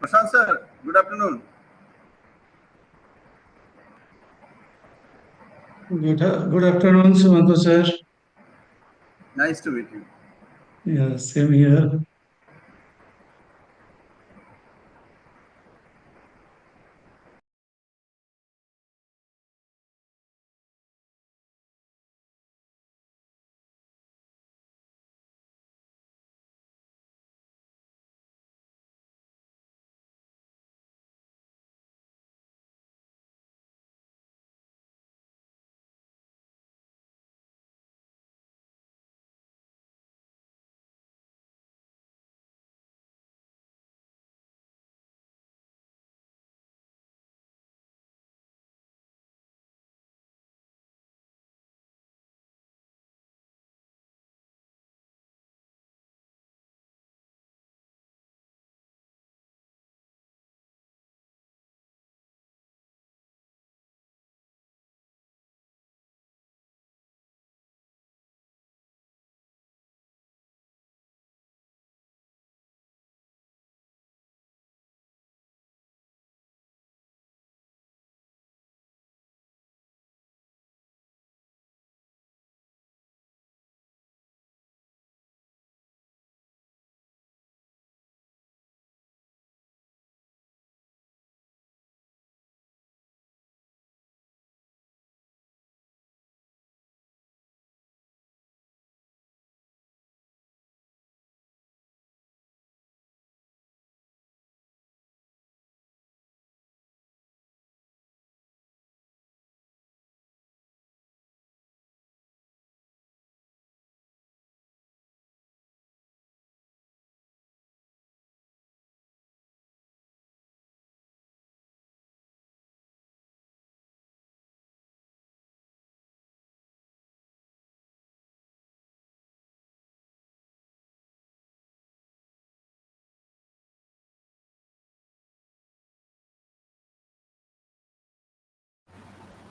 Prashant sir, good afternoon. Good afternoon, Sumanto sir. Nice to meet you. Yeah, same here.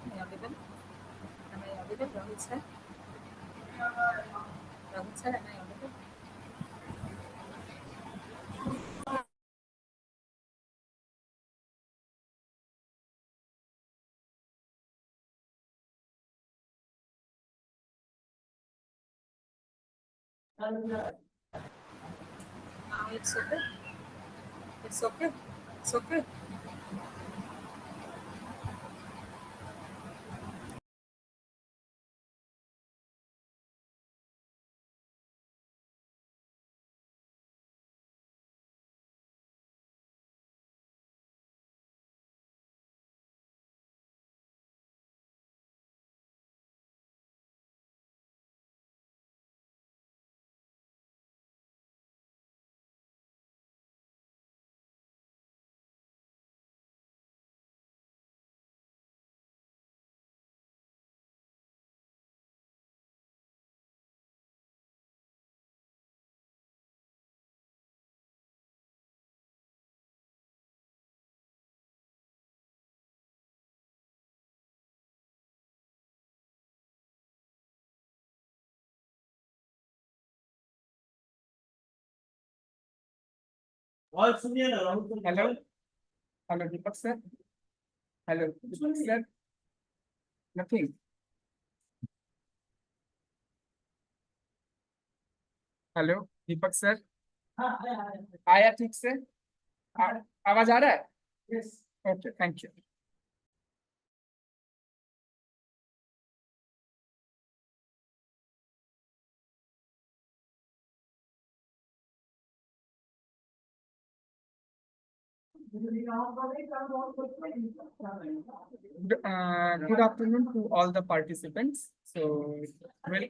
Am I audible? Am I audible, Rahul sir? Rahul sir, am I audible? It's okay. It's okay. It's okay. Hello, hello, Deepak sir. Hello, Deepak sir. Nothing. Hello Deepak sir आया ठीक से आवाज आ रहा है yes okay thank you Good afternoon to all the participants. So, well,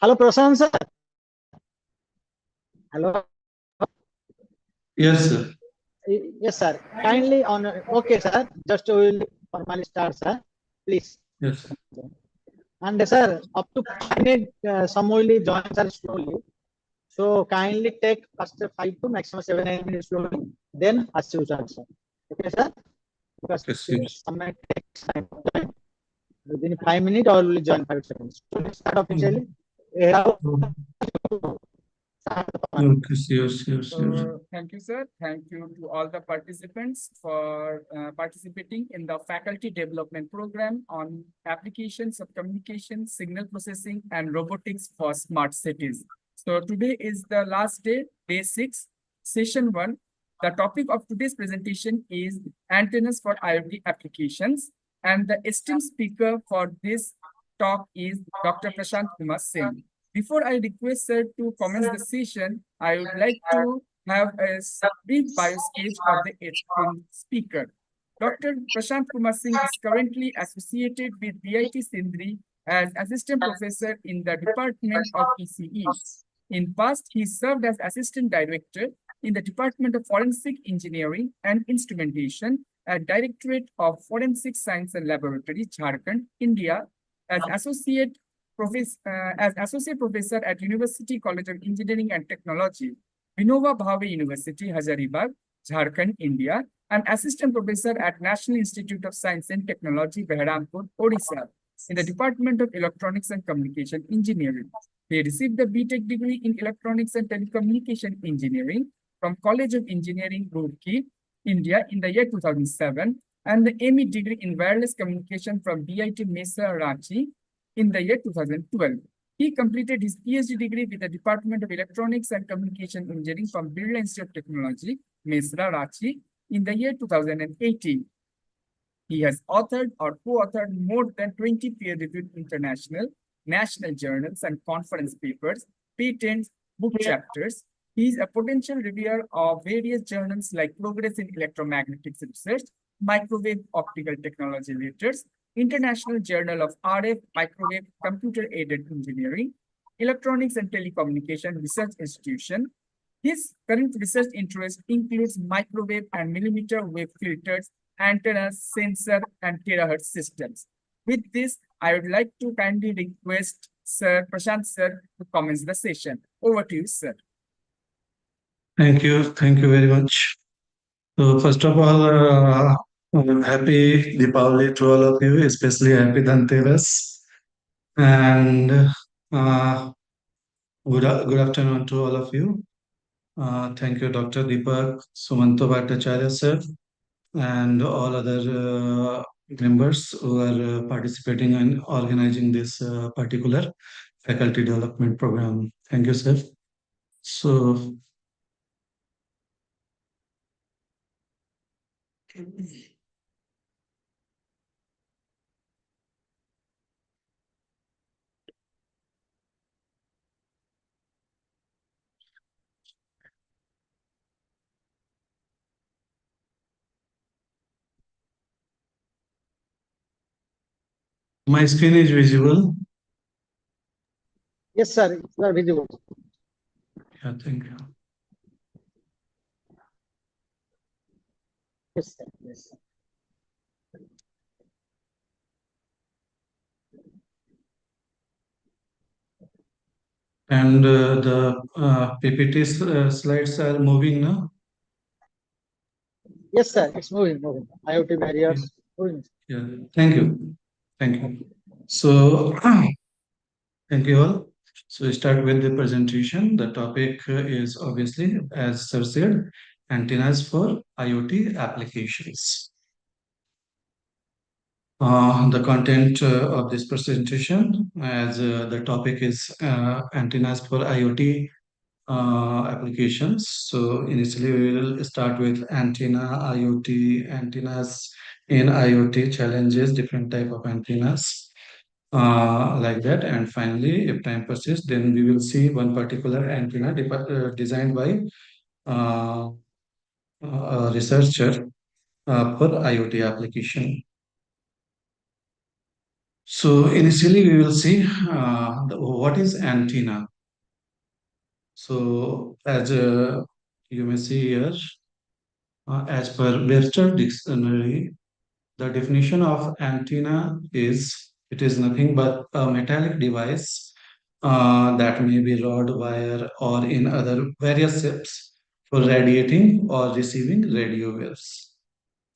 Hello, Prasan sir. Hello. Yes, sir. Yes, sir. Kindly on. Okay, sir. Just will formally start, sir. Please. Yes. And sir, up to 5 minutes, some will join sir slowly. So kindly take first 5 to maximum 7 8 minutes slowly. Then ask you sir. Okay, sir. Because Yes, yes. some might takes time. Within 5 minutes, or will join 5 seconds. So let's start officially. Mm. Start the Okay, performance. yes, yes, yes. So thank you, sir. Thank you to all the participants for participating in the faculty development program on applications of communication, signal processing, and robotics for smart cities. So today is the last day, day 6, session 1. The topic of today's presentation is antennas for IoT applications. And the esteemed speaker for this talk is Dr. Prashant Kumar Singh. Before I request sir to commence the session, I would like to have a brief bio sketch of the esteemed speaker. Dr. Prashant Kumar Singh is currently associated with BIT Sindri as assistant professor in the Department of ECE. In past, he served as assistant director in the Department of Forensic Engineering and Instrumentation at Directorate of Forensic Science and Laboratory, Jharkhand, India, as associate professor at University College of Engineering and Technology, Vinoba Bhave University, Hazaribagh, Jharkhand, India, and assistant professor at National Institute of Science and Technology, Behrampur, Odisha, in the Department of Electronics and Communication Engineering. He received the BTech degree in Electronics and Telecommunication Engineering from College of Engineering, Roorkee, India, in the year 2007, and the ME degree in Wireless Communication from BIT Mesa, Ranchi, in the year 2012. He completed his PhD degree with the Department of Electronics and Communication Engineering from Birla Institute of Technology, Mesra, Ranchi, in the year 2018. He has authored or co-authored more than 20 peer-reviewed international, national journals and conference papers, patents, book chapters. He is a potential reviewer of various journals like Progress in Electromagnetics Research, Microwave Optical Technology Letters, International Journal of RF Microwave Computer Aided Engineering, Electronics and Telecommunication Research Institution. His current research interest includes microwave and millimeter wave filters, antennas, sensor, and terahertz systems. With this, I would like to kindly request Sir Prashant sir to commence the session. Over to you, sir. Thank you. Thank you very much. So, first of all, happy Deepavali to all of you, especially happy Dhanteras. And good afternoon to all of you. Thank you, Dr. Deepak Sumanto Bhattacharya, sir, and all other members who are participating in organizing this particular faculty development program. Thank you, sir. So, my screen is visible. Yes, sir. You are visible. Yeah, thank you. Yes, sir. Yes. And the PPT slides are moving now. Yes, sir. It's moving. IoT barriers. Moving. Yeah, thank you. Thank you. So, thank you all. So, we start with the presentation. The topic is obviously, as Sir said, antennas for IoT applications. The content of this presentation, as the topic is antennas for IoT applications. So initially we will start with antenna, IoT, antennas in IoT challenges, different type of antennas like that. And finally, if time persists, then we will see one particular antenna designed by uh, a researcher for IoT application. So initially we will see what is antenna. So as you may see here, as per Webster Dictionary, the definition of antenna is it is nothing but a metallic device that may be rod, wire, or in other various shapes for radiating or receiving radio waves.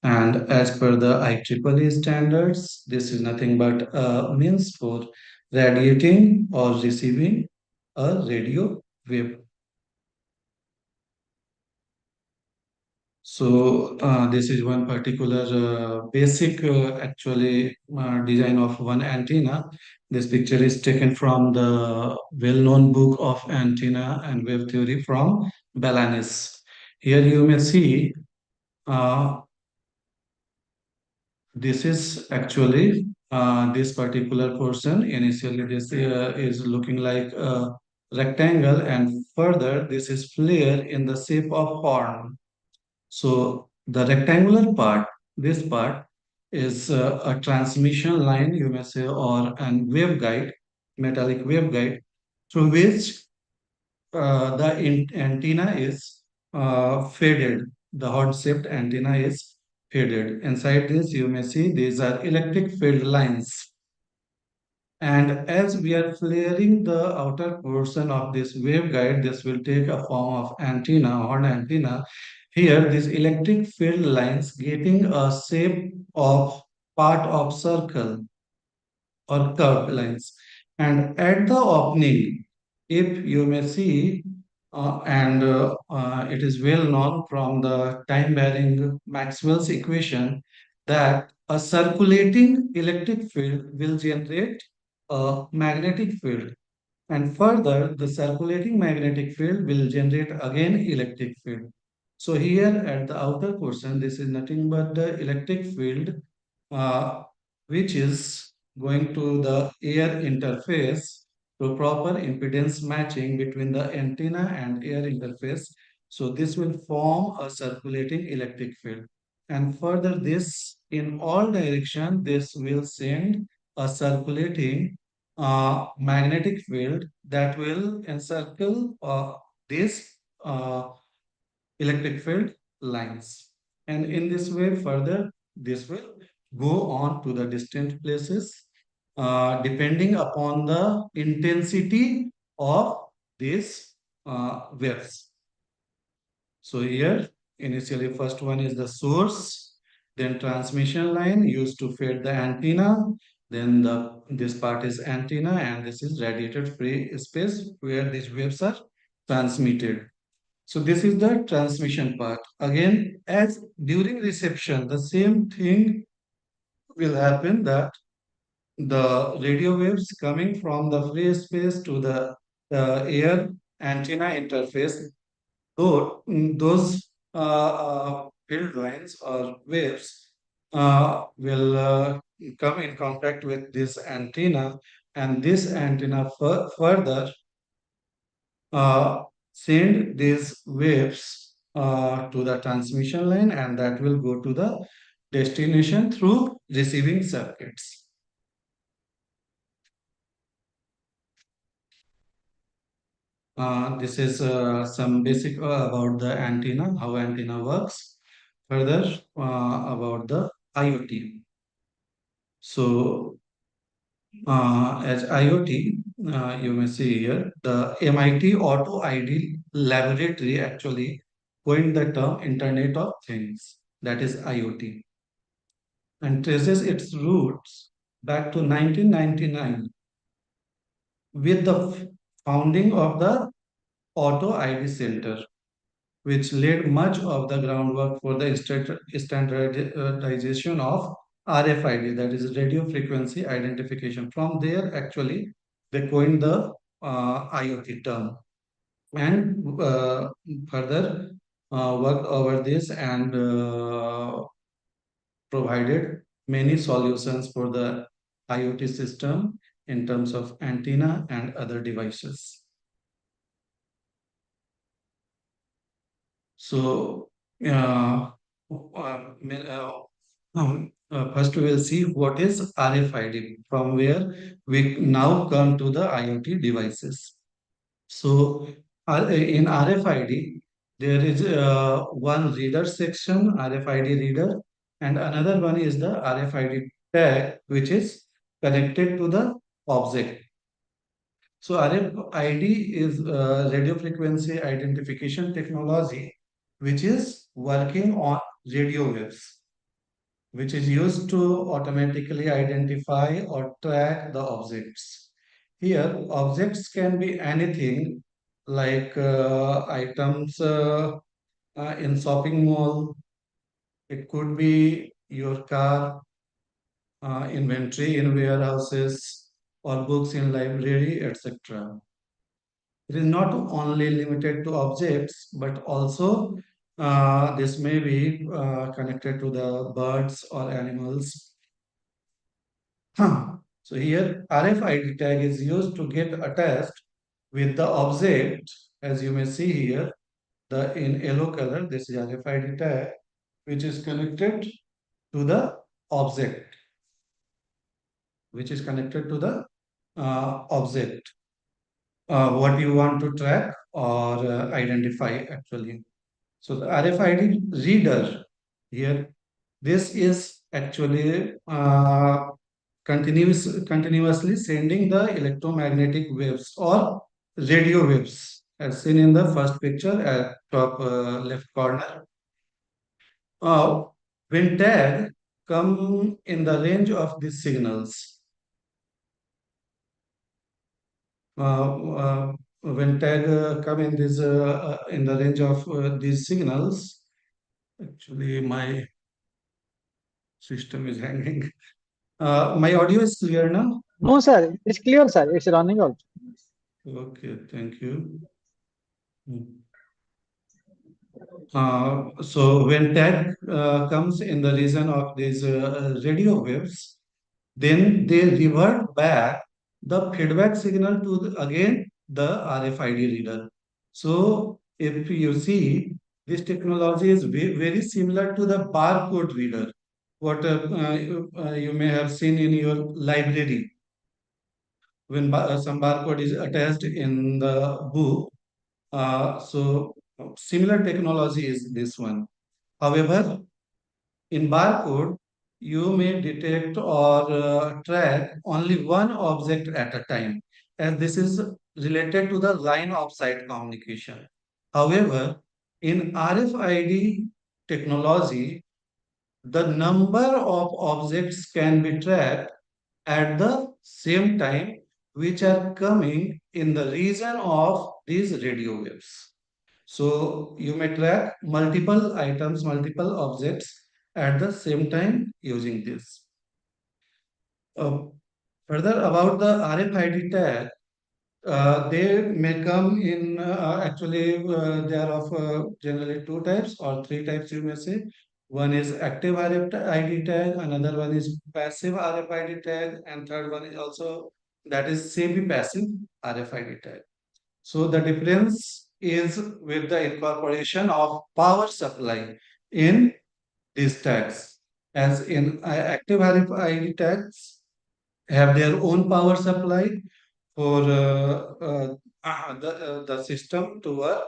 And as per the IEEE standards, this is nothing but a means for radiating or receiving a radio wave. So this is one particular basic actually design of one antenna. This picture is taken from the well-known book of antenna and wave theory from Balanis. Here you may see uh, this is actually this particular portion. Initially, this is looking like a rectangle, and further, this is flare in the shape of horn. So the rectangular part, this part is a transmission line, you may say, or an waveguide, metallic waveguide, through which the antenna is faded. The hot-shaped antenna is faded. Inside this, you may see these are electric field lines. And as we are flaring the outer portion of this waveguide, this will take a form of antenna, horn antenna. Here, these electric field lines getting a shape of part of circle or curved lines. And at the opening, if you may see, it is well known from the time varying Maxwell's equation that a circulating electric field will generate a magnetic field. And further, the circulating magnetic field will generate again electric field. So here at the outer portion, this is nothing but the electric field uh, which is going to the air interface to proper impedance matching between the antenna and air interface. So this will form a circulating electric field. And further this in all direction, this will send a circulating magnetic field that will encircle this electric field lines. And in this way, further, this will go on to the distant places depending upon the intensity of these waves. So here, initially, first one is the source, then transmission line used to feed the antenna, then this part is antenna, and this is radiated free space where these waves are transmitted. So this is the transmission part. Again, as during reception, the same thing will happen that the radio waves coming from the free space to the air antenna interface, those field lines or waves will come in contact with this antenna, and this antenna further send these waves to the transmission line, and that will go to the destination through receiving circuits. This is some basic about the antenna, how antenna works. Further about the IoT. So as IoT, you may see here, the MIT Auto ID Laboratory actually coined the term Internet of Things, that is IoT, and traces its roots back to 1999 with the founding of the Auto ID Center, which laid much of the groundwork for the standardization of RFID, that is radio frequency identification. From there, actually, they coined the IoT term and further worked over this and provided many solutions for the IoT system in terms of antenna and other devices. So, uh, uh, First, we will see what is RFID, from where we now come to the IoT devices. So, in RFID, there is one reader section, RFID reader, and another one is the RFID tag, which is connected to the object. So, RFID is radio frequency identification technology, which is working on radio waves, which is used to automatically identify or track the objects. Here, objects can be anything like items in shopping mall. It could be your car, inventory in warehouses, or books in library, etc. It is not only limited to objects, but also this may be connected to the birds or animals. So here RFID tag is used to get attached with the object, as you may see here, the in yellow color, this is RFID tag, which is connected to the object, which is connected to the object, what you want to track or identify actually. So the RFID reader here, this is actually continuously sending the electromagnetic waves or radio waves, as seen in the first picture at top left corner. Uh, when tag come in the range of these signals, when tag come in this in the range of these signals, actually my system is hanging. My audio is clear now. No, sir. It's clear, sir. It's running also. Okay, thank you. So when tag comes in the region of these radio waves, then they revert back the feedback signal to again the RFID reader. So if you see, this technology is very similar to the barcode reader, what you may have seen in your library when some barcode is attached in the book. So similar technology is this one. However, in barcode, you may detect or track only one object at a time, and this is related to the line of sight communication. However, in RFID technology, the number of objects can be tracked at the same time, which are coming in the region of these radio waves. So you may track multiple items, multiple objects at the same time using this. Uh, Further about the RFID tag, they may come in actually they are of generally two types or three types you may say. One is active RFID tag, another one is passive RFID tag, and third one is also that is semi-passive RFID tag. So the difference is with the incorporation of power supply in these tags. As in active RFID tags have their own power supply for the system to work,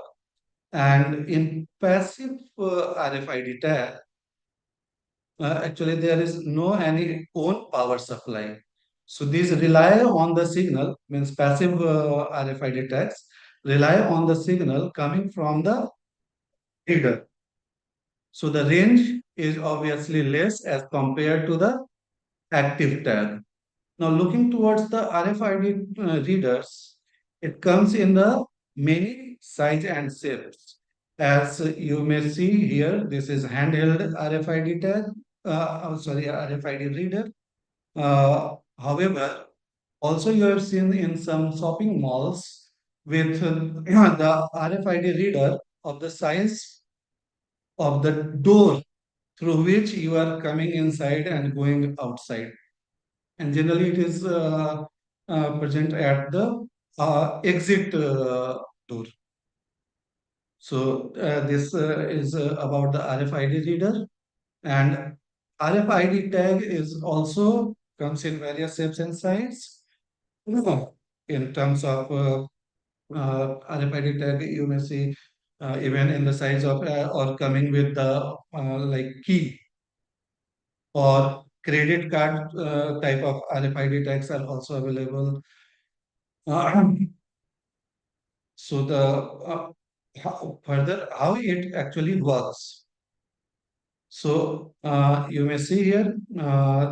and in passive RFID tag, actually there is no any own power supply. So these rely on the signal, means passive RFID tags rely on the signal coming from the reader. So the range is obviously less as compared to the active tag. Now looking towards the RFID readers, it comes in the many size and shapes. As you may see here, this is handheld RFID tag, sorry, RFID reader. However, also you have seen in some shopping malls with the RFID reader of the size of the door through which you are coming inside and going outside. And generally, it is present at the exit door. So this is about the RFID reader. And RFID tag is also comes in various shapes and sizes. In terms of RFID tag, you may see even in the size of or coming with the like key or credit card type of RFID tags are also available. Uh, so the further how it actually works. So you may see here,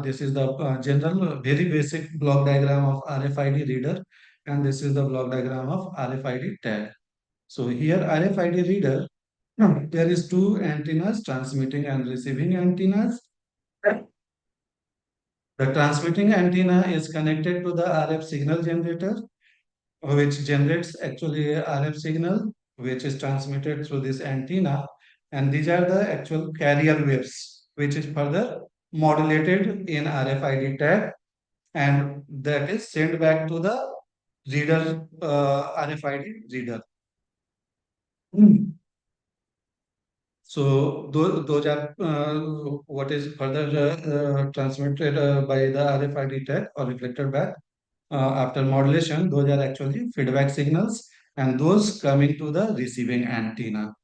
this is the general, very basic block diagram of RFID reader, and this is the block diagram of RFID tag. So here RFID reader, there is two antennas, transmitting and receiving antennas. The transmitting antenna is connected to the RF signal generator, which generates actually a RF signal, which is transmitted through this antenna. And these are the actual carrier waves, which is further modulated in RFID tag, and that is sent back to the reader, RFID reader. So those are what is further transmitted by the RFID tag or reflected back after modulation. Those are actually feedback signals, and those coming to the receiving antenna.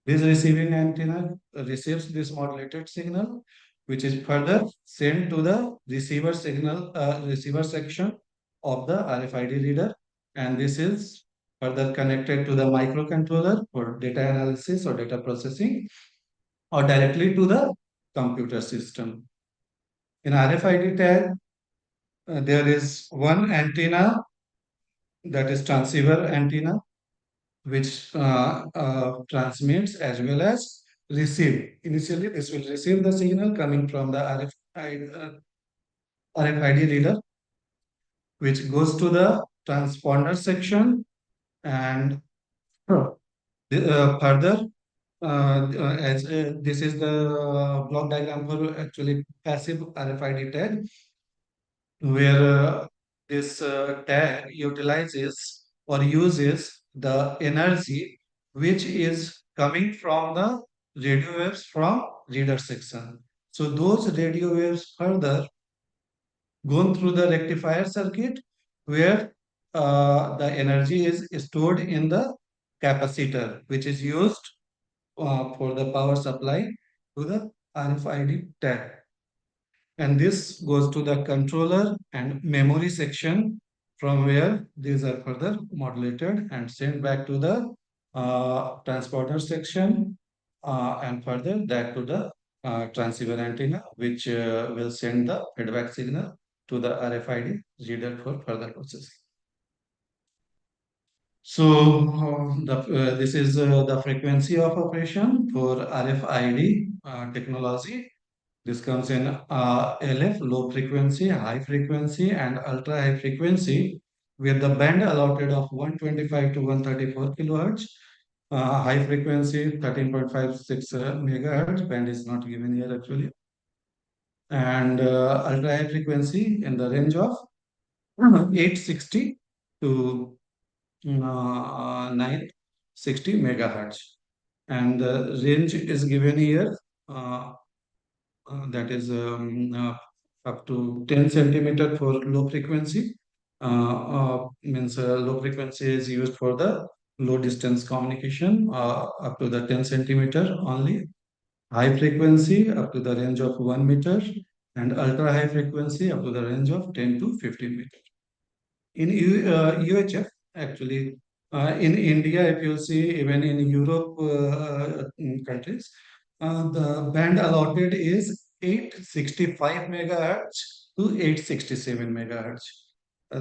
This receiving antenna receives this modulated signal, which is further sent to the receiver signal, receiver section of the RFID reader, and this is further connected to the microcontroller for data analysis or data processing, or directly to the computer system. In RFID tag, there is one antenna, that is transceiver antenna, which transmits as well as receive. Initially, this will receive the signal coming from the RFID reader, which goes to the transponder section, and further, as this is the block diagram for actually passive RFID tag, where this tag utilizes or uses the energy which is coming from the radio waves from reader section. So those radio waves further gone through the rectifier circuit, where the energy is stored in the capacitor, which is used for the power supply to the RFID tag. And this goes to the controller and memory section, from where these are further modulated and sent back to the transporter section, and further that to the transceiver antenna, which will send the feedback signal to the RFID reader for further processing. So this is the frequency of operation for RFID technology. This comes in LF, low frequency, high frequency, and ultra high frequency, with the band allotted of 125 to 134 kilohertz. High frequency 13.56 megahertz, band is not given here actually. And ultra high frequency in the range of 860 to 960 megahertz. And the range is given here. That is up to 10 centimeter for low frequency. Means low frequency is used for the low distance communication, up to the 10 centimeter only. High frequency up to the range of 1 meter, and ultra high frequency up to the range of 10 to 15 meters. In UHF, actually, in India, if you see, even in Europe countries, the band allotted is 865 megahertz to 867 megahertz.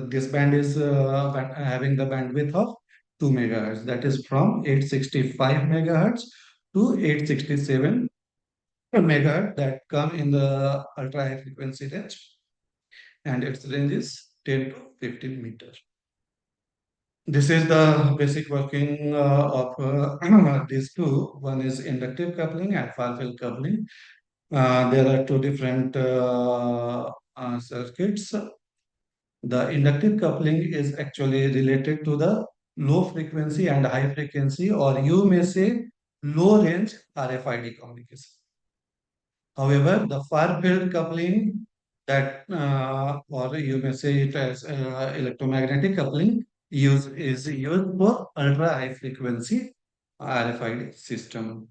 This band is having the bandwidth of 2 megahertz. That is from 865 megahertz to 867 megahertz, that come in the ultra high frequency range, and its range is 10 to 15 meters. This is the basic working of these two. One is inductive coupling and far field coupling. There are two different circuits. The inductive coupling is actually related to the low frequency and high frequency, or you may say low range RFID communication. However, the far field coupling or you may say it as electromagnetic coupling, is used for ultra high frequency RFID system.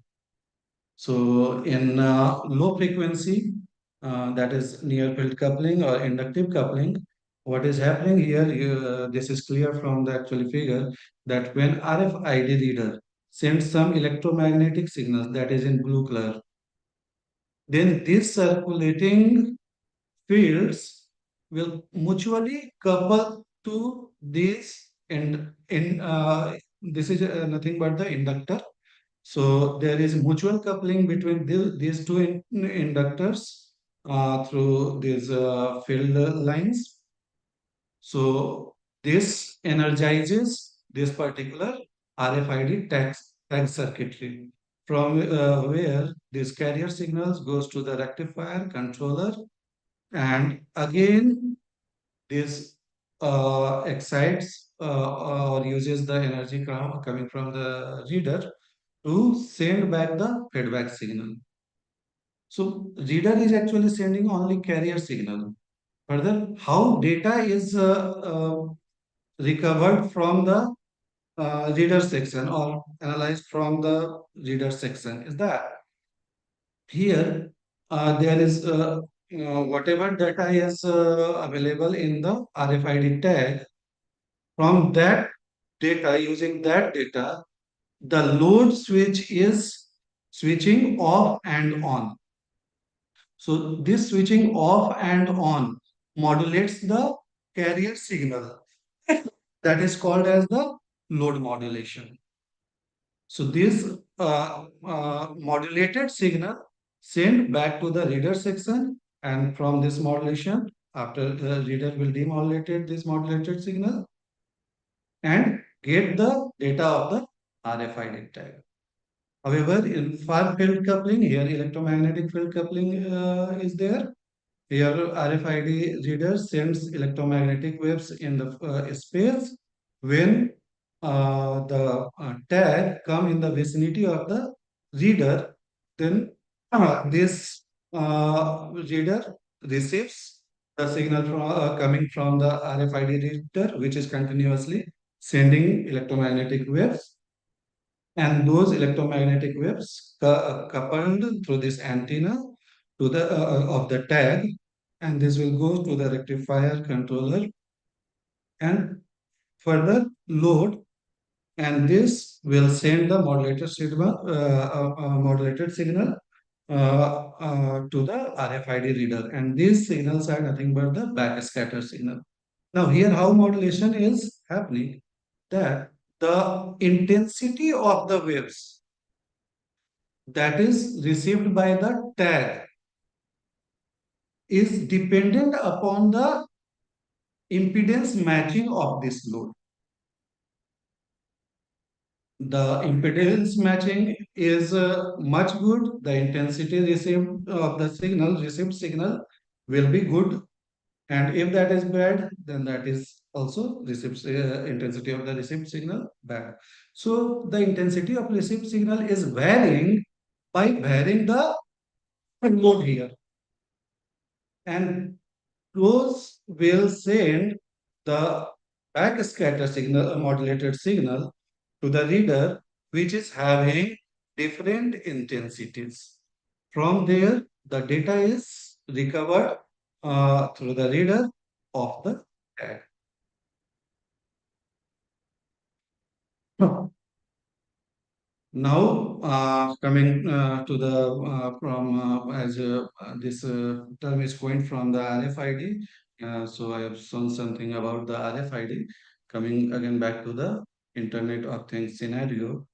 So in low frequency, that is near field coupling or inductive coupling, what is happening here, this is clear from the actual figure, that when RFID reader sends some electromagnetic signals, that is in blue color, then these circulating fields will mutually couple to this, and in this is nothing but the inductor. So there is mutual coupling between these two inductors through these field lines. So this energizes this particular RFID tag circuitry, from where these carrier signals goes to the rectifier controller, and again this excites or uses the energy coming from the reader to send back the feedback signal. So reader is actually sending only carrier signal. Further, how data is recovered from the reader section or analyzed from the reader section is that here there is whatever data is available in the RFID tag. From that data, using that data, the load switch is switching off and on. So this switching off and on modulates the carrier signal. That is called as the load modulation. So this modulated signal sent back to the reader section, and from this modulation, after the reader will demodulate this modulated signal and get the data of the RFID tag. However, in far field coupling, here electromagnetic field coupling is there. Here RFID reader sends electromagnetic waves in the space. When the tag come in the vicinity of the reader, then this reader receives the signal coming from the RFID reader, which is continuously sending electromagnetic waves, and those electromagnetic waves coupled through this antenna to the of the tag, and this will go to the rectifier controller and further load, and this will send the modulated signal to the RFID reader, and these signals are nothing but the backscatter signal. Now here how modulation is happening, that the intensity of the waves that is received by the tag is dependent upon the impedance matching of this load. The impedance matching is much good. The intensity received of the signal, received signal, will be good. And if that is bad, then that is also received intensity of the received signal bad. So the intensity of received signal is varying by varying the load here. And those will send the backscatter signal, modulated signal, to the reader, which is having different intensities. From there, the data is recovered through the reader of the tag. Now, coming to the from as this term is coined from the RFID. So I have shown something about the RFID. Coming again back to the Internet of Things scenario.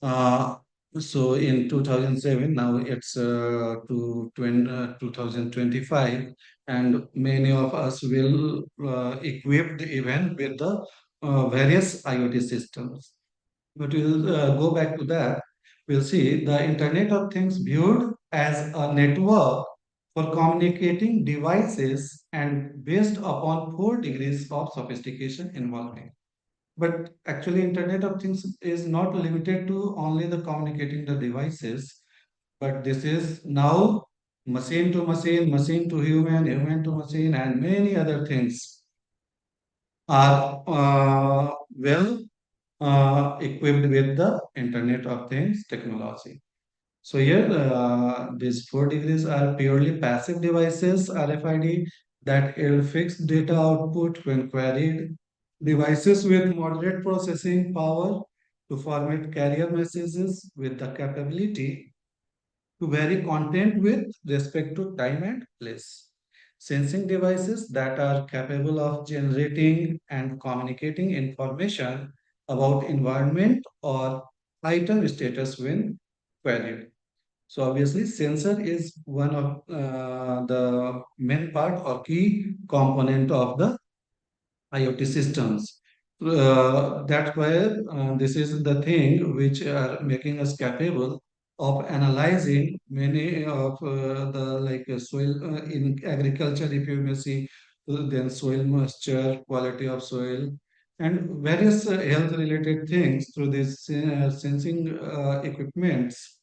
Uh, so in 2007, now it's 2025, and many of us will equipped even with the various IoT systems. But we'll go back to that. We'll see the Internet of Things viewed as a network for communicating devices and based upon 4 degrees of sophistication involving. But actually, Internet of Things is not limited to only the communicating the devices, but this is now machine to human, human to machine, and many other things are well equipped with the Internet of Things technology. So here, these 4 degrees are purely passive devices, RFID, that yield fixed data output when queried. Devices with moderate processing power to format carrier messages with the capability to vary content with respect to time and place. Sensing devices that are capable of generating and communicating information about environment or item status when queried. So obviously, sensor is one of the main part or key component of the IoT systems. That's why this is the thing which are making us capable of analyzing many of the like soil in agriculture. If you may see, then soil moisture, quality of soil, and various health related things through these sensing equipments.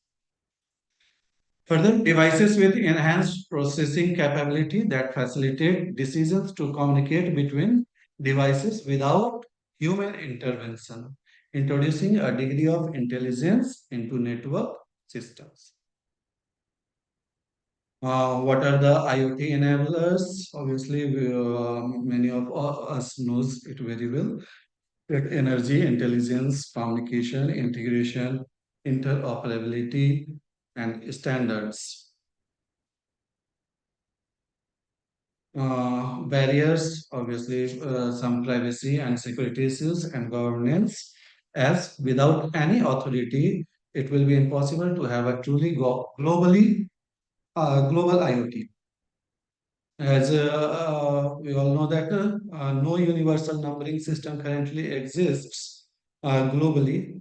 Further, devices with enhanced processing capability that facilitate decisions to communicate between devices without human intervention, introducing a degree of intelligence into network systems. What are the IoT enablers? Obviously, many of us knows it very well. That energy, intelligence, communication, integration, interoperability, and standards. Barriers, obviously, some privacy and security issues and governance, as without any authority, it will be impossible to have a truly global IoT. As we all know that no universal numbering system currently exists globally.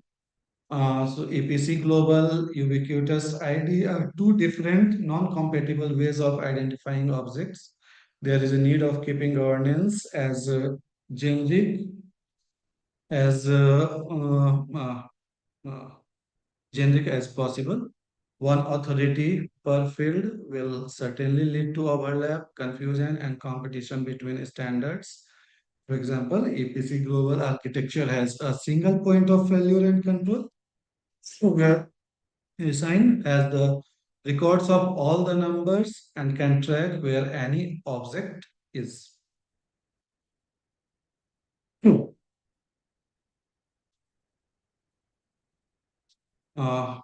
So EPC Global, Ubiquitous ID are two different non-compatible ways of identifying objects. There is a need of keeping governance as generic as uh, uh, uh, uh, generic as possible. One authority per field will certainly lead to overlap, confusion, and competition between standards. For example, EPC Global architecture has a single point of failure and control. So where Assign as the records of all the numbers and can track where any object is. Hmm. Uh,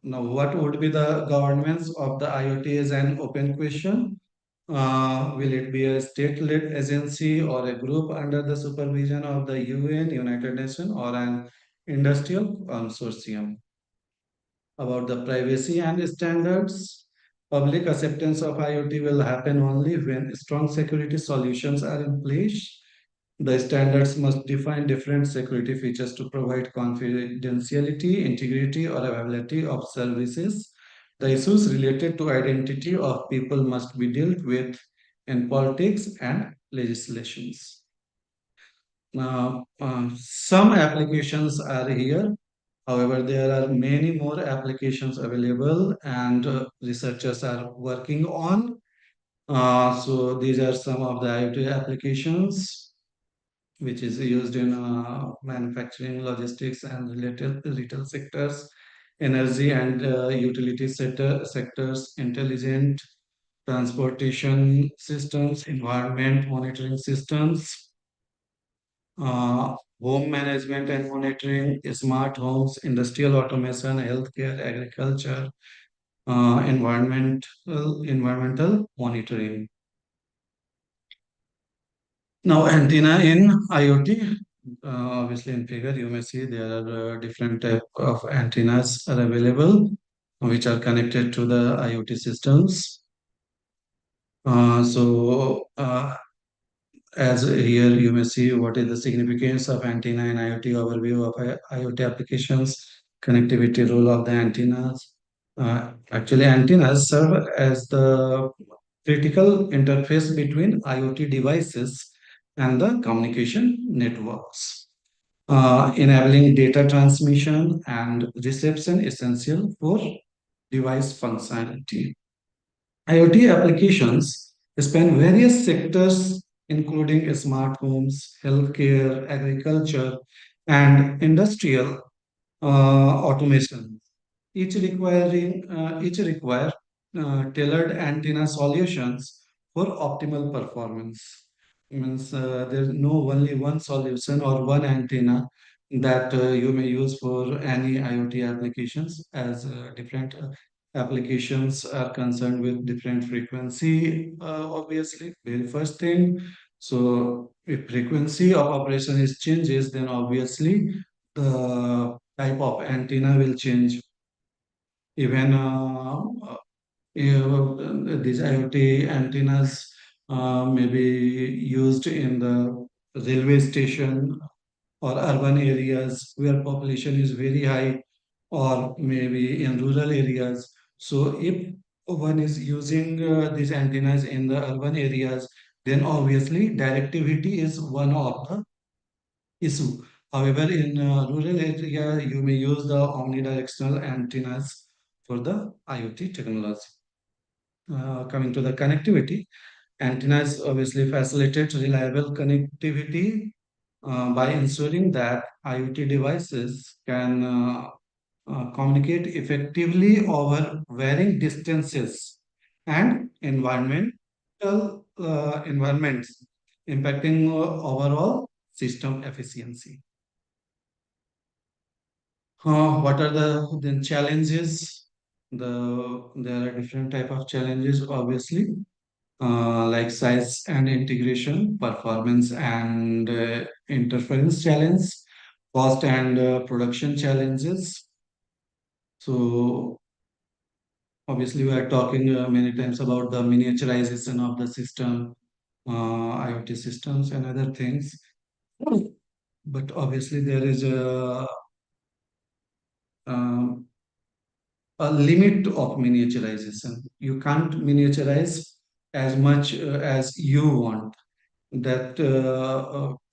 now, what would be the governance of the IoT is an open question. Will it be a state-led agency or a group under the supervision of the UN, United Nations, or an industrial consortium? About the privacy and standards. Public acceptance of IoT will happen only when strong security solutions are in place. The standards must define different security features to provide confidentiality, integrity, or availability of services. The issues related to identity of people must be dealt with in politics and legislations. Now, some applications are here. However, there are many more applications available and researchers are working on. So these are some of the IoT applications which is used in manufacturing, logistics, and related retail sectors, energy and utility sectors, intelligent transportation systems, environment monitoring systems, home management and monitoring, smart homes, industrial automation, healthcare, agriculture, environmental monitoring. Now, antenna in IoT, obviously in figure you may see there are different type of antennas are available which are connected to the IoT systems. As here you may see what is the significance of antenna in IoT, overview of IoT applications, connectivity role of the antennas. Actually, antennas serve as the critical interface between IoT devices and the communication networks, enabling data transmission and reception essential for device functionality. IoT applications span various sectors, including smart homes, healthcare, agriculture, and industrial automation, each require tailored antenna solutions for optimal performance. Means there's no only one solution or one antenna that you may use for any IoT applications, as different applications are concerned with different frequency. Obviously, very first thing. So if frequency of operation is changes, then obviously the type of antenna will change. Even these IoT antennas may be used in the railway station or urban areas where population is very high, or maybe in rural areas. So if one is using these antennas in the urban areas, then obviously directivity is one of the issue. However, in rural area, you may use the omnidirectional antennas for the IoT technology. Coming to the connectivity, antennas obviously facilitate reliable connectivity by ensuring that IoT devices can communicate effectively over varying distances and environments, impacting overall system efficiency. What are the then challenges? There are different type of challenges, obviously, like size and integration, performance and interference challenge, cost and production challenges. So obviously, we are talking many times about the miniaturization of the system, IoT systems and other things. But obviously, there is um, a limit of miniaturization. You can't miniaturize as much as you want. That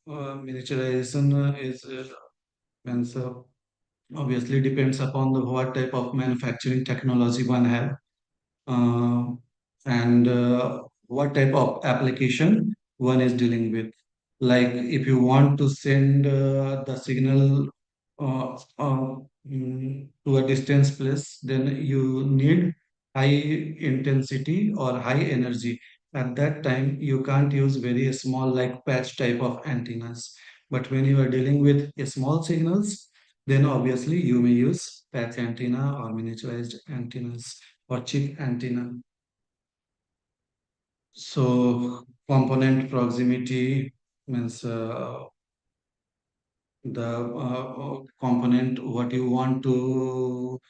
miniaturization is means, obviously depends upon the what type of manufacturing technology one have, uh, and what type of application one is dealing with. Like if you want to send the signal to a distance place, then you need high intensity or high energy. At that time, you can't use very small like patch type of antennas. But when you are dealing with small signals, then obviously you may use patch antenna or miniaturized antennas or chip antenna. So component proximity means the component what you want to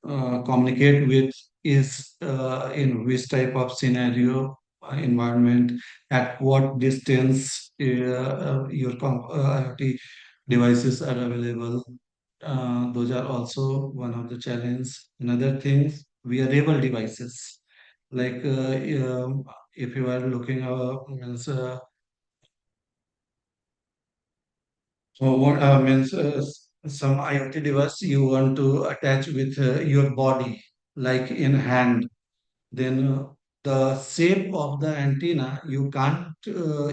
communicate with is in which type of scenario, environment, at what distance your IoT devices are available. Those are also one of the challenge. Another thing, wearable devices. Like if you are looking means what means some IoT device you want to attach with your body, like in hand, then the shape of the antenna you can't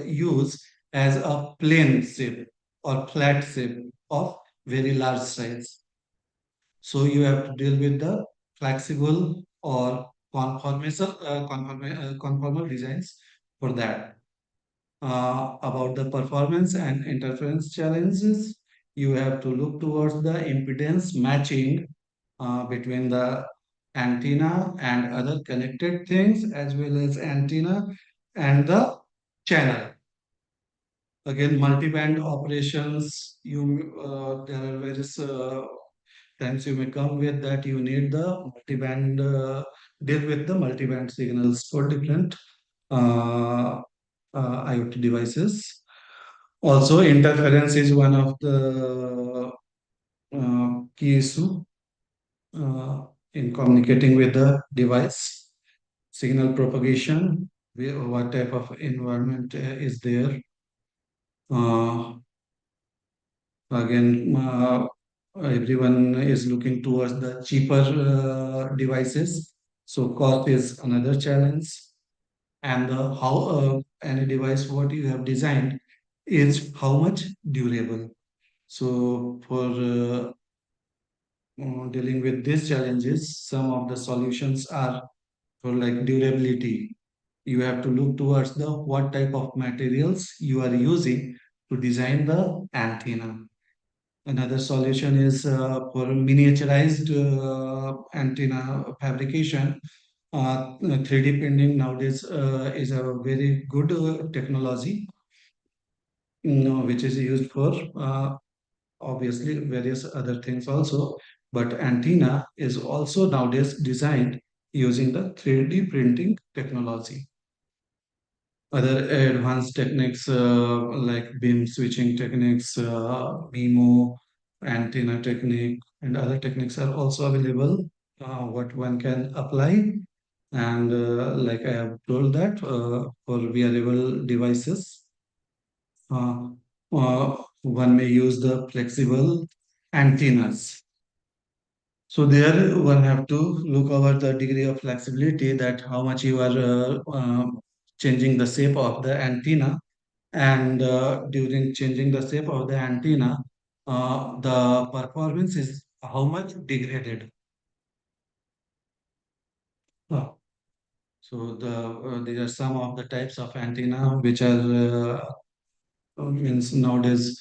use as a plain shape or flat shape of very large size. So you have to deal with the flexible or conformal designs for that. About the performance and interference challenges, you have to look towards the impedance matching between the antenna and other connected things, as well as antenna and the channel. Again, multi-band operations, there are various times you may come with that you need the multi-band, deal with the multi-band signals for different uh, IoT devices. Also, interference is one of the key issue uh, in communicating with the device. Signal propagation, what type of environment is there. Uh, Again, everyone is looking towards the cheaper devices. So cost is another challenge, and how any device what you have designed is how much durable. So for dealing with these challenges, some of the solutions are for like durability. You have to look towards the what type of materials you are using to design the antenna. Another solution is for miniaturized antenna fabrication. 3D printing nowadays is a very good technology, which is used for obviously various other things also. But antenna is also nowadays designed using the 3D printing technology. Other advanced techniques like beam switching techniques, MIMO, antenna technique, and other techniques are also available. What one can apply, and like I have told that for wearable devices, one may use the flexible antennas. So there one have to look over the degree of flexibility, that how much you are changing the shape of the antenna, and during changing the shape of the antenna, the performance is how much degraded. Uh, so these are some of the types of antenna which are means nowadays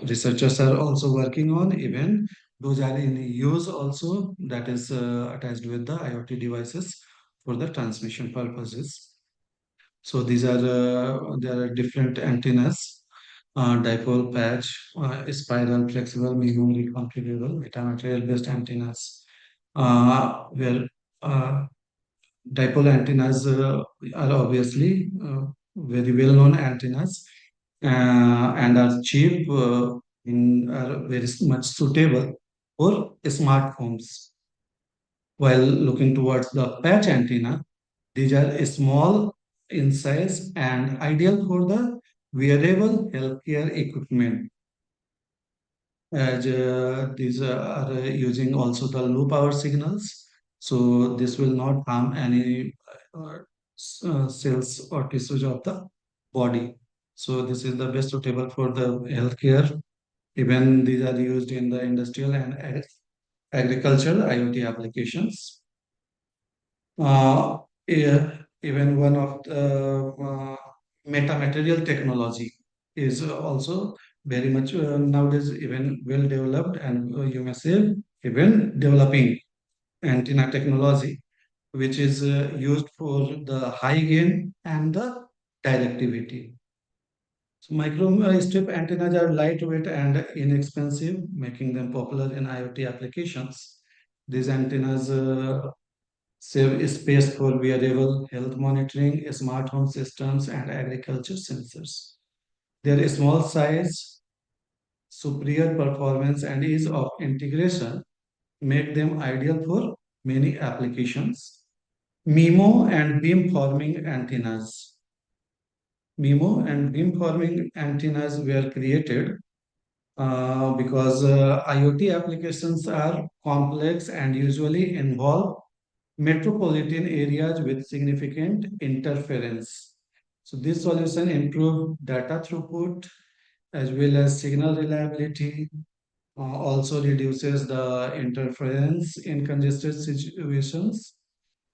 researchers are also working on. Even those are in use also, that is attached with the IoT devices for the transmission purposes. So these are there are different antennas, dipole patch, spiral, flexible, memory configurable, metamaterial based antennas, where uh, dipole antennas are obviously very well known antennas and are cheap, are very much suitable for smartphones. While looking towards the patch antenna, these are small in size and ideal for the wearable healthcare equipment, as these are using also the low power signals. So this will not harm any cells or tissues of the body. So this is the best suitable for the healthcare. Even these are used in the industrial and agricultural IoT applications. Uh, Even one of the metamaterial technology is also very much nowadays even well developed, and you may say even developing antenna technology, which is used for the high gain and the directivity. So microstrip antennas are lightweight and inexpensive, making them popular in IoT applications. These antennas save space for wearable health monitoring, smart home systems, and agriculture sensors. Their small size, superior performance, and ease of integration make them ideal for many applications. MIMO and beamforming antennas. MIMO and beamforming antennas were created because IoT applications are complex and usually involve metropolitan areas with significant interference. So this solution improve data throughput as well as signal reliability, also reduces the interference in congested situations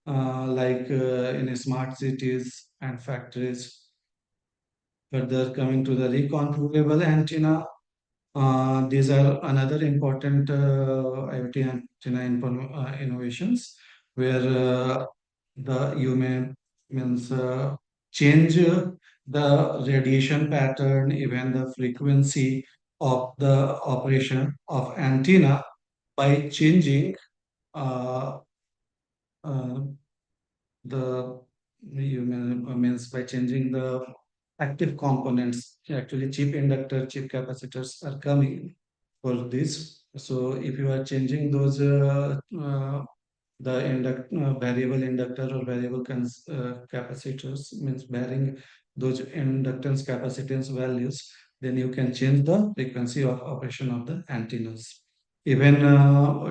like in smart cities and factories. Further, coming to the reconfigurable antenna, these are another important IoT antenna innovations, where the you may means change the radiation pattern, even the frequency of the operation of antenna by changing uh, uh, the you means by changing the active components. Actually, chip inductor, chip capacitors are coming for this. So if you are changing those the variable inductor or variable capacitors, means varying those inductance capacitance values, then you can change the frequency of operation of the antennas. Even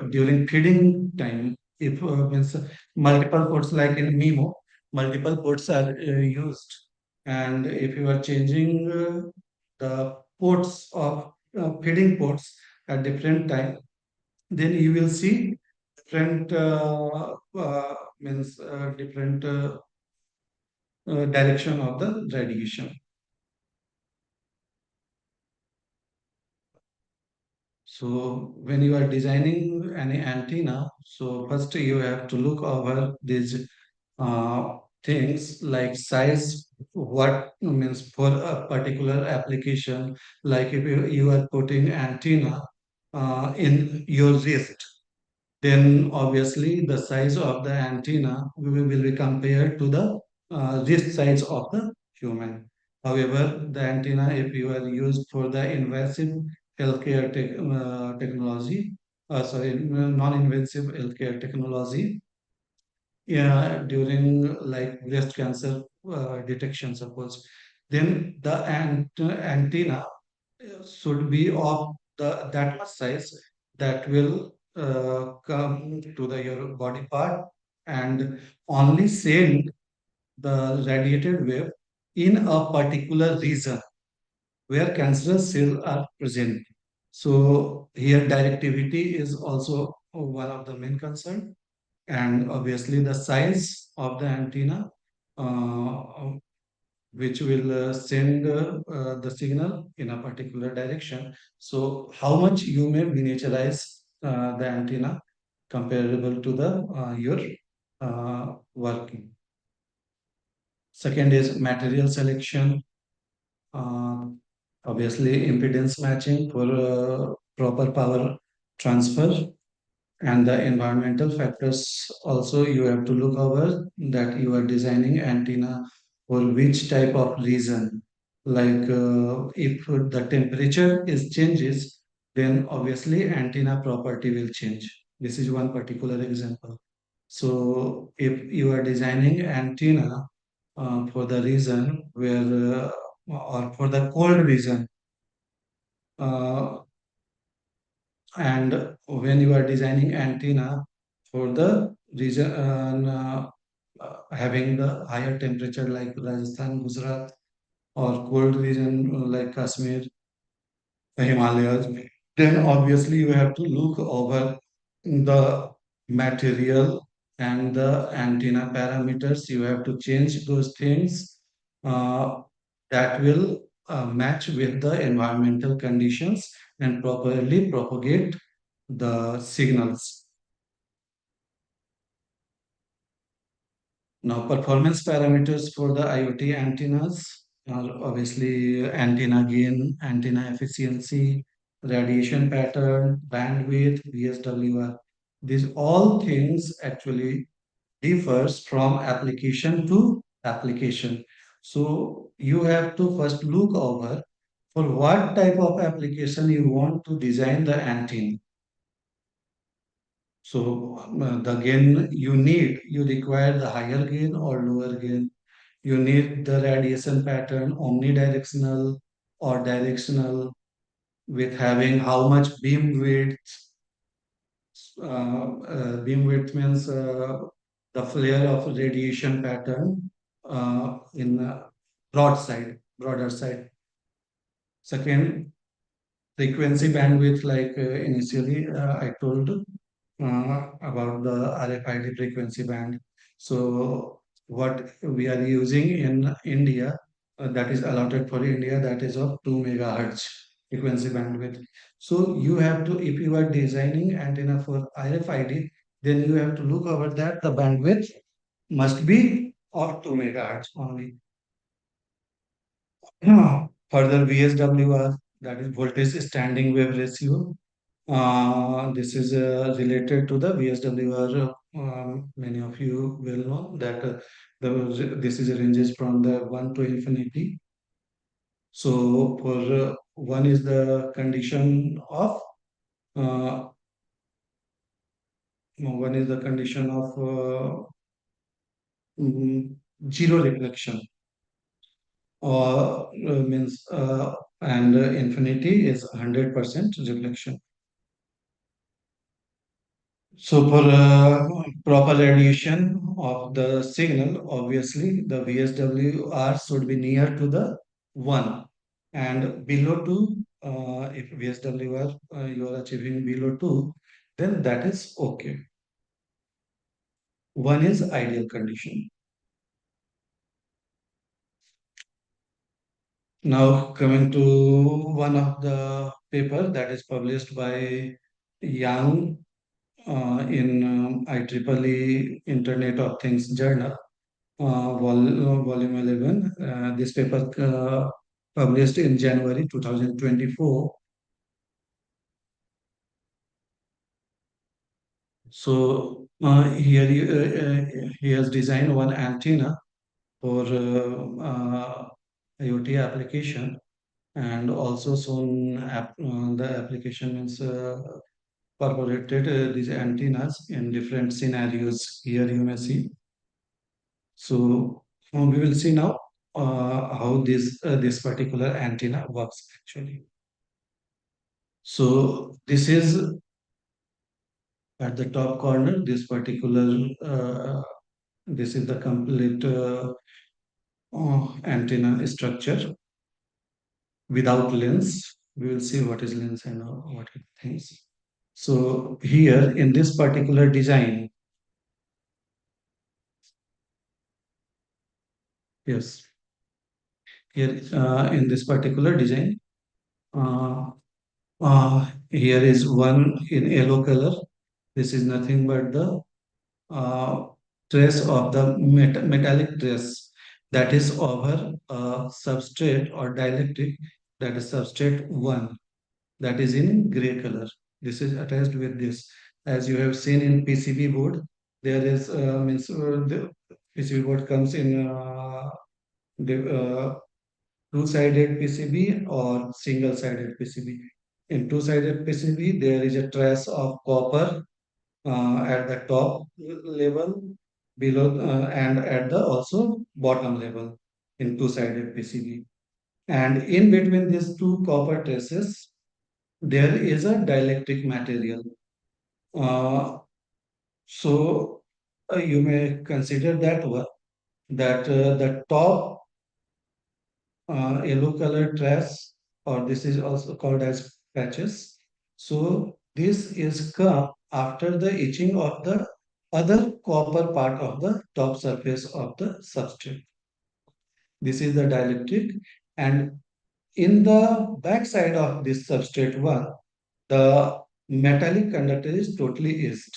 during feeding time, if means multiple ports like in Mimo, multiple ports are used, and if you are changing the ports of feeding ports at different time, then you will see different means different direction of the radiation. So when you are designing any antenna, so first you have to look over these things like size, what means for a particular application, like if you are putting antenna in your wrist, then obviously the size of the antenna will be compared to the wrist size of the human. However, the antenna, if you are used for the invasive healthcare technology, sorry, non-invasive healthcare technology, yeah, during like breast cancer detection, suppose, then the antenna should be of the that much size that will come to the your body part and only send the radiated wave in a particular region where cancerous cells are present. So here directivity is also one of the main concern, and obviously the size of the antenna uh, which will send the signal in a particular direction. So how much you may miniaturize the antenna comparable to the your working. Second is material selection. Uh, Obviously impedance matching for proper power transfer, and the environmental factors also you have to look over that you are designing antenna for which type of region. Like if the temperature is changes, then obviously antenna property will change. This is one particular example. So if you are designing antenna for the region where or for the cold region, uh, and when you are designing antenna for the region having the higher temperature like Rajasthan, Gujarat, or cold region like Kashmir, the Himalayas, then obviously you have to look over the material and the antenna parameters. You have to change those things uh, that will match with the environmental conditions and properly propagate the signals. Now, performance parameters for the IoT antennas are obviously antenna gain, antenna efficiency, radiation pattern, bandwidth, VSWR. These all things actually differs from application to application. So you have to first look over for what type of application you want to design the antenna. So the gain you require the higher gain or lower gain. You need the radiation pattern omnidirectional or directional with having how much beam width. Beam width means the flare of radiation pattern in broader side. Second, frequency bandwidth, like initially I told about the RFID frequency band. So what we are using in India, that is allotted for India, that is of 2 megahertz frequency bandwidth. So you have to, if you are designing antenna for RFID, then you have to look over that the bandwidth must be of 2 megahertz only. Further VSWR, that is voltage standing wave ratio. This is related to the VSWR. Many of you will know that this is ranges from the 1 to infinity. So for one is the condition of uh, one is the condition of mm, zero reflection, or means and infinity is 100% reflection. So for proper radiation of the signal, obviously the VSWR should be near to the 1 and below 2, if VSWR you are achieving below 2, then that is okay. 1 is ideal condition. Now coming to one of the paper that is published by Yang in IEEE Internet of Things Journal, volume 11. This paper published in January 2024. So here he has designed one antenna for IoT application, and also shown the application means incorporated these antennas in different scenarios. Here you may see. So we will see now how this particular antenna works actually. So this is at the top corner. This is the complete antenna structure without lens. We will see what is lens and what it things. So here in this particular design, yes, here in this particular design, uh, here is one in yellow color. This is nothing but the uh, trace of the metallic trace that is over substrate or dielectric, that is substrate 1, that is in gray color. This is attached with this. As you have seen in PCB board, there is the PCB board comes in two-sided PCB or single-sided PCB. In two-sided PCB, there is a trace of copper at the top level, below, and at the also bottom level in two-sided PCB. And in between these two copper traces, there is a dielectric material. Uh, so you may consider that one, that the top yellow color trace, or this is also called as patches. So this is come after the etching of the other copper part of the top surface of the substrate. This is the dielectric, and in the back side of this substrate one, the metallic conductor is totally etched.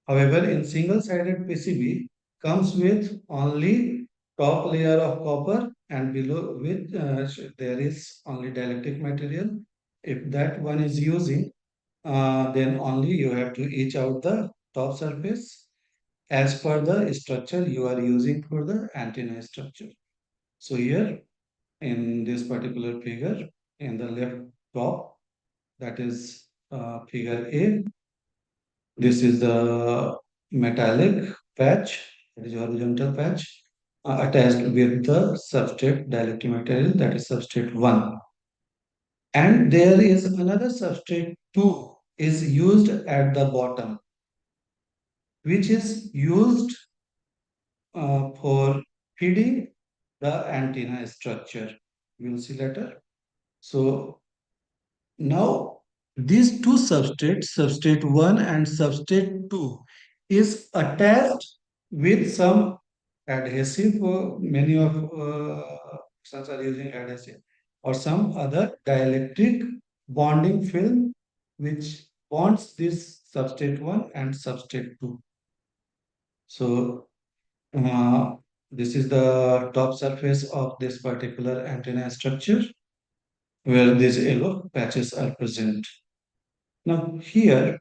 However, in single-sided PCB comes with only top layer of copper, and below which there is only dielectric material. If that one is using, then only you have to etch out the top surface as per the structure you are using for the antenna structure. So here in this particular figure, in the left top, that is figure A, this is the metallic patch, that is horizontal patch, attached with the substrate dielectric material, that is substrate 1. And there is another substrate 2 is used at the bottom, which is used for feeding the antenna structure. We will see later. So now these two substrates, substrate 1 and substrate 2, is attached with some adhesive. Many of persons are using adhesive or some other dielectric bonding film which bonds this substrate 1 and substrate 2. So this is the top surface of this particular antenna structure where these yellow patches are present. Now here,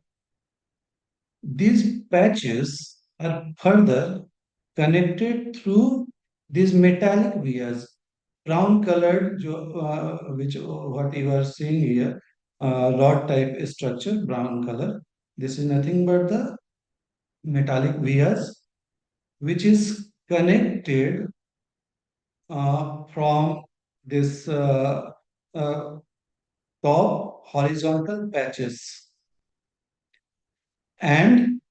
these patches are further connected through these metallic vias, brown colored, which what you are seeing here, rod type structure, brown color. This is nothing but the metallic vias, which is connected from this uh, top horizontal patches. and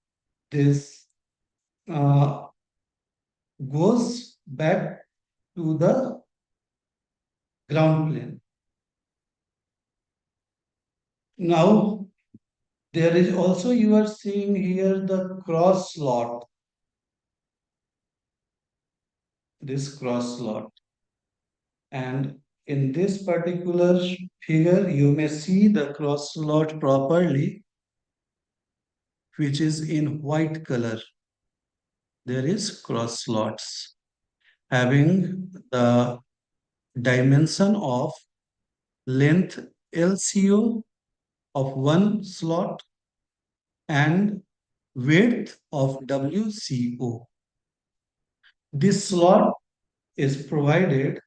this uh, goes back to the ground plane. Now, there is also, you are seeing here the cross slot, this cross slot. And in this particular figure, you may see the cross slot properly, which is in white color. There is cross slots having the dimension of length LCO of one slot and width of WCO. This slot is provided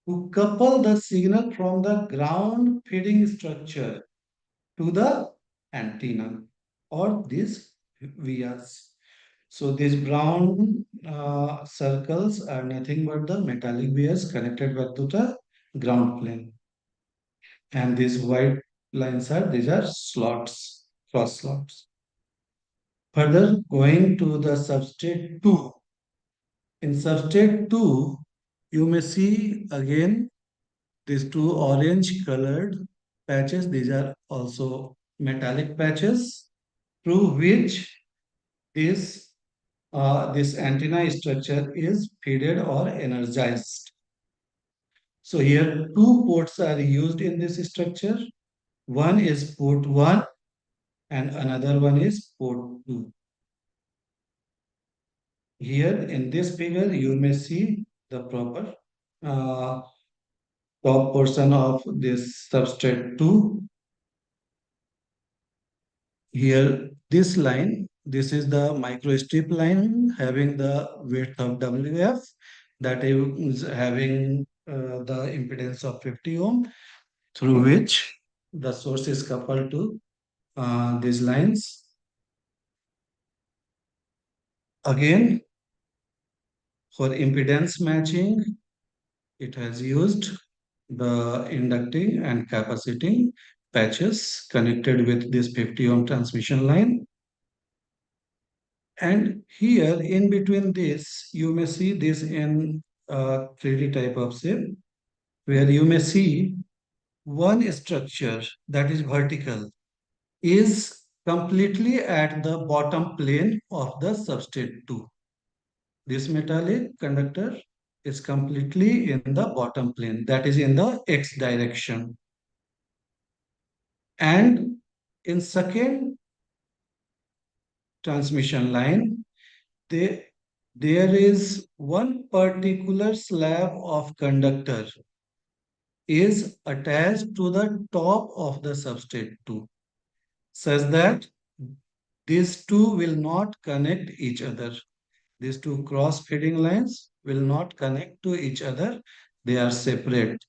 to couple the signal from the ground feeding structure to the antenna or these vias. So these brown circles are nothing but the metallic vias connected back to the ground plane. And these white lines are, these are slots, cross slots. Further, going to the substrate 2. In substrate 2, you may see again these two orange colored patches. These are also metallic patches through which this, this antenna structure is fed or energized. So here two ports are used in this structure. One is port 1 and another one is port 2. Here in this figure, you may see the proper uh, top portion of this substrate 2. Here, this line, this is the microstrip line having the width of WF, that is having the impedance of 50 ohm, through which the source is coupled to these lines. Again, for impedance matching, it has used the inducting and capaciting patches connected with this 50 ohm transmission line. And here in between this, you may see this in a 3D type of shape, where you may see one structure that is vertical is completely at the bottom plane of the substrate 2. This metallic conductor is completely in the bottom plane, that is in the X direction. And in second transmission line, they, there is one particular slab of conductor is attached to the top of the substrate 2, such that these two will not connect each other. These two cross-feeding lines will not connect to each other. They are separate.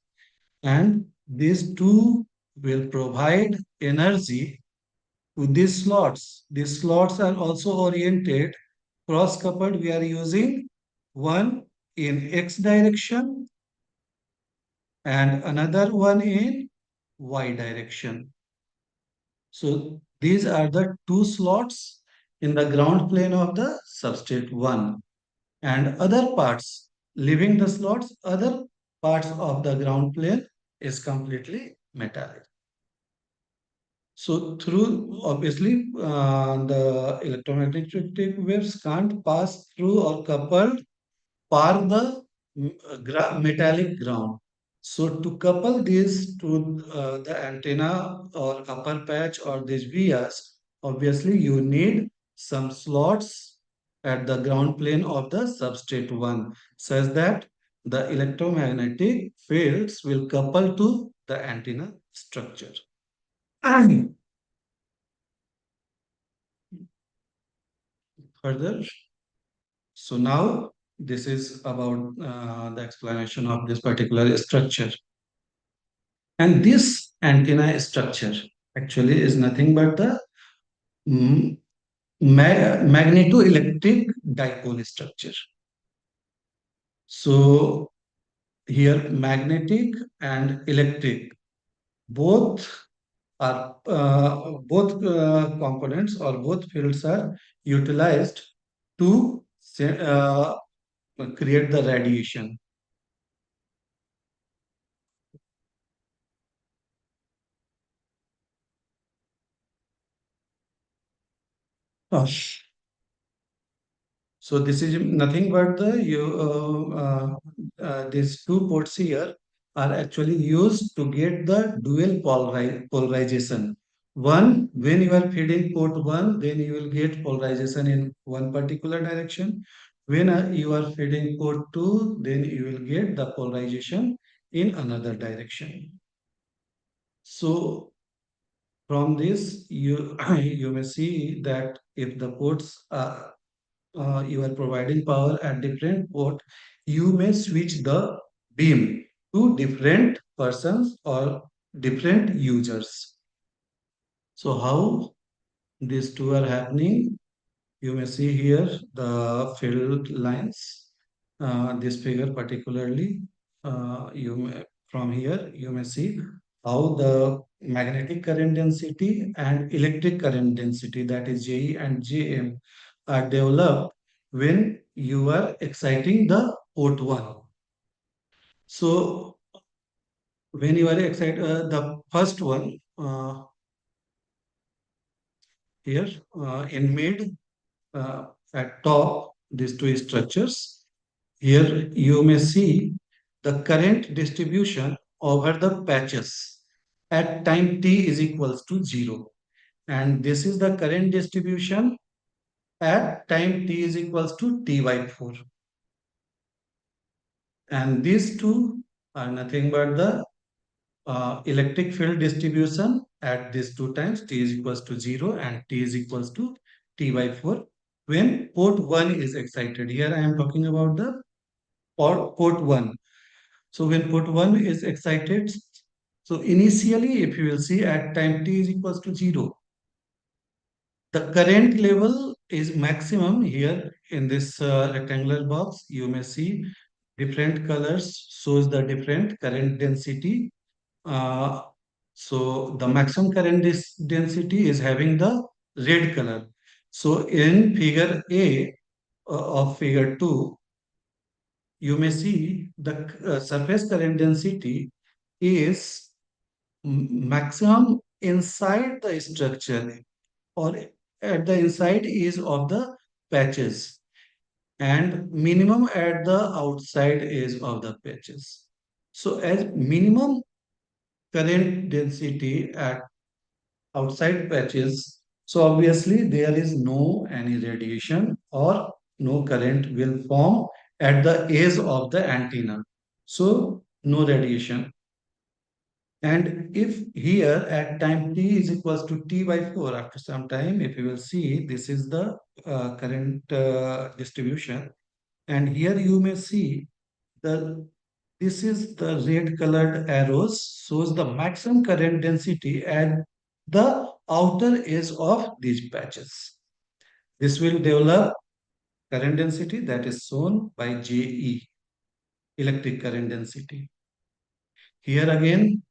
And these two will provide energy to these slots. These slots are also oriented cross-coupled. We are using one in X direction and another one in Y direction. So these are the two slots in the ground plane of the substrate 1. And other parts, leaving the slots, other parts of the ground plane is completely metallic. So through, obviously, the electromagnetic waves can't pass through or couple par the metallic ground. So to couple these to the antenna or upper patch or these vias, obviously you need some slots at the ground plane of the substrate 1, such that the electromagnetic fields will couple to the antenna structure. And further, so now this is about the explanation of this particular structure. And this antenna structure actually is nothing but the mm, magnetoelectric dipole structure. So here magnetic and electric both are both components or both fields are utilized to create the radiation. Uh, So this is nothing but these two ports here are actually used to get the dual polarization. One, when you are feeding port one, then you will get polarization in one particular direction. When you are feeding port two, then you will get the polarization in another direction. So from this, you you may see that if the ports you are providing power at different port, you may switch the beam to different persons or different users. So how these two are happening? You may see here the field lines. This figure particularly, from here you may see how the magnetic current density and electric current density, that is JE and JM, are developed when you are exciting the port 1. So when you are exciting the first one here in mid at top, these two structures, here you may see the current distribution over the patches at time t is equals to 0. And this is the current distribution at time t is equals to t by 4. And these two are nothing but the electric field distribution at these two times t is equals to 0 and t is equals to t by 4 when port 1 is excited. Here I am talking about the port 1. So when port 1 is excited, so initially if you will see at time t is equals to 0, the current level is maximum here in this rectangular box. You may see different colors shows the different current density. Uh, so the maximum current density is having the red color. So in figure A of figure 2, you may see the surface current density is maximum inside the structure or at the inside is of the patches and minimum at the outside is of the patches. So as minimum current density at outside patches, so obviously there is no any radiation or no current will form at the edge of the antenna. So no radiation. And if here at time t is equals to t by 4, after some time, if you will see, this is the current distribution. And here you may see the this is the red colored arrows shows the maximum current density at the outer edge of these patches. This will develop current density that is shown by JE, electric current density. Here again,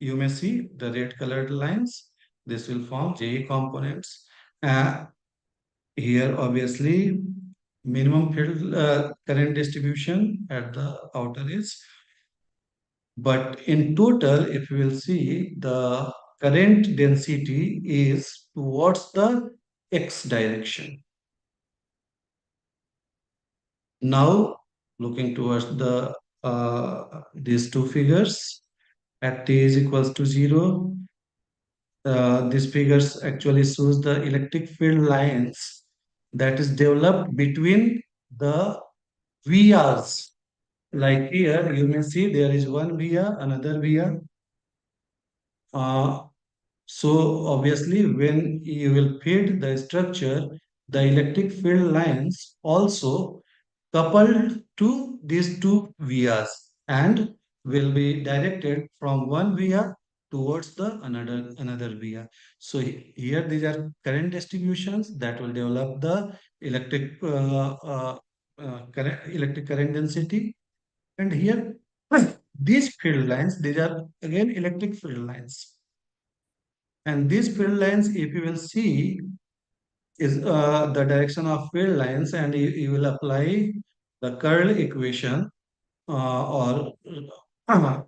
you may see the red colored lines. This will form JE components. Here, obviously, minimum field current distribution at the outer edge. But in total, if you will see, the current density is towards the x direction. Now, looking towards the these two figures, at t is equals to 0, these figures actually shows the electric field lines that is developed between the VRs. Like here, you may see there is one VR, another VR. Uh, so obviously, when you will feed the structure, the electric field lines also coupled to these two vias and will be directed from one via towards the another via. So here these are current distributions that will develop the electric current density, and here these field lines, these are again electric field lines. And these field lines, if you will see, is the direction of field lines, and you will apply the curl equation or thumb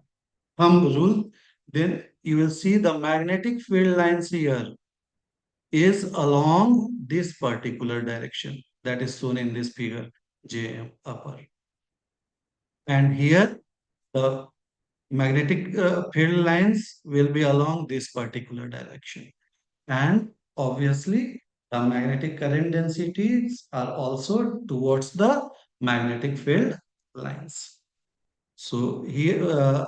rule, then you will see the magnetic field lines here is along this particular direction that is shown in this figure, JM upper. And here the magnetic field lines will be along this particular direction. And obviously, the magnetic current densities are also towards the magnetic field lines. So here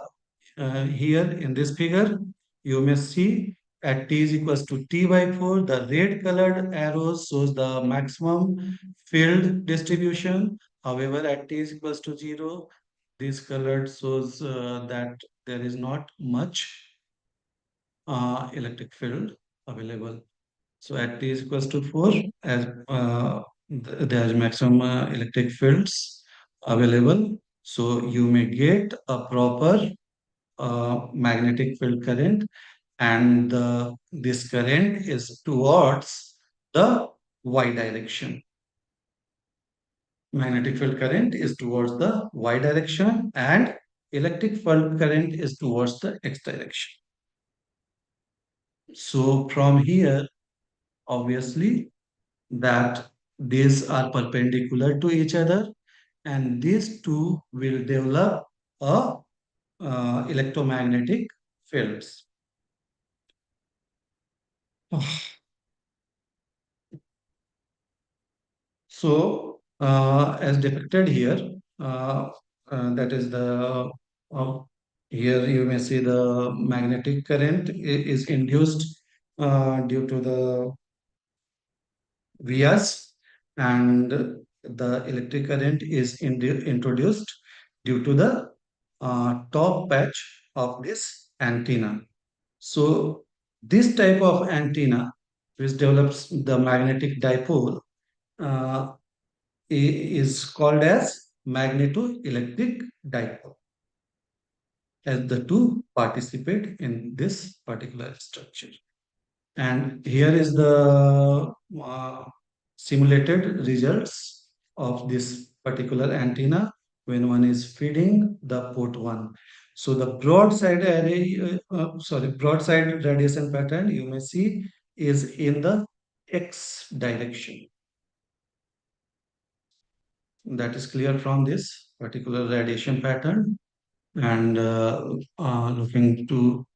in this figure, you may see at t is equals to t by 4, the red colored arrows shows the maximum field distribution. However, at t is equals to 0, this colored shows that there is not much electric field available. So at t is equals to 4, as there is maximum electric fields available. So you may get a proper magnetic field current, and this current is towards the y direction. Magnetic field current is towards the y direction, and electric field current is towards the x direction. So from here, obviously, that these are perpendicular to each other, and these two will develop a electromagnetic fields. So, as depicted here, that is uh, here you may see the magnetic current is induced due to the Vias, and the electric current is introduced due to the top patch of this antenna. So this type of antenna, which develops the magnetic dipole, uh, is called as magnetoelectric dipole, as the two participate in this particular structure. And here is the simulated results of this particular antenna when one is feeding the port 1. So the broadside array, broadside radiation pattern you may see is in the x direction. That is clear from this particular radiation pattern. And looking to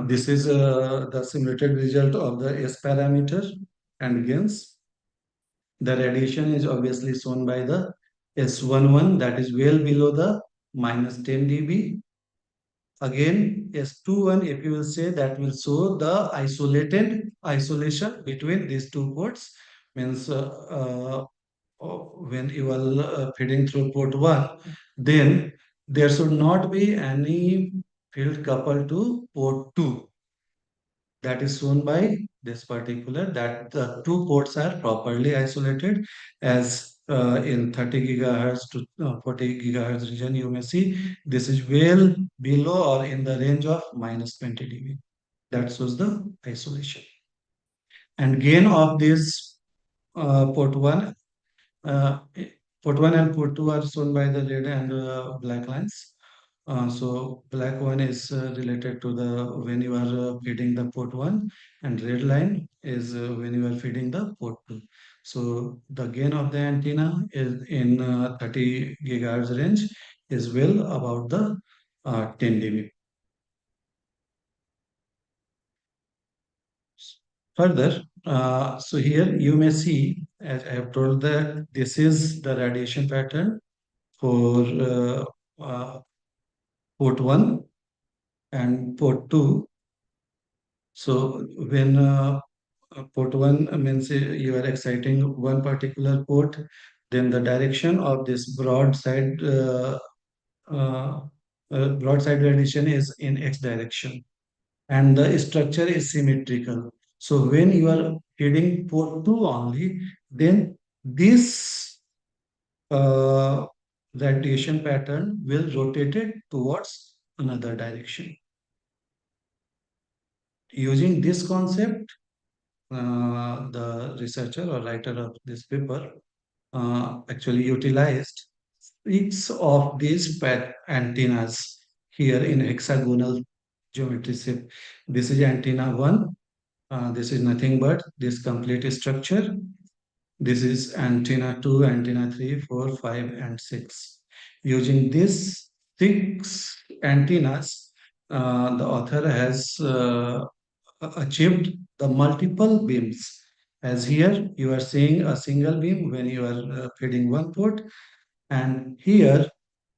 this is the simulated result of the S parameter and gains. The radiation is obviously shown by the S11, that is well below the minus 10 dB. Again, S21, if you will say, that will show the isolation between these two ports, means when you are feeding through port 1, then there should not be any field coupled to port 2. That is shown by this particular, that the two ports are properly isolated, as in 30 gigahertz to 40 gigahertz region you may see this is well below or in the range of minus 20 dB. That shows the isolation. And gain of this port 1 uh, port 1 and port 2 are shown by the red and black lines. So black one is related to the when you are feeding the port 1, and red line is when you are feeding the port 2. So the gain of the antenna is in 30 gigahertz range is well about the 10 dB. Further, so here you may see, as I have told, that this is the radiation pattern for port 1 and port 2. So when port 1 means you are exciting one particular port, then the direction of this uh, broadside radiation is in x direction, and the structure is symmetrical. So when you are hitting port 2 only, then this uh, radiation pattern will rotate it towards another direction. Using this concept, the researcher or writer of this paper actually utilized six of these antennas here in hexagonal geometry shape. This is antenna 1. This is nothing but this complete structure. This is antenna 2, antenna 3, 4, 5, and 6. Using these six antennas, the author has achieved the multiple beams. As here, you are seeing a single beam when you are feeding one port, and here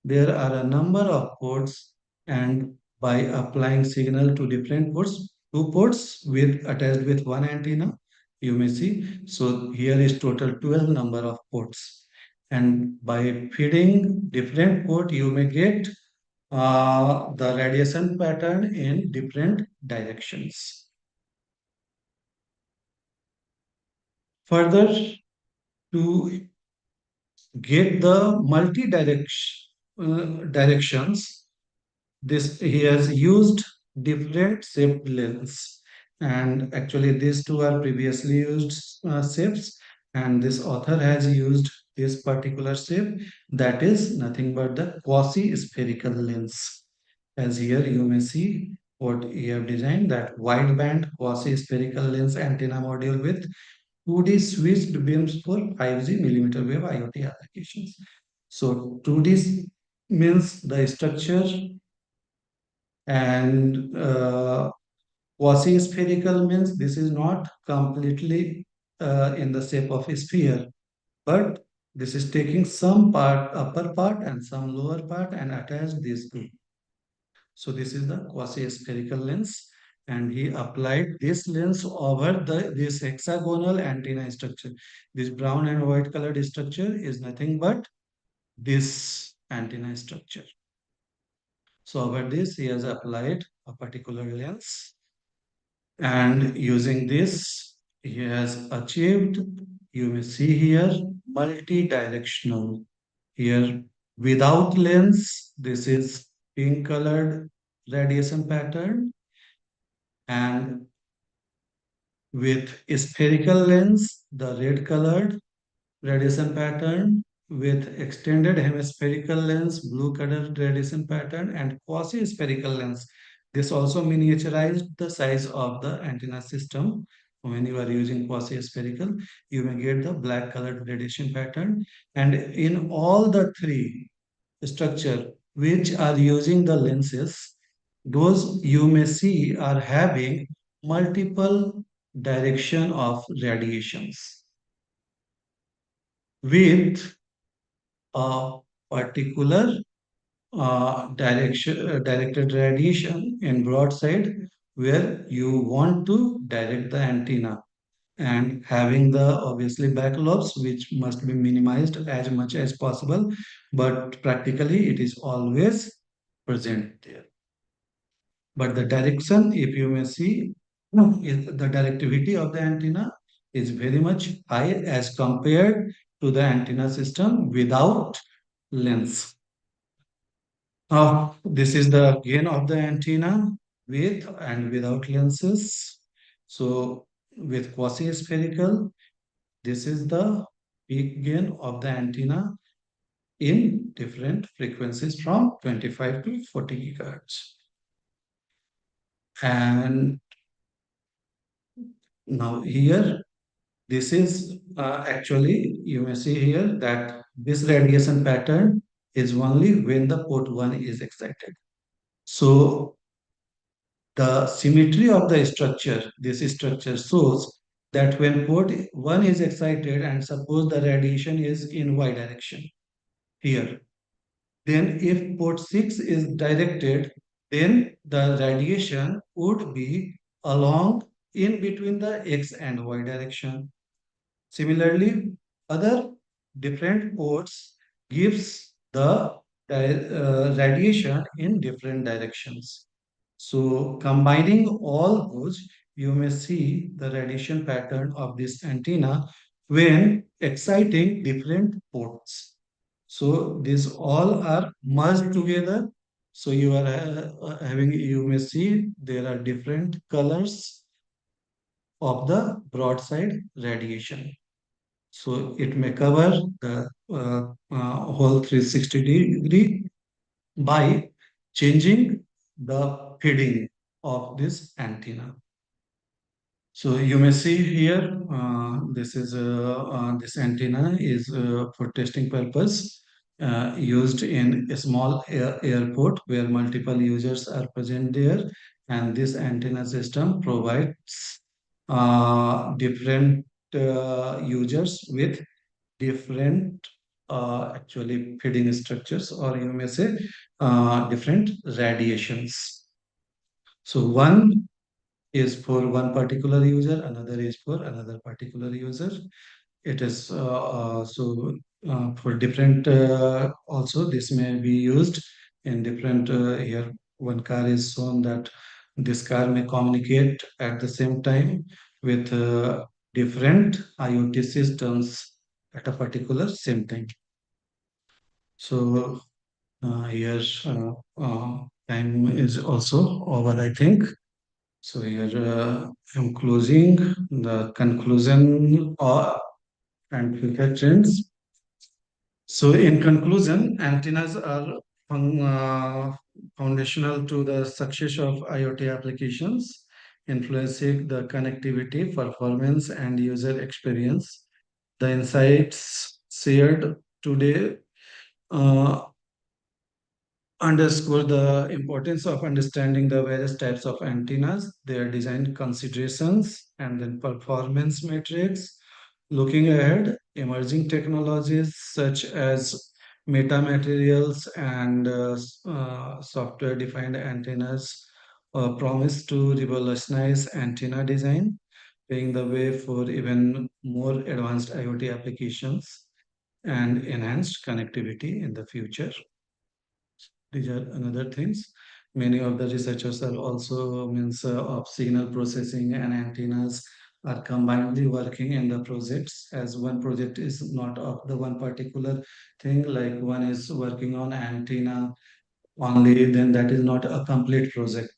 there are a number of ports, and by applying signal to different ports, two ports with attached with one antenna, you may see. So here is total 12 number of ports. And by feeding different port, you may get the radiation pattern in different directions. Further, to get the directions, this he has used different shaped lens, and actually these two are previously used shapes, and this author has used this particular shape, that is nothing but the quasi-spherical lens. As here you may see what he have designed, that wideband quasi-spherical lens antenna module with 2D switched beams for 5G millimeter wave IoT applications. So 2D means the structure, and quasi-spherical means this is not completely in the shape of a sphere, but this is taking some part, upper part and some lower part, and attach these two. So this is the quasi-spherical lens, and he applied this lens over this hexagonal antenna structure. This brown and white colored structure is nothing but this antenna structure. So over this, he has applied a particular lens, and using this, he has achieved, you may see here, multi-directional. Here, without lens, this is pink colored radiation pattern, and with spherical lens, the red colored radiation pattern, with extended hemispherical lens, blue colored radiation pattern, and quasi-spherical lens. This also miniaturized the size of the antenna system. When you are using quasi-spherical, you may get the black colored radiation pattern. And in all the three structure which are using the lenses, those you may see are having multiple direction of radiations with a particular directed radiation in broadside where you want to direct the antenna, and having the obviously back lobes which must be minimized as much as possible, but practically it is always present there. But the direction, if you may see, the directivity of the antenna is very much high as compared to the antenna system without lens. This is the gain of the antenna with and without lenses. So with quasi-spherical, this is the peak gain of the antenna in different frequencies from 25 to 40 gigahertz. And now here, this is actually, you may see here that this radiation pattern is only when the port 1 is excited. So the symmetry of the structure, this structure shows that when port 1 is excited and suppose the radiation is in y direction here, then if port 6 is directed, then the radiation would be along in between the x and y direction. Similarly, other different ports gives the radiation in different directions. So combining all those, you may see the radiation pattern of this antenna when exciting different ports. So these all are merged together. So you are having, you may see there are different colors of the broadside radiation. So it may cover the whole 360 degree by changing the heading of this antenna. So you may see here, this antenna is for testing purpose, used in a small airport where multiple users are present there, and this antenna system provides different users with different actually feeding structures, or you may say different radiations. So one is for one particular user, another is for another particular user. It is for different, also this may be used in different, here one car is shown that this car may communicate at the same time with different IoT systems at a particular same time. So here time is also over, I think. So here I'm closing the conclusion and future trends. So in conclusion, antennas are foundational to the success of IoT applications, influencing the connectivity, performance, and user experience. The insights shared today uh, underscore the importance of understanding the various types of antennas, their design considerations, and then performance metrics. Looking ahead, emerging technologies such as metamaterials and software-defined antennas promise to revolutionize antenna design, paving the way for even more advanced IoT applications and enhanced connectivity in the future. These are another things. Many of the researchers are also means of signal processing and antennas are combinedly working in the projects, as one project is not of the one particular thing, like one is working on antenna only, then that is not a complete project.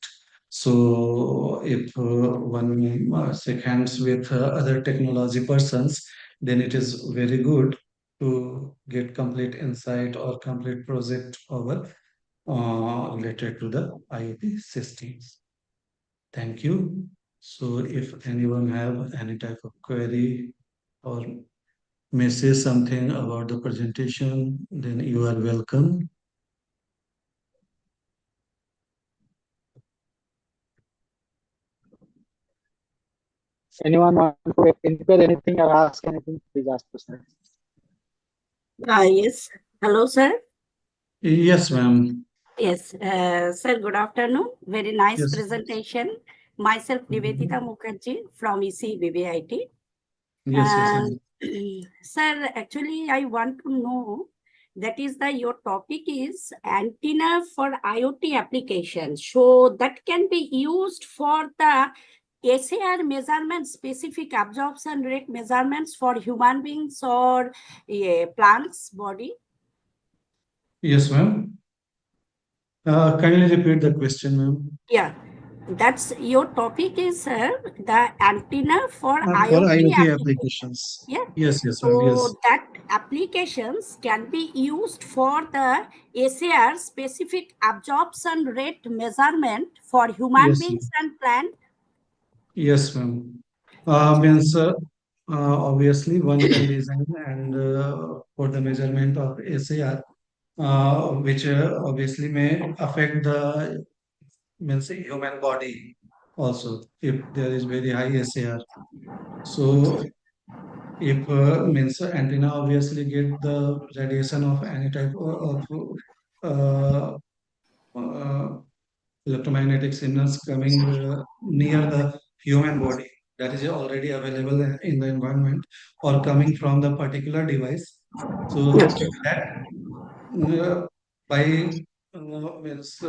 So if one shake hands with other technology persons, then it is very good to get complete insight or complete project over related to the IoT systems. Thank you. So if anyone have any type of query or may say something about the presentation, then you are welcome. Anyone want to inquire anything or ask anything, please ask question. Yes. Hello, sir. Yes, ma'am. Yes, sir. Good afternoon. Very nice Yes. presentation. Myself, Nivedita Mukherjee from ECBBIT. Yes, yes, ma'am. Sir, actually, I want to know that is the your topic is antenna for IoT applications. So that can be used for the SAR measurements, specific absorption rate measurements for human beings or plants body. Yes, ma'am. Kindly repeat the question, ma'am. Yeah, that's your topic is the antenna for For IoT IoT application. applications. Yeah. Yes, yes, ma'am. Yes. So that applications can be used for the SAR specific absorption rate measurement for human Yes, beings ma'am. and plant. Yes, ma'am. Means obviously one can design and for the measurement of SAR, which obviously may affect the means human body also if there is very high SAR. So if means antenna obviously get the radiation of any type of uh, electromagnetic signals coming near the human body that is already available in the environment or coming from the particular device. So Okay. that by means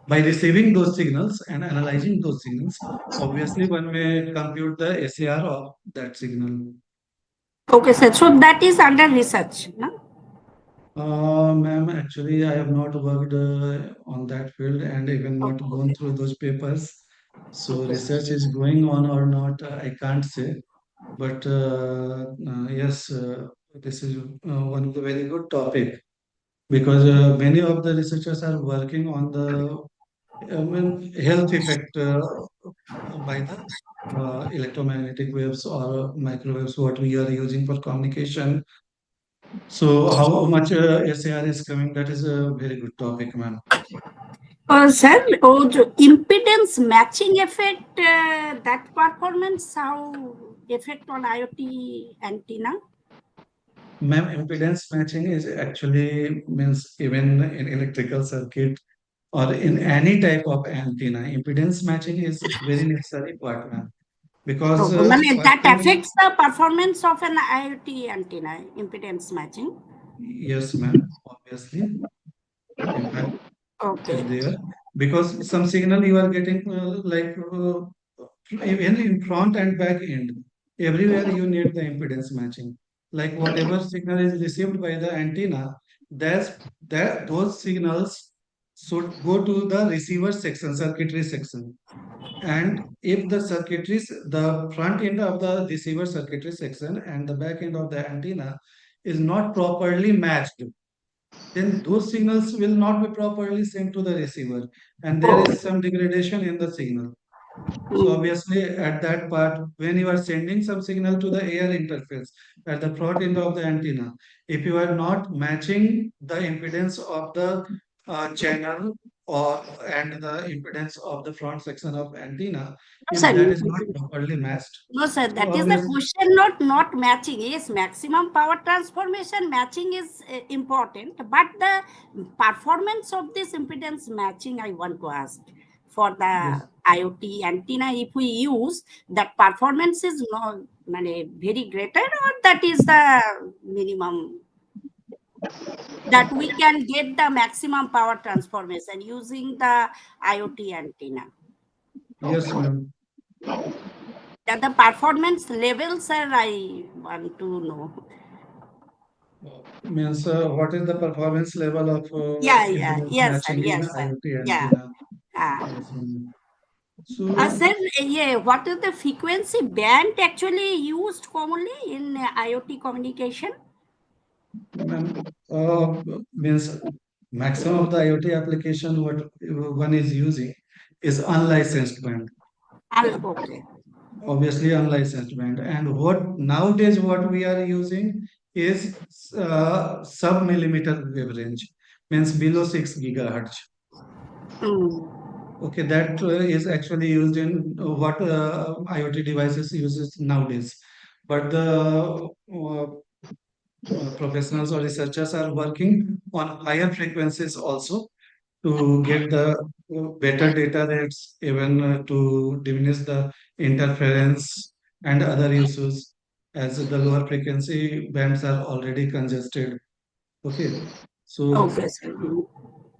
by receiving those signals and analyzing those signals, obviously one may compute the SAR of that signal. Okay, sir. So that is under research. No? Ma'am, actually, I have not worked on that field and even not gone through those papers. So research is going on or not, I can't say. But yes, this is one of the very good topic because many of the researchers are working on the health effect by the electromagnetic waves or microwaves what we are using for communication. So how much SAR is coming? That is a very good topic, ma'am. Sir, impedance matching effect, that performance, how effect on IoT antenna? Ma'am, impedance matching is actually means even in electrical circuit or in any type of antenna, impedance matching is very necessary part, ma'am. Because first That thing, affects the performance of an IoT antenna, impedance matching. yes, ma'am, obviously, impact is Okay. there because some signal you are getting even in front and back end, everywhere you need the impedance matching. Like whatever signal is received by the antenna, that's that those signals should go to the receiver section, circuitry section. And if the circuitries, the front end of the receiver circuitry section and the back end of the antenna is not properly matched, then those signals will not be properly sent to the receiver, and there is some degradation in the signal. So obviously at that part, when you are sending some signal to the air interface at the front end of the antenna, if you are not matching the impedance of the channel or and the impedance of the front section of antenna, No, if sir. that is not properly matched, No, sir. so That is the obviously, question. Not matching. Yes, maximum power transformation matching is important, but the performance of this impedance matching, I want to ask for yes, the IoT antenna. If we use that, performance is not very greater, or that is the minimum that we can get the maximum power transformation using the IoT antenna. yes, ma'am. That the performance levels are I want to know. Means what is the performance level of impedance Yes, sir, matching in yes, sir. IoT Yeah. antenna? Uh, Yes, ma'am. So, Sir, yeah, what is the frequency band actually used commonly in IoT communication? ma'am, means maximum of the IoT application what one is using is unlicensed band. Okay. Obviously, unlicensed band. And what nowadays what we are using is sub-millimeter wave range, means below 6 gigahertz. Mm. Okay, that is actually used in what IoT devices uses nowadays. But the professionals or researchers are working on higher frequencies also to get the better data rates, even to diminish the interference and other issues, as the lower frequency bands are already congested. Okay, so Okay, sir.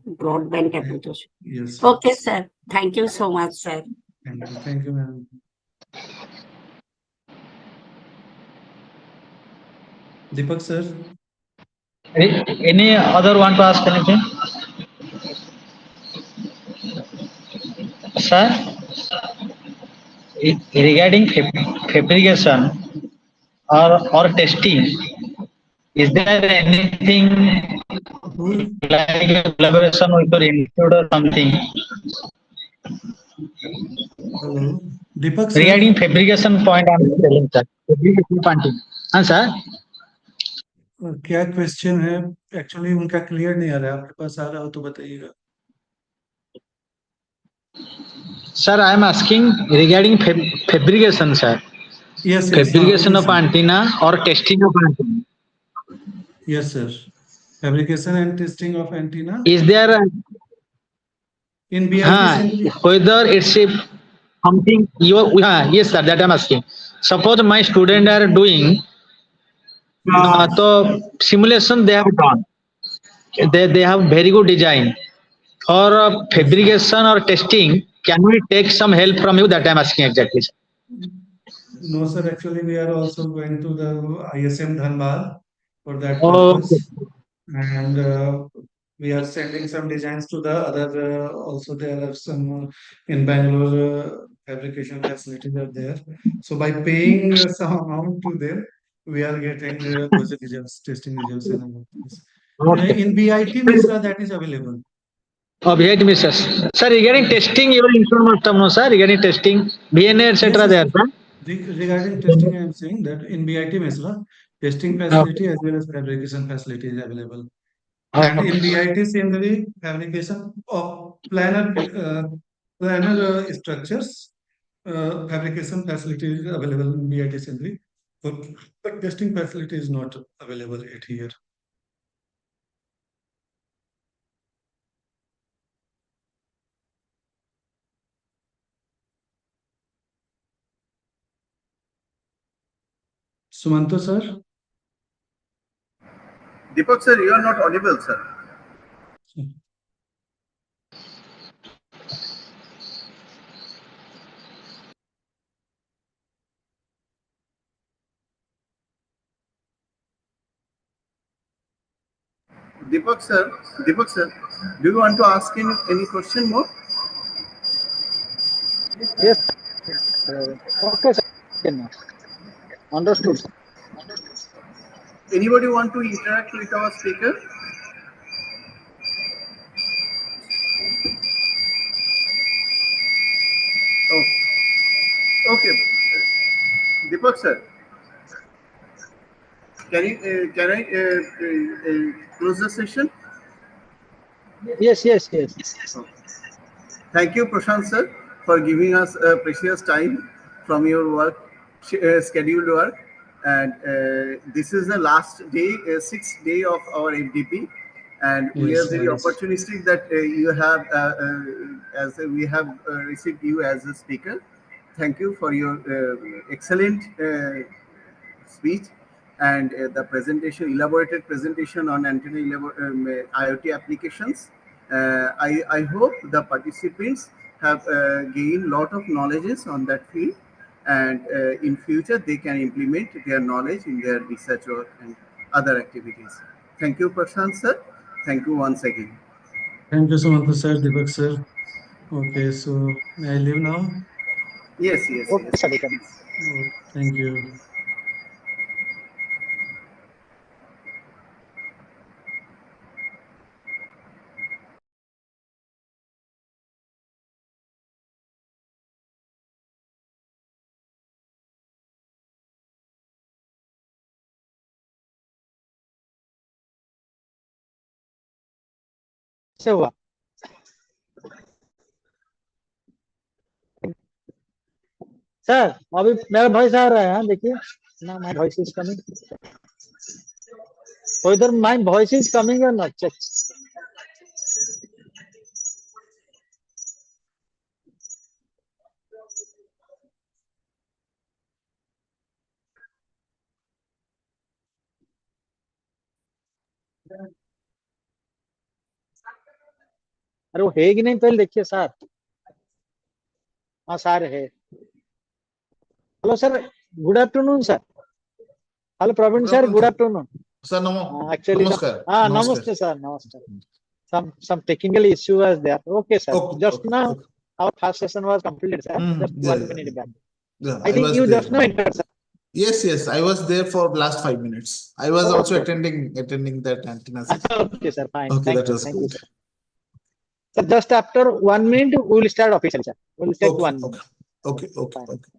Broadband uh, application. yes, Okay, sir. Thank you so much, sir. thank you, ma'am. Deepak sir. Any other want to ask anything? Sir, regarding fabrication or testing, is there anything Who? like a collaboration with your institute or something Hello, Deepak regarding sir. fabrication point? I'm telling sir. Fabrication pointing. हाँ sir. क्या question है actually उनका clear नहीं आ रहा है आपके पास आ रहा हो तो बताइएगा Sir, I am asking regarding fabrication, sir. Yes yes हाँ Fabrication of obviously antenna or testing of antenna. Yes sir fabrication and testing of antenna Is there in BIT whether it's a something you yes sir, that I'm asking. Suppose my student are doing so simulation they have done. They have very good design. For fabrication or testing, can we take some help from you? That I'm asking exactly. Sir. No sir actually we are also going to the ISM Dhanbad for that Okay. Purpose and we are sending some designs to the other. Also, there are some in Bangalore fabrication facilities are there. So by paying some amount to them, we are getting those results, testing results, and all this. Okay. In BIT Misra, that is available. VIT misses. Sir, regarding testing, your information must have no, sir. Regarding testing, VNA, Yes, etc. yes. There, sir. Regarding testing, I am saying that in BIT Misra, testing Okay. facility as well as fabrication facility is available. And in BIT similarly, fabrication of planar structures, fabrication facility is available in BIT similarly, but testing facility is not available at here. Sumanto sir? Deepak sir, you are not audible, sir. Deepak sir, Deepak sir, do you want to ask any question more? Yes. Okay, sir. Okay, now. Understood, sir. Anybody want to interact with our speaker? Oh, okay. Deepak sir, can I close the session? Yes, yes, yes. Okay. Thank you, Prashant sir, for giving us precious time from your work, scheduled work. And this is the last day, sixth day of our FDP. And we are Yes, very yes. opportunistic that you have, as we have received you as a speaker. Thank you for your excellent speech and the presentation, elaborated presentation on antenna IoT applications. I hope the participants have gained lot of knowledges on that field, and in future they can implement their knowledge in their research work and other activities. Thank you, Prashant sir. Thank you once again. Thank you, Sumanto sir, Deepak sir. Okay, so may I leave now? Yes, yes, Okay, yes. sir. We can. Oh, thank you. से हुआ sir अभी मेरा voice आ रहा है हाँ, देखिए ना my voice is coming whether my voice is coming or not check अरे वो है कि नहीं पहले देखिए सर हाँ सर है hello sir good afternoon sir hello Praveen Good sir afternoon, good sir. Afternoon Sir, actually namaskar. हाँ Namaskar. नमस्ते सर नमस्ते some technical issue was there okay sir Okay, just okay, now okay. our first session was completed sir just Yeah, 1 minute back yeah. I I think was you there. just now entered sir Yes, yes. I was there for last 5 minutes. I was also okay attending that antenna session. okay sir fine Okay, that was thank you good. sir so just after 1 minute we will start officially sir we will take Okay, 1 minute okay, okay, okay, fine okay.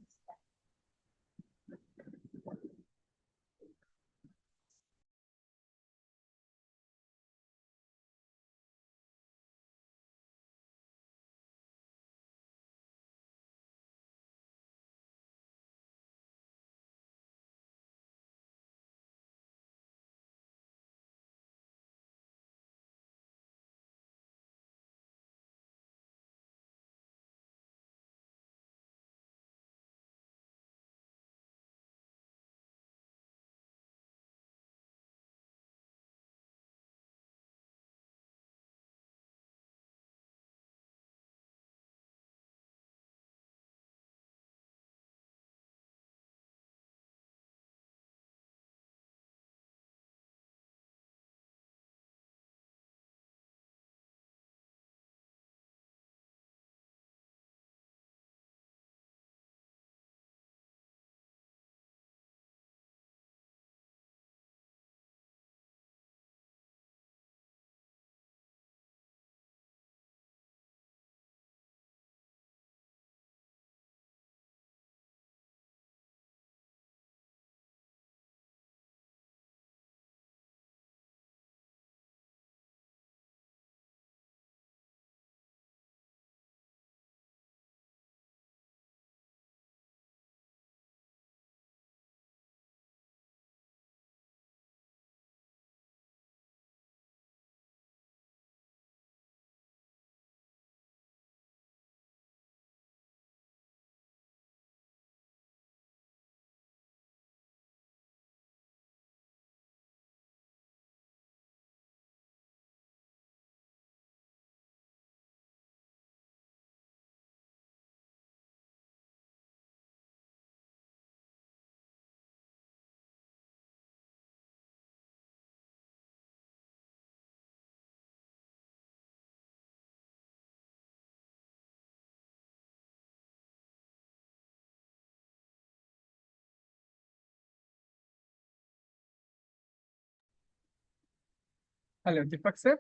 Hello, Deepak sir.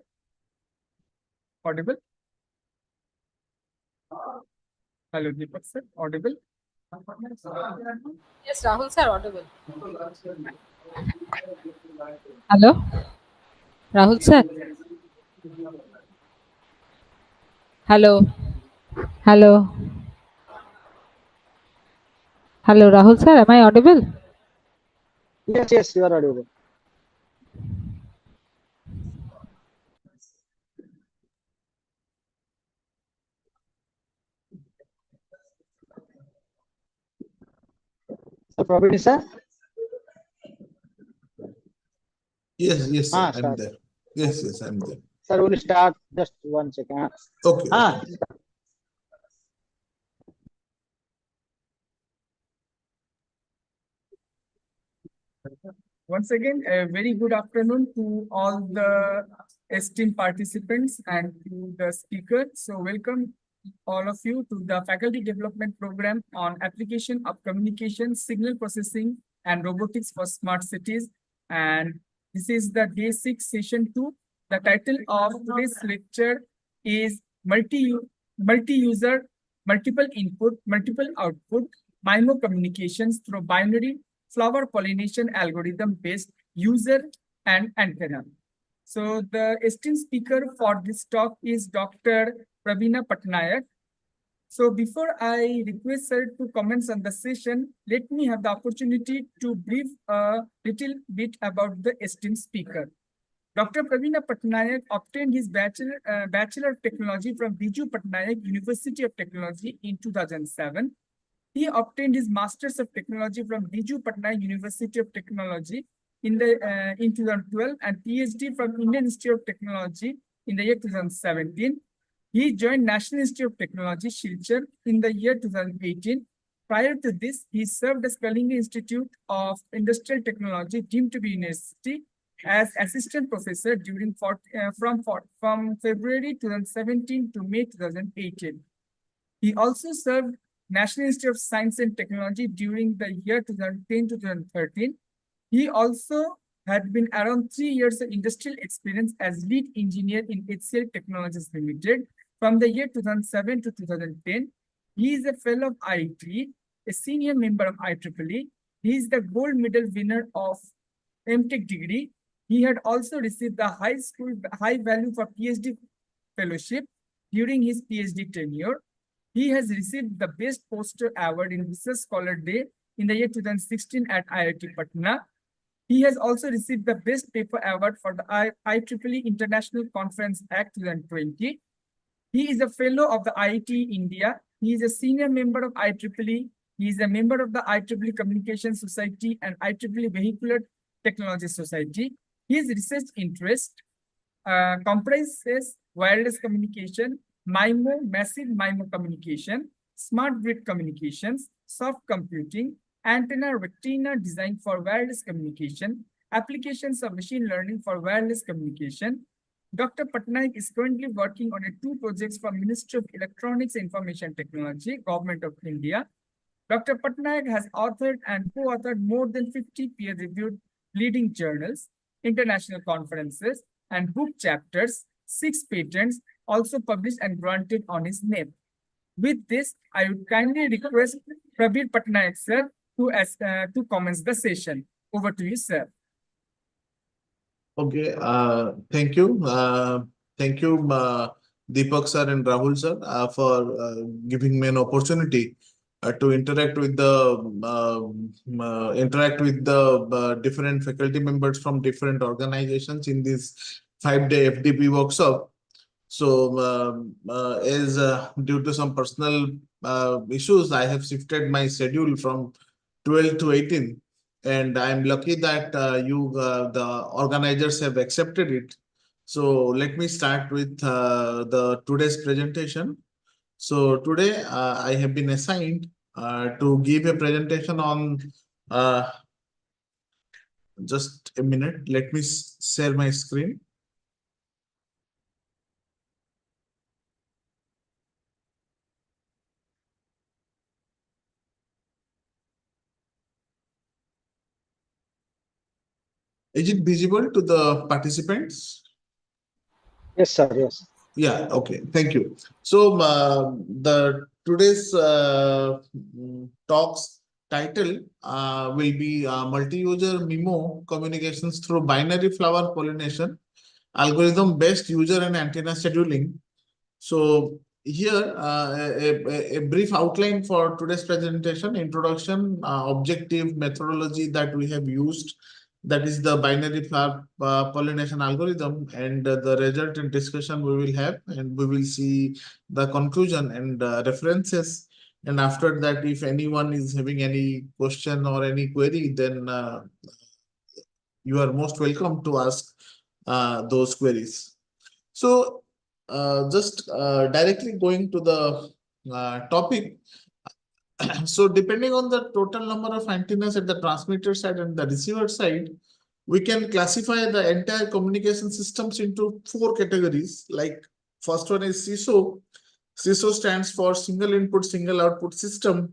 Audible? Hello, Deepak sir. Audible? Yes, Rahul sir, audible. Hello, Rahul sir. Hello, hello, hello, Rahul sir. Am I audible? Yes, yes, you are audible. So, Praveen sir? Yes, sir. I'm Start. there. Yes, I'm there. Sir, we'll start just 1 second. Okay. Ah, Once again, a very good afternoon to all the esteemed participants and to the speaker. So welcome all of you to the Faculty Development Program on Application of Communication, Signal Processing and Robotics for Smart Cities. And this is the day 6, session 2. The title of today's lecture is multi-user, multiple input, multiple output, MIMO communications through binary flower pollination algorithm based user and antenna. So the esteemed speaker for this talk is Dr. Pravina Patnaik. So before I request her to comment on the session, let me have the opportunity to brief a little bit about the esteemed speaker. Dr. Pravina Patnaik obtained his Bachelor of Technology from Biju Patnaik University of Technology in 2007. He obtained his Masters of Technology from Biju Patnaik University of Technology in 2012 and PhD from Indian Institute of Technology in the year 2017. He joined National Institute of Technology, Silchar in the year 2018. Prior to this, he served as Kalinga Institute of Industrial Technology, deemed to be university, as assistant professor during from February 2017 to May 2018. He also served National Institute of Science and Technology during the year 2010 to 2013. He also had been around 3 years of industrial experience as lead engineer in HCL Technologies Limited from the year 2007 to 2010. He is a fellow of IIT, a senior member of IEEE. He is the gold medal winner of MTech degree. He had also received the high value for PhD fellowship during his PhD tenure. He has received the Best Poster Award in Research Scholar Day in the year 2016 at IIT Patna. He has also received the Best Paper Award for the IEEE International Conference Act 2020. He is a fellow of the IIT India. He is a senior member of IEEE. He is a member of the IEEE Communication Society and IEEE Vehicular Technology Society. His research interest comprises wireless communication, MIMO, massive MIMO communication, smart grid communications, soft computing, antenna retina design for wireless communication, applications of machine learning for wireless communication. Dr. Patnaik is currently working on 2 projects for Ministry of Electronics and Information Technology, Government of India. Dr. Patnaik has authored and co-authored more than 50 peer-reviewed leading journals, international conferences, and book chapters, 6 patents also published and granted on his name. With this, I would kindly request Prabir Patnaik, sir, to commence the session. Over to you, sir. Okay. Thank you. Thank you, Deepak sir and Rahul sir, for giving me an opportunity to interact with the different faculty members from different organizations in this 5-day FDP workshop. So, as due to some personal issues, I have shifted my schedule from 12 to 18, and I'm lucky that the organizers have accepted it. So, let me start with the today's presentation. So, today I have been assigned to give a presentation on uh, just a minute. Let me share my screen. Is it visible to the participants? Yes, sir. Yes. Yeah, okay, thank you. So the today's talks title will be multi-user MIMO communications through binary flower pollination algorithm based user and antenna scheduling. So here a brief outline for today's presentation, introduction, objective methodology that we have used, that is the binary flower pollination algorithm, and the result and discussion we will have, and we will see the conclusion and references. And after that, if anyone is having any question or any query, then you are most welcome to ask those queries. So just directly going to the topic. So depending on the total number of antennas at the transmitter side and the receiver side, we can classify the entire communication systems into four categories. Like first one is CISO. CISO stands for single input, single output system,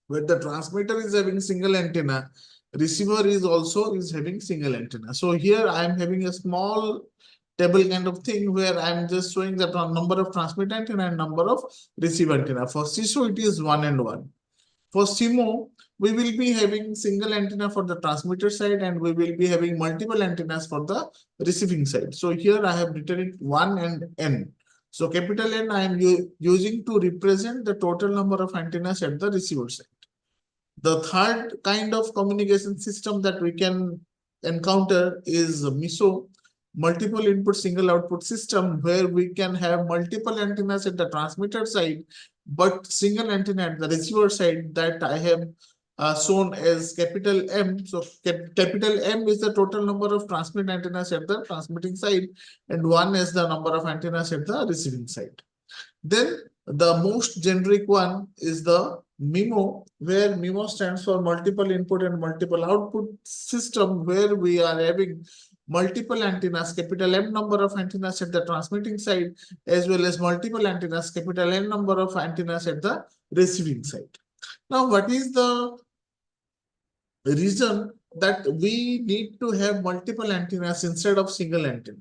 where the transmitter is having single antenna, receiver is also is having single antenna. So here I am having a small table kind of thing where I'm just showing the number of transmit antenna and number of receive antenna. For CISO, it is 1 and 1. For SIMO, we will be having single antenna for the transmitter side and we will be having multiple antennas for the receiving side. So here I have written it 1 and N. So capital N I am using to represent the total number of antennas at the receiver side. The third kind of communication system that we can encounter is MISO, multiple input single output system, where we can have multiple antennas at the transmitter side, but single antenna at the receiver side, that I have shown as capital M. So capital M is the total number of transmit antennas at the transmitting side, and 1 is the number of antennas at the receiving side. Then the most generic one is the MIMO, where MIMO stands for multiple input and multiple output system, where we are having multiple antennas, capital M number of antennas at the transmitting side, as well as multiple antennas, capital N number of antennas at the receiving side. Now, what is the reason that we need to have multiple antennas instead of single antenna?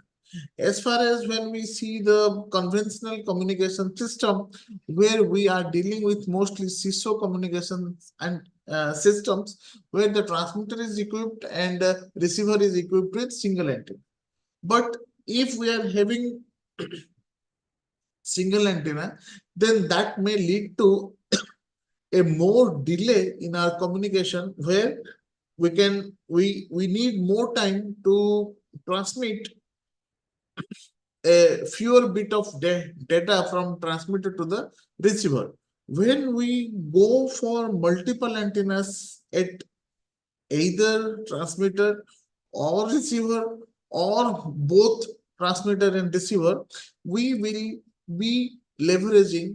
As far as when we see the conventional communication system, where we are dealing with mostly CISO communications and systems, where the transmitter is equipped and receiver is equipped with single antenna. But if we are having single antenna, then that may lead to a more delay in our communication, where we need more time to transmit a fewer bit of data from transmitter to the receiver. When we go for multiple antennas at either transmitter or receiver, or both transmitter and receiver, we will be leveraging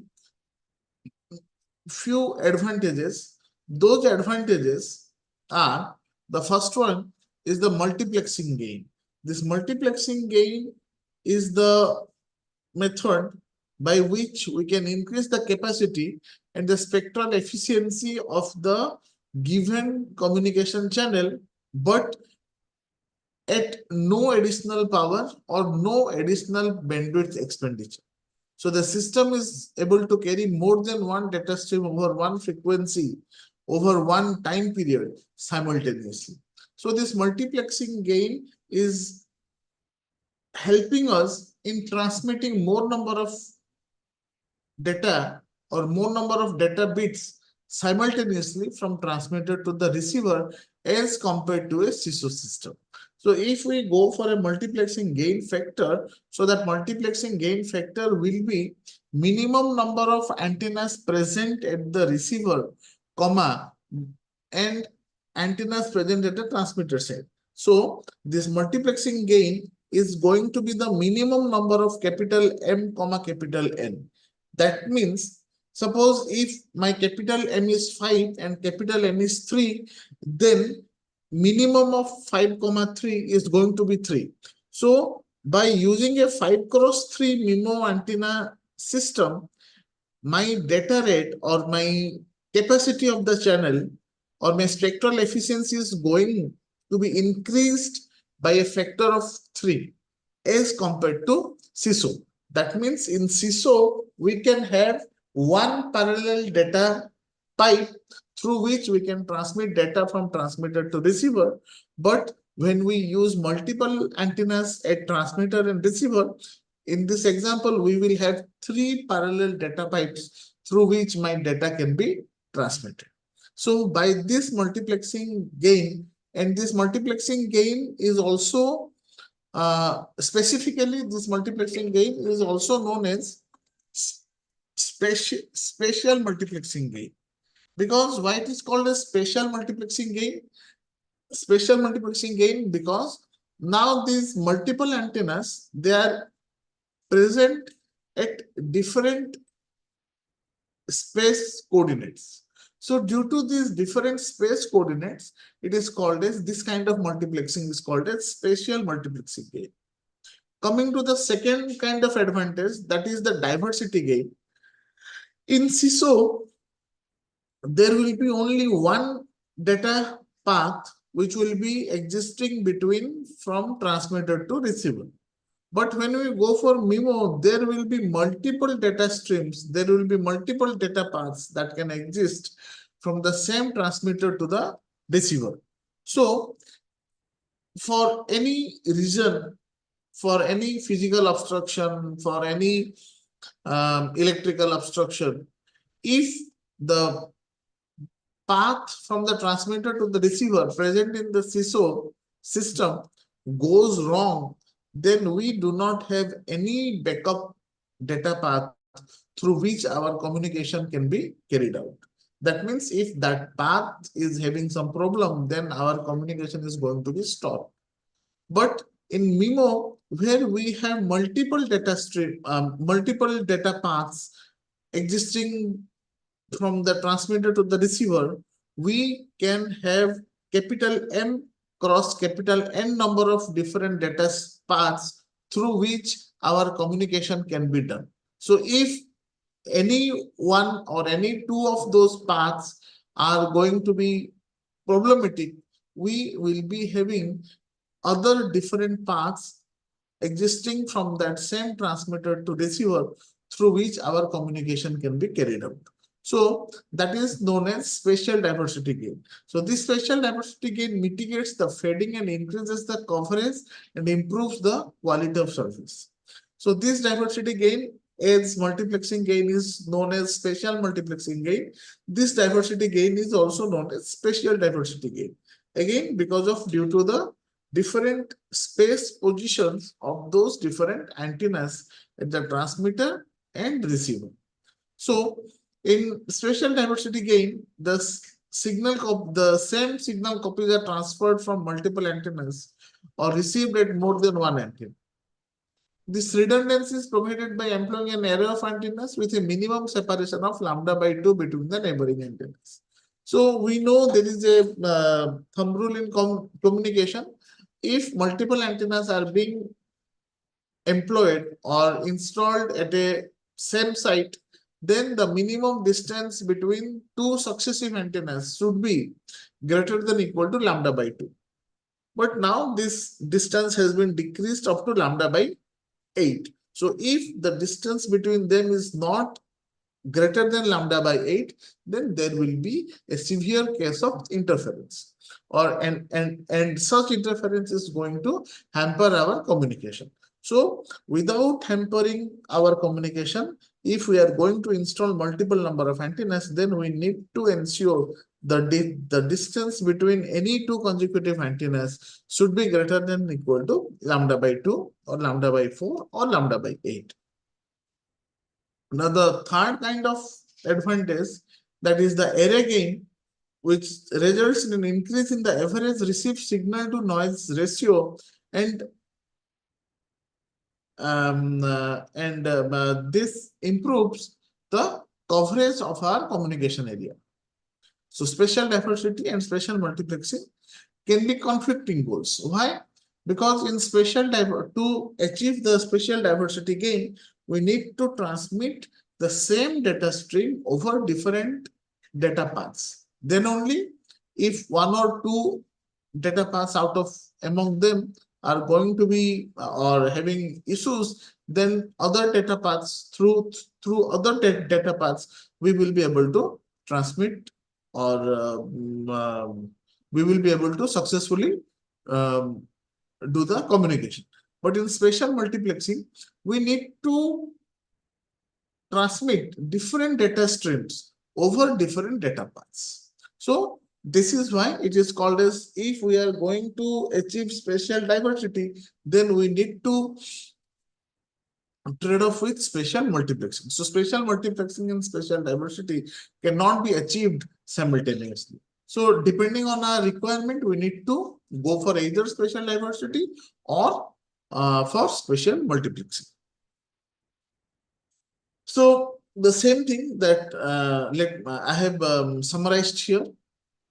few advantages. Those advantages are, the first one is the multiplexing gain. This multiplexing gain is the method by which we can increase the capacity and the spectral efficiency of the given communication channel, but at no additional power or no additional bandwidth expenditure. So the system is able to carry more than one data stream over one frequency over one time period simultaneously. So this multiplexing gain is helping us in transmitting more number of data or more number of data bits simultaneously from transmitter to the receiver as compared to a CISO system. So if we go for a multiplexing gain factor, so that multiplexing gain factor will be minimum number of antennas present at the receiver, comma, and antennas present at the transmitter side. So this multiplexing gain is going to be the minimum number of capital M, comma, capital N. That means, suppose if my capital M is 5 and capital N is 3, then minimum of 5, 3 is going to be 3. So by using a 5 cross 3 MIMO antenna system, my data rate or my capacity of the channel or my spectral efficiency is going to be increased by a factor of 3 as compared to CISO. That means in CISO, we can have one parallel data pipe through which we can transmit data from transmitter to receiver. But when we use multiple antennas at transmitter and receiver, in this example, we will have 3 parallel data pipes through which my data can be transmitted. So by this multiplexing gain, and this multiplexing gain is also specifically, this multiplexing gain is also known as spatial multiplexing gain. Because why it is called a spatial multiplexing gain? Spatial multiplexing gain because now these multiple antennas, they are present at different space coordinates. So due to these different space coordinates, it is called as, this kind of multiplexing is called as spatial multiplexing gain. Coming to the second kind of advantage, that is the diversity gain. In CISO, there will be only one data path which will be existing between from transmitter to receiver. But when we go for MIMO, there will be multiple data streams. There will be multiple data paths that can exist from the same transmitter to the receiver. So for any reason, for any physical obstruction, for any electrical obstruction, if the path from the transmitter to the receiver present in the CISO system goes wrong, then we do not have any backup data path through which our communication can be carried out. That means if that path is having some problem, then our communication is going to be stopped. But in MIMO, where we have multiple multiple data paths existing from the transmitter to the receiver, we can have capital M cross capital N number of different data paths through which our communication can be done. So if any one or any two of those paths are going to be problematic, we will be having other different paths existing from that same transmitter to receiver through which our communication can be carried out. So that is known as spatial diversity gain. So this spatial diversity gain mitigates the fading and increases the coverage and improves the quality of service. So this diversity gain, as multiplexing gain is known as spatial multiplexing gain, this diversity gain is also known as spatial diversity gain. Again, because of due to the different space positions of those different antennas at the transmitter and receiver. So in spatial diversity gain, the same signal copies are transferred from multiple antennas or received at more than one antenna. This redundancy is provided by employing an array of antennas with a minimum separation of lambda by 2 between the neighboring antennas. So we know there is a thumb rule in communication. If multiple antennas are being employed or installed at a same site, then the minimum distance between two successive antennas should be greater than equal to lambda by 2. But now this distance has been decreased up to lambda by 8. So if the distance between them is not greater than lambda by 8, then there will be a severe case of interference, or and such interference is going to hamper our communication. So without hampering our communication, if we are going to install multiple number of antennas, then we need to ensure the distance between any two consecutive antennas should be greater than equal to lambda by 2 or lambda by 4 or lambda by 8. Now the third kind of advantage, that is the array gain, which results in an increase in the average received signal to noise ratio, and this improves the coverage of our communication area. So spatial diversity and spatial multiplexing can be conflicting goals. Why? Because in to achieve the spatial diversity gain, we need to transmit the same data stream over different data paths. Then only if one or two data paths out of among them are going to be or having issues, then other data paths through other data paths we will be able to transmit or we will be able to successfully um, do the communication. But in spatial multiplexing, we need to transmit different data streams over different data paths. So this is why it is called as, if we are going to achieve spatial diversity, then we need to trade off with spatial multiplexing. So spatial multiplexing and spatial diversity cannot be achieved simultaneously. So depending on our requirement, we need to go for either spatial diversity or for spatial multiplexing. So the same thing that I have summarized here.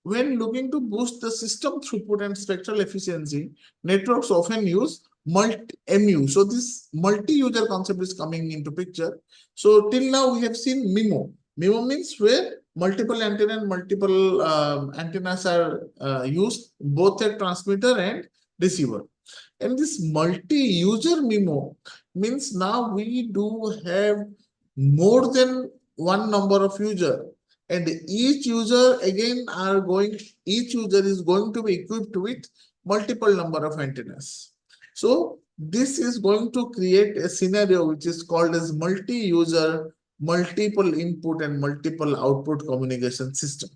When looking to boost the system throughput and spectral efficiency, networks often use multi-MU. So this multi-user concept is coming into picture. So till now we have seen MIMO. MIMO means where multiple antenna and multiple antennas are used, both at transmitter and receiver. And this multi-user MIMO means now we do have more than one number of user, and each user each user is going to be equipped with multiple number of antennas. So this is going to create a scenario which is called as multi-user, multiple input and multiple output communication system.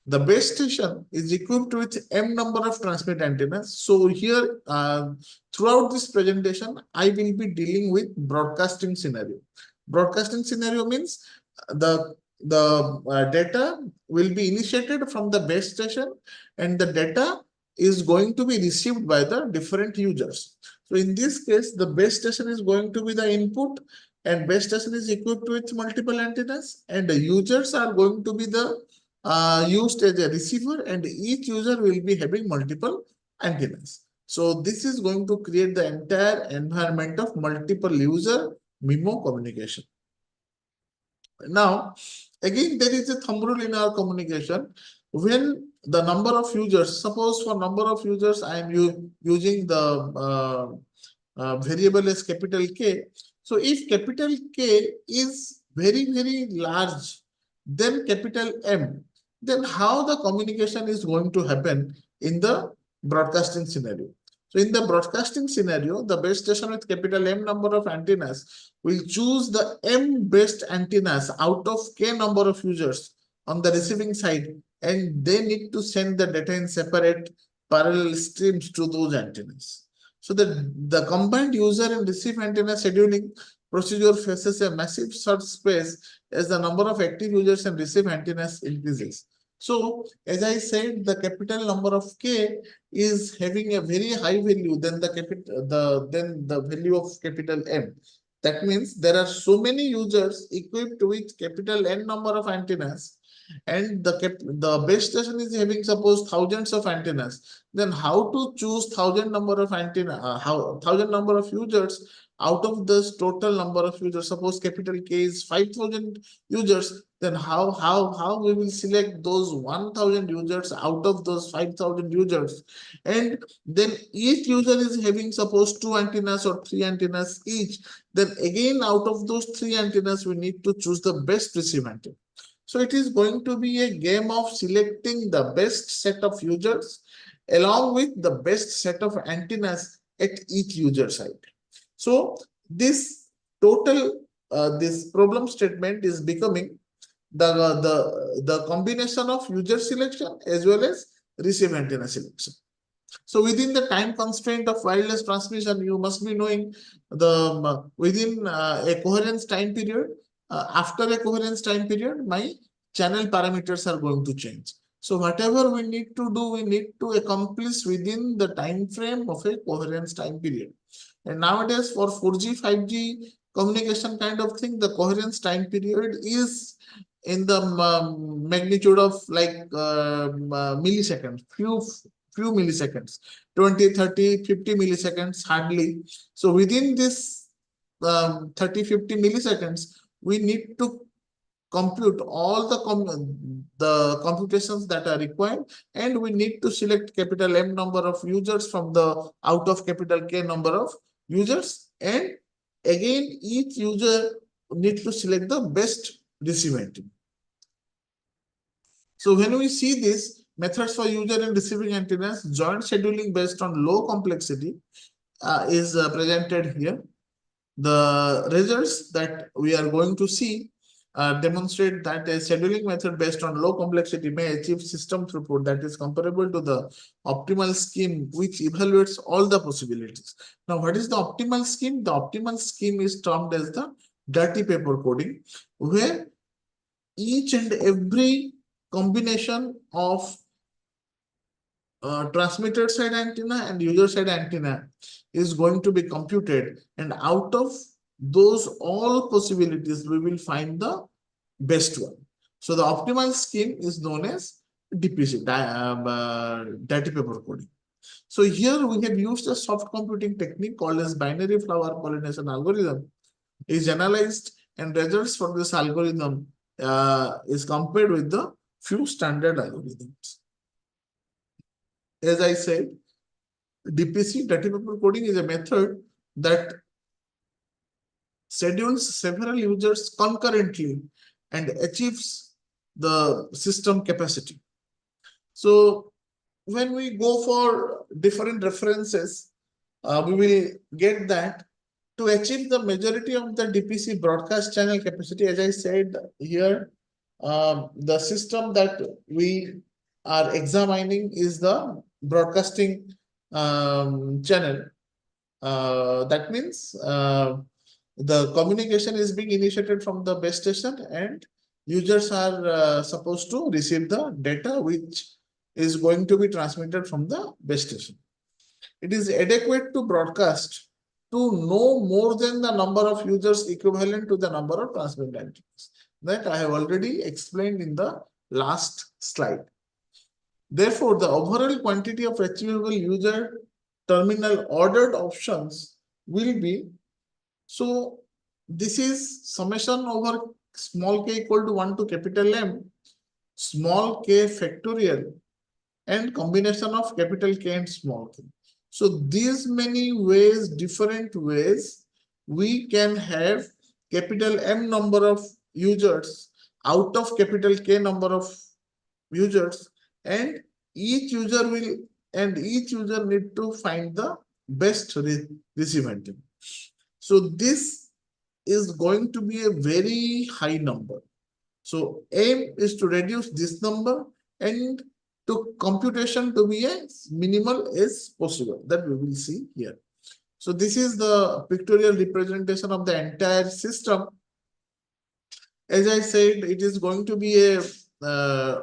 The base station is equipped with M number of transmit antennas. So here, throughout this presentation, I will be dealing with broadcasting scenario. Broadcasting scenario means the data will be initiated from the base station, and the data is going to be received by the different users. So in this case, the base station is going to be the input, and base station is equipped with multiple antennas, and the users are going to be the used as a receiver, and each user will be having multiple antennas. So this is going to create the entire environment of multiple user MIMO communication. Now, again, there is a thumb rule in our communication. When the number of users, suppose for number of users, I am using the variable as capital K. So if capital K is very, very large, then capital M, then how the communication is going to happen in the broadcasting scenario? So in the broadcasting scenario, the base station with capital M number of antennas will choose the M best antennas out of K number of users on the receiving side, and they need to send the data in separate parallel streams to those antennas. So the combined user and receive antenna scheduling procedure faces a massive search space as the number of active users and receive antennas increases. So as I said, the capital number of K is having a very high value than the value of capital M. That means there are so many users equipped with capital N number of antennas, and the base station is having suppose thousands of antennas. Then how to choose thousand number of thousand number of users out of this total number of users? Suppose capital K is 5,000 users, then how we will select those 1,000 users out of those 5,000 users? And then each user is having suppose 2 antennas or 3 antennas each. Then again, out of those 3 antennas, we need to choose the best receive antenna. So it is going to be a game of selecting the best set of users along with the best set of antennas at each user side. So this total this problem statement is becoming the combination of user selection as well as receive antenna selection. So within the time constraint of wireless transmission, you must be knowing within a coherence time period. After a coherence time period, my channel parameters are going to change. So whatever we need to do, we need to accomplish within the time frame of a coherence time period. And nowadays, for 4G, 5G communication kind of thing, the coherence time period is in the magnitude of like milliseconds, few milliseconds, 20, 30, 50 milliseconds hardly. So within this 30, 50 milliseconds, we need to compute all the computations that are required, and we need to select capital M number of users from the out of capital K number of users, and again each user need to select the best receiving team. So when we see this methods for user and receiving antennas, joint scheduling based on low complexity is presented here. The results that we are going to see demonstrate that a scheduling method based on low complexity may achieve system throughput that is comparable to the optimal scheme, which evaluates all the possibilities. Now, what is the optimal scheme? The optimal scheme is termed as the dirty paper coding, where each and every combination of transmitter side antenna and user side antenna is going to be computed, and out of those all possibilities we will find the best one. So the optimal scheme is known as DPC, dirty paper coding. So here we have used a soft computing technique called as binary flower pollination algorithm is analyzed, and results for this algorithm is compared with the few standard algorithms. As I said, DPC, dirty paper coding, is a method that schedules several users concurrently and achieves the system capacity. So when we go for different references, we will get that to achieve the majority of the DPC broadcast channel capacity, as I said here, the system that we are examining is the broadcasting channel. That means the communication is being initiated from the base station, and users are supposed to receive the data which is going to be transmitted from the base station. It is adequate to broadcast to no more than the number of users equivalent to the number of transmitted antennas. That I have already explained in the last slide. Therefore, the overall quantity of achievable user terminal ordered options will be, so this is summation over small k equal to 1 to capital M, small k factorial, and combination of capital K and small k. So these many ways, different ways, we can have capital M number of users out of capital K number of users, and each user need to find the best receiving team. So this is going to be a very high number. So aim is to reduce this number and to computation to be as minimal as possible, that we will see here. So this is the pictorial representation of the entire system. As I said, it is going to be a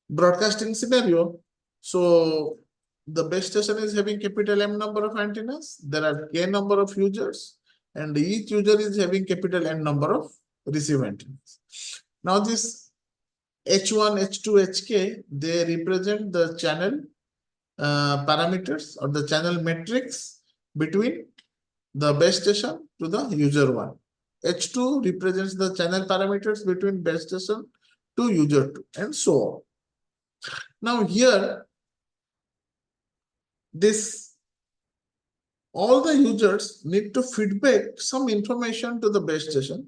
broadcasting scenario. So the base station is having capital M number of antennas. There are K number of users, and each user is having capital N number of receive antennas. Now this H1, H2, HK, they represent the channel parameters or the channel metrics between the base station to the user 1. H2 represents the channel parameters between base station to user 2, and so on. Now here, all the users need to feedback some information to the base station,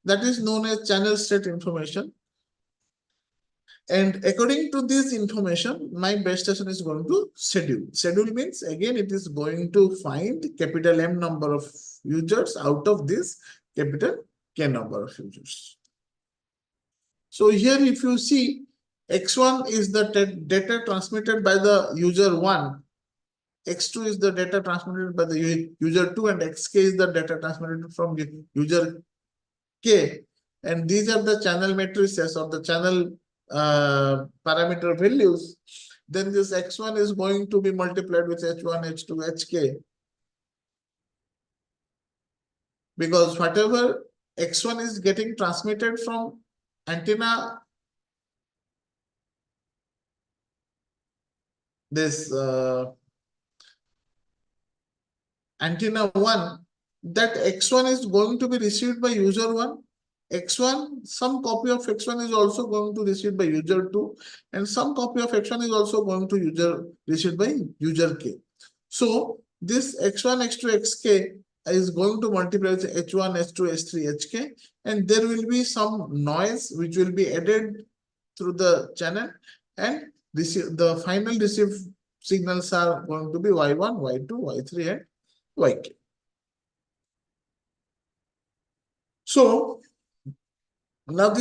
that is known as channel state information. And according to this information, my base station is going to schedule. Schedule means, again, it is going to find capital M number of users out of this capital K number of users. So here, if you see, X1 is the data transmitted by the user 1, X2 is the data transmitted by the user 2, and Xk is the data transmitted from user K. And these are the channel matrices or the channel parameter values. Then this X1 is going to be multiplied with H1, H2, Hk. Because whatever X1 is getting transmitted from antenna, this antenna 1, that X1 is going to be received by user 1. X1, some copy of X1 is also going to received by user 2, and some copy of X1 is also going to received by user K. So this X1, X2, Xk is going to multiply with H1, H2, H3, Hk, and there will be some noise which will be added through the channel, and the final received signals are going to be Y1, Y2, Y3, and Yk. So now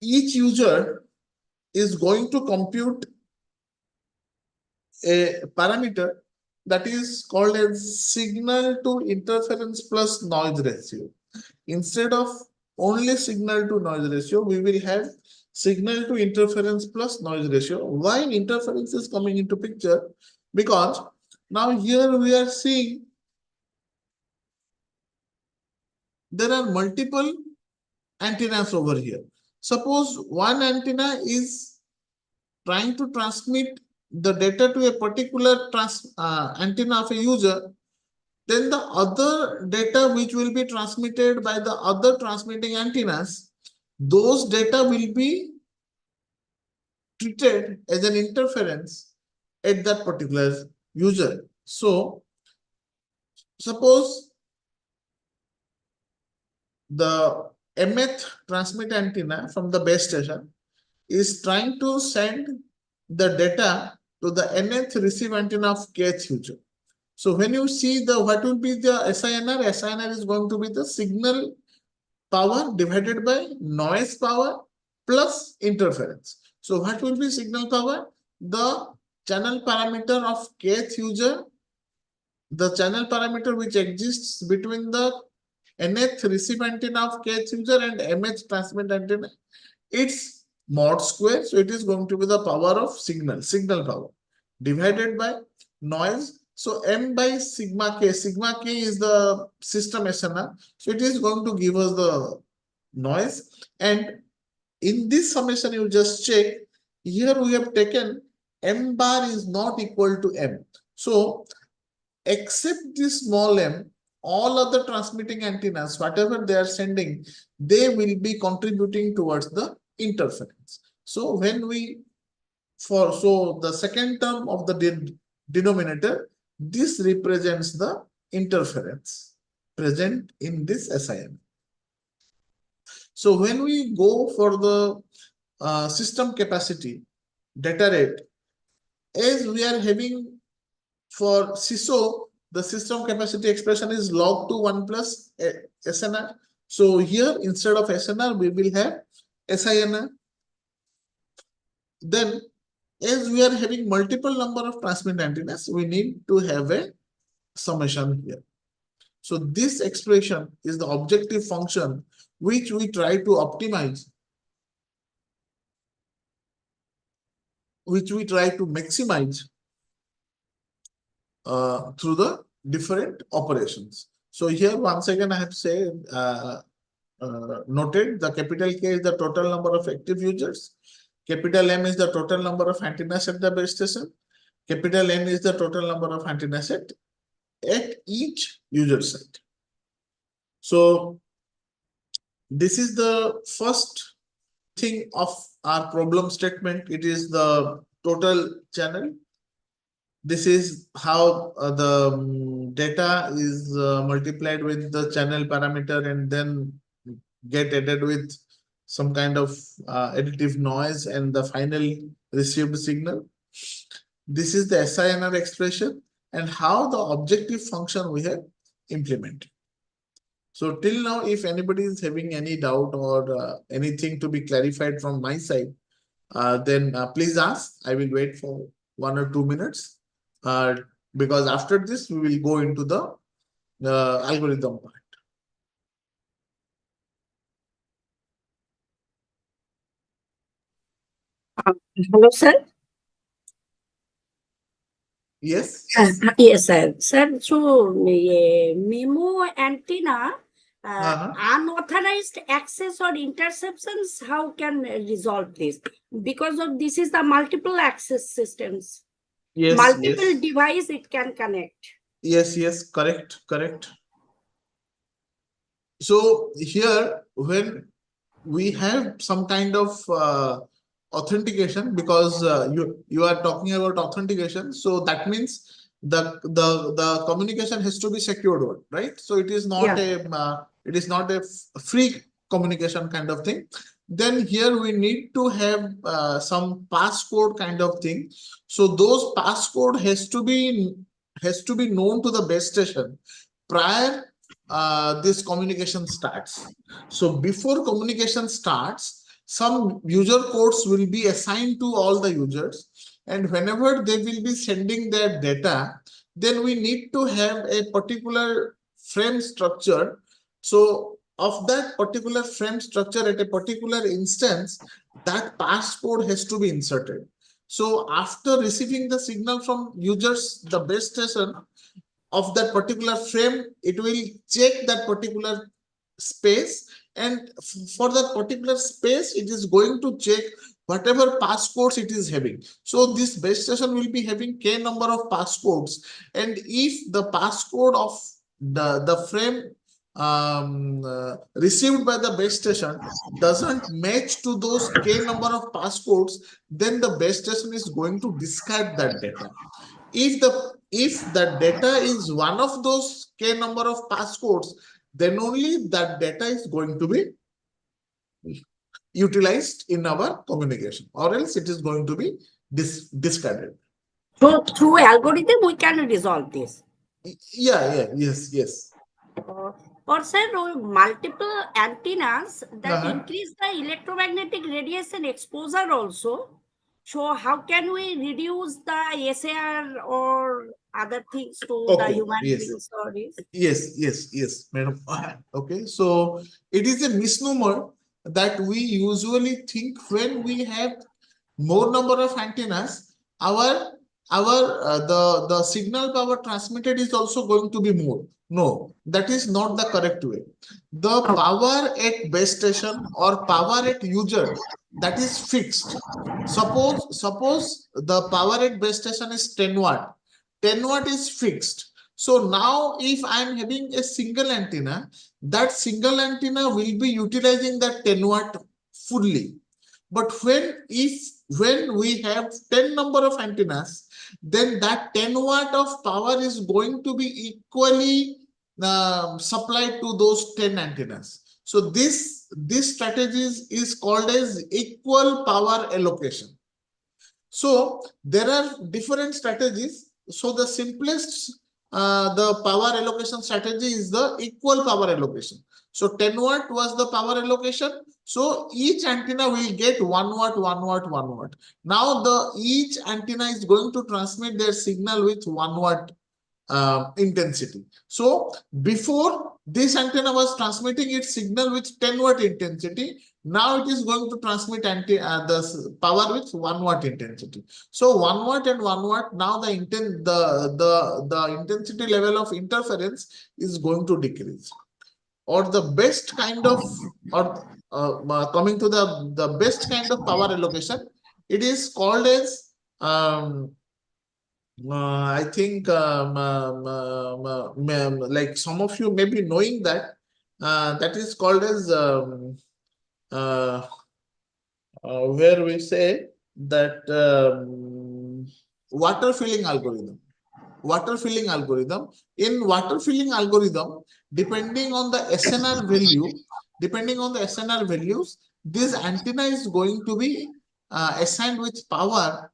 each user is going to compute a parameter that is called as signal to interference plus noise ratio. Instead of only signal to noise ratio, we will have signal to interference plus noise ratio. Why interference is coming into picture? Because now here we are seeing there are multiple antennas over here. Suppose one antenna is trying to transmit the data to a particular antenna of a user, then the other data which will be transmitted by the other transmitting antennas, those data will be treated as an interference at that particular user. So suppose the mth transmit antenna from the base station is trying to send the data to the nth receive antenna of kth user. So when you see what will be the SINR? SINR is going to be the signal power divided by noise power plus interference. So what will be signal power? The channel parameter of kth user, the channel parameter which exists between the nth receive antenna of kth user and mth transmit antenna, it's mod square. So it is going to be the power of signal power divided by noise. So m by sigma k is the system SNR. So it is going to give us the noise. And in this summation, you just check, here we have taken m bar is not equal to m. So except this small m, all other transmitting antennas, whatever they are sending, they will be contributing towards the interference. So when so the second term of the denominator, this represents the interference present in this SIM. So when we go for the system capacity data rate, as we are having for CISO, the system capacity expression is log to 1 plus SNR. So here instead of SNR, we will have SINR. Then as we are having multiple number of transmit antennas, we need to have a summation here. So this expression is the objective function which we try to optimize, which we try to maximize through the different operations. So here once again I have said noted the capital K is the total number of active users, capital M is the total number of antennas at the base station, capital N is the total number of antennas at each user site. So this is the first thing of our problem statement. It is the total channel. This is how the data is multiplied with the channel parameter and then get added with some kind of additive noise and the final received signal. This is the SINR expression and how the objective function we have implemented. So till now, if anybody is having any doubt or anything to be clarified from my side, then please ask. I will wait for 1 or 2 minutes because after this, we will go into the algorithm part. Hello, sir. Yes. Yes, sir. Sir, so MIMO antenna, unauthorized access or interceptions, how can resolve this? Because of this is the multiple access systems. Yes. Multiple device it can connect. Yes. Correct. So here, when we have some kind of authentication, because you are talking about authentication, so that means the communication has to be secured one, right? So it is not a free communication kind of thing. Then here we need to have some passcode kind of thing. So those passcode has to be known to the base station prior this communication starts. So before communication starts, some user codes will be assigned to all the users, and whenever they will be sending their data, then we need to have a particular frame structure. So of that particular frame structure at a particular instance, that passcode has to be inserted. So after receiving the signal from users, the base station of that particular frame, it will check that particular space, and for that particular space it is going to check whatever passcodes it is having. So this base station will be having k number of passcodes, and if the passcode of the frame received by the base station doesn't match to those k number of passcodes, then the base station is going to discard that data. If the data is one of those k number of passcodes, then only that data is going to be utilized in our communication, or else it is going to be discarded. So through algorithm, we can resolve this. Yes. Or sir, multiple antennas that Uh-huh. increase the electromagnetic radiation exposure also. So how can we reduce the SAR or other things to the Okay. human Yes. beings or is? Yes, madam. Okay, so it is a misnomer that we usually think when we have more number of antennas, the signal power transmitted is also going to be more. No, that is not the correct way. The power at base station or power at user, that is fixed. Suppose the power at base station is 10 watt. 10 watt is fixed. So now if I am having a single antenna, that single antenna will be utilizing that 10 watt fully. But when we have 10 number of antennas, then that 10 watt of power is going to be equally supplied to those 10 antennas. So this strategy is called as equal power allocation. So there are different strategies. So the simplest the power allocation strategy is the equal power allocation. So 10 watt was the power allocation. So each antenna will get 1 watt, 1 watt, 1 watt. Now each antenna is going to transmit their signal with 1 watt intensity. So before, this antenna was transmitting its signal with 10 watt intensity. Now it is going to transmit the power with 1 watt intensity. So 1 watt and 1 watt, now the intensity level of interference is going to decrease. Or the best kind of, or coming to the best kind of power allocation, it is called as I think like some of you may be knowing that that is called as uh, where we say that water filling algorithm. Water filling algorithm. In water filling algorithm, depending on the SNR value, this antenna is going to be assigned with power.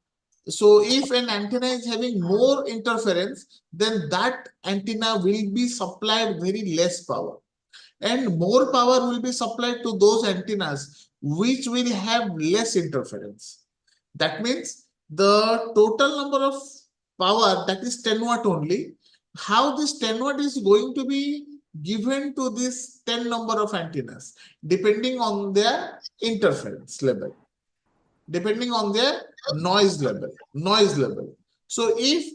So if an antenna is having more interference, then that antenna will be supplied very less power, and more power will be supplied to those antennas which will have less interference. That means the total number of power, that is 10 watt only. How this 10 watt is going to be given to this 10 number of antennas, depending on their interference level, depending on their noise level. So if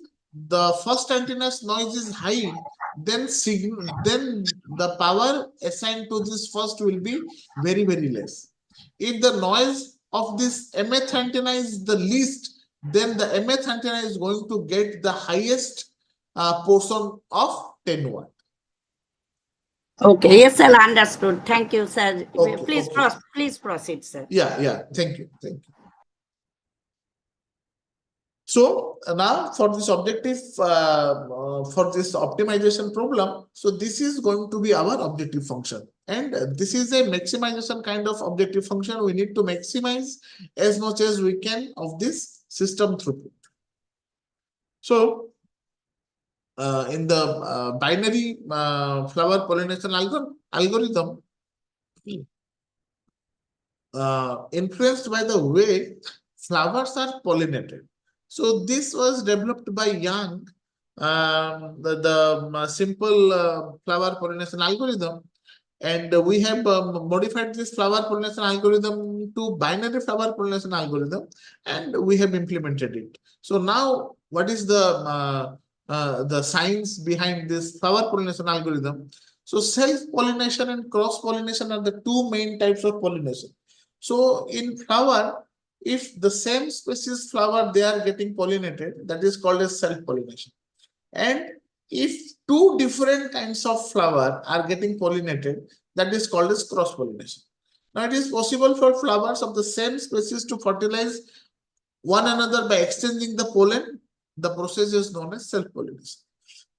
the first antenna's noise is high, then the power assigned to this first will be very less. If the noise of this mth antenna is the least, then the mth antenna is going to get the highest portion of 10 watt. Okay, yes, sir, understood. Thank you, sir. Okay, Please, okay. please proceed, sir. Yeah. Thank you. So now for this objective, for this optimization problem, so this is going to be our objective function. And this is a maximization kind of objective function. We need to maximize as much as we can of this system throughput. So in the binary flower pollination algorithm, influenced by the way flowers are pollinated. So this was developed by Young, the simple flower pollination algorithm, and we have modified this flower pollination algorithm to binary flower pollination algorithm, and we have implemented it. So now, what is the science behind this flower pollination algorithm? So self-pollination and cross-pollination are the two main types of pollination. So in flower, if the same species flower they are getting pollinated, that is called as self-pollination. And if two different kinds of flower are getting pollinated, that is called as cross-pollination. Now it is possible for flowers of the same species to fertilize one another by exchanging the pollen. The process is known as self-pollination.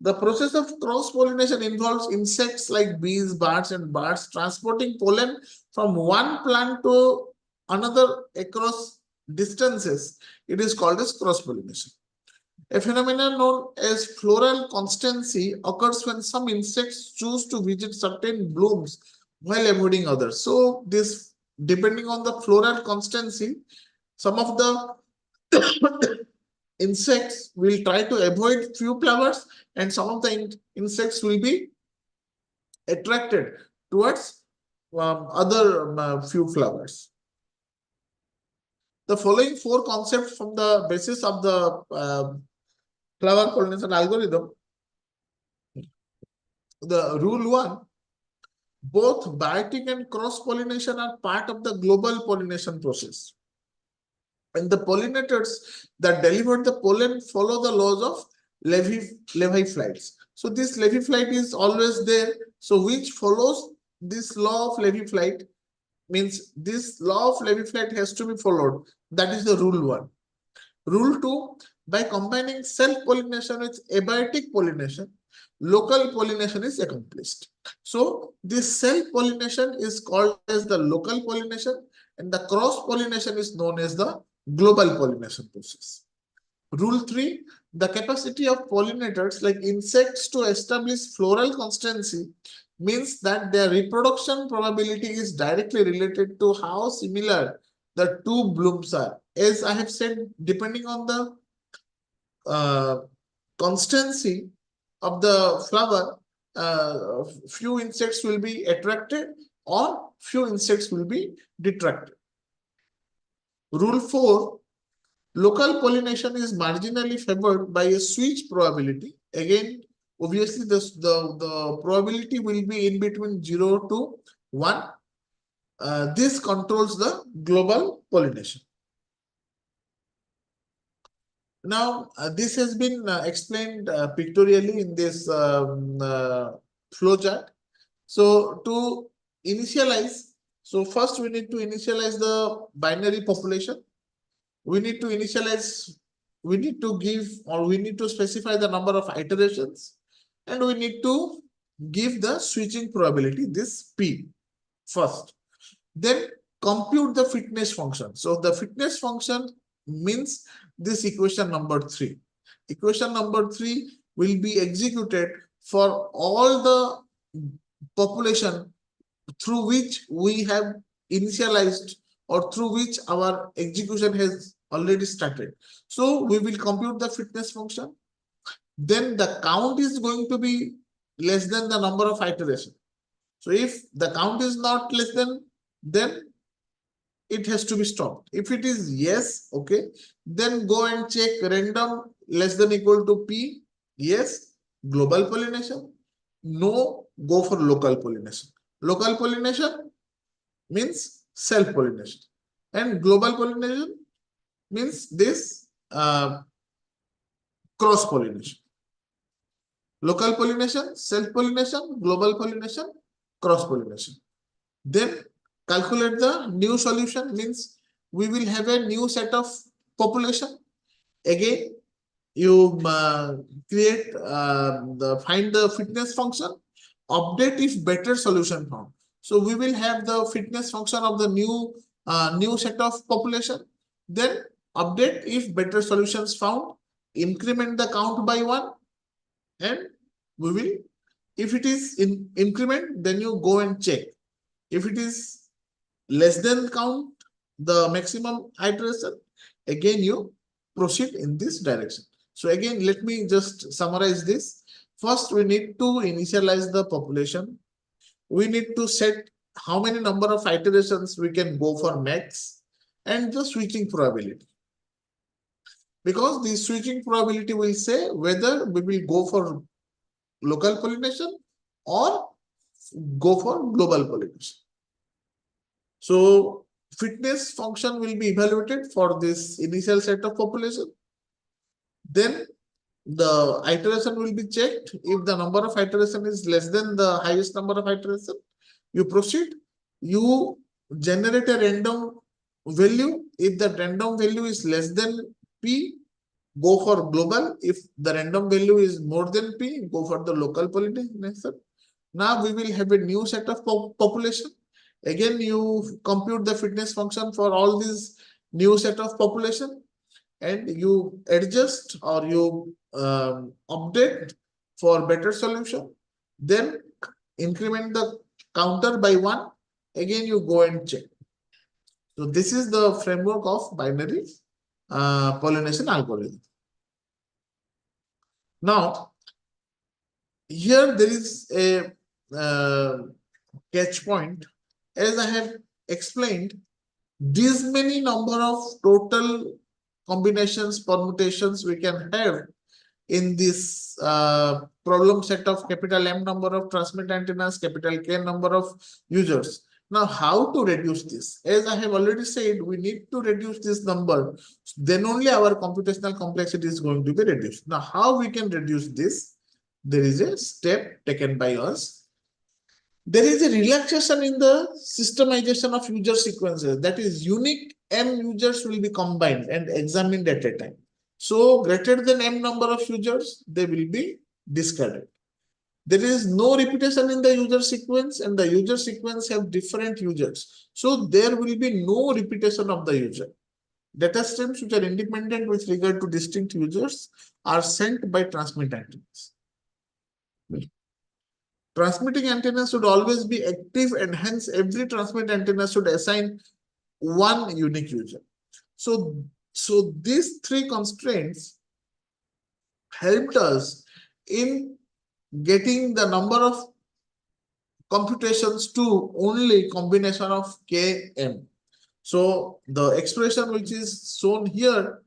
The process of cross-pollination involves insects like bees, and birds transporting pollen from one plant to another across distances. It is called as cross-pollination. A phenomenon known as floral constancy occurs when some insects choose to visit certain blooms while avoiding others. So this, depending on the floral constancy, some of the insects will try to avoid few flowers, and some of the insects will be attracted towards other few flowers. The following four concepts from the basis of the flower pollination algorithm. The rule one, both biotic and cross-pollination are part of the global pollination process. And the pollinators that deliver the pollen follow the laws of Levy flights. So this Levy flight is always there. So which follows this law of Levy flight means this law of Levy flight has to be followed. That is the rule one. Rule two, by combining self-pollination with abiotic pollination, local pollination is accomplished. So this self-pollination is called as the local pollination, and the cross-pollination is known as the global pollination process. Rule 3, the capacity of pollinators like insects to establish floral constancy means that their reproduction probability is directly related to how similar the two blooms are. As I have said, depending on the constancy of the flower, few insects will be attracted or few insects will be detracted. Rule 4, local pollination is marginally favored by a switch probability. Again, obviously the probability will be in between 0 to 1. This controls the global pollination. Now, this has been explained pictorially in this flow chart. So to initialize, so first we need to initialize the binary population. We need to initialize, we need to give, or we need to specify the number of iterations, and we need to give the switching probability, this P first. Then compute the fitness function. So the fitness function means this equation number 3. Equation number 3 will be executed for all the population through which we have initialized or through which our execution has already started. So we will compute the fitness function. Then the count is going to be less than the number of iterations. So if the count is not less than, then it has to be stopped. If it is yes, okay, then go and check random less than equal to P. Yes, global pollination. No, go for local pollination. Local pollination means self-pollination, and global pollination means this cross-pollination. Local pollination, self-pollination, global pollination, cross-pollination. Then calculate the new solution, means we will have a new set of population. Again, you find the fitness function, update if better solution found. So we will have the fitness function of the new set of population. Then update if better solutions found, increment the count by 1, and we will, if it is in increment, then you go and check. If it is less than count the maximum iteration, again you proceed in this direction. So again, let me just summarize this. First, we need to initialize the population. We need to set how many number of iterations we can go for max, and the switching probability. Because the switching probability will say whether we will go for local pollination or go for global pollination. So fitness function will be evaluated for this initial set of population. Then the iteration will be checked. If the number of iteration is less than the highest number of iteration, you proceed. You generate a random value. If the random value is less than P, go for global. If the random value is more than P, go for the local pollination. Now we will have a new set of population. Again, you compute the fitness function for all these new set of population, and you adjust or you update for better solution. Then increment the counter by 1. Again, you go and check. So this is the framework of binary pollination algorithm. Now, here there is a catch point. As I have explained, this many number of total combinations, permutations we can have in this problem set of capital M number of transmit antennas, capital K number of users. Now, how to reduce this? As I have already said, we need to reduce this number. Then only our computational complexity is going to be reduced. Now, how we can reduce this? There is a step taken by us. There is a relaxation in the systemization of user sequences. That is, unique M users will be combined and examined at a time. So greater than M number of users, they will be discarded. There is no repetition in the user sequence, and the user sequence have different users. So there will be no repetition of the user. Data streams which are independent with regard to distinct users are sent by transmit antennas. Transmitting antenna should always be active, and hence every transmit antenna should assign one unique user. So these three constraints helped us in getting the number of computations to only combination of Km. So the expression which is shown here,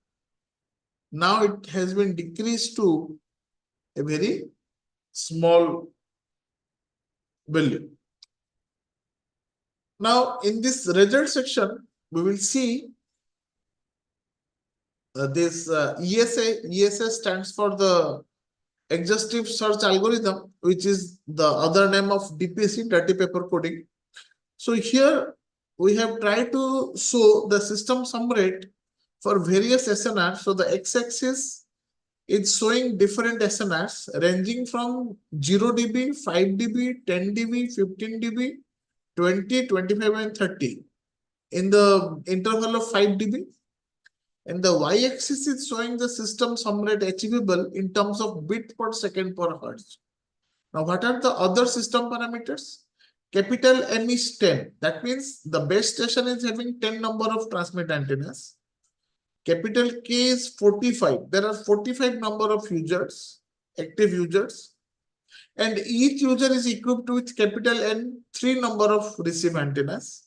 now it has been decreased to a very small value. Now, in this result section, we will see this ESA. ESA stands for the exhaustive search algorithm, which is the other name of DPC, dirty paper coding. So here we have tried to show the system sum rate for various SNRs. So the x-axis is showing different SNRs ranging from 0 dB, 5 dB, 10 dB, 15 dB, 20, 25, and 30 in the interval of 5 dB. And the y-axis is showing the system sum rate achievable in terms of bit per second per hertz. Now, what are the other system parameters? Capital M is 10. That means the base station is having 10 number of transmit antennas. Capital K is 45. There are 45 number of users, active users. And each user is equipped with capital N, 3 number of receive antennas.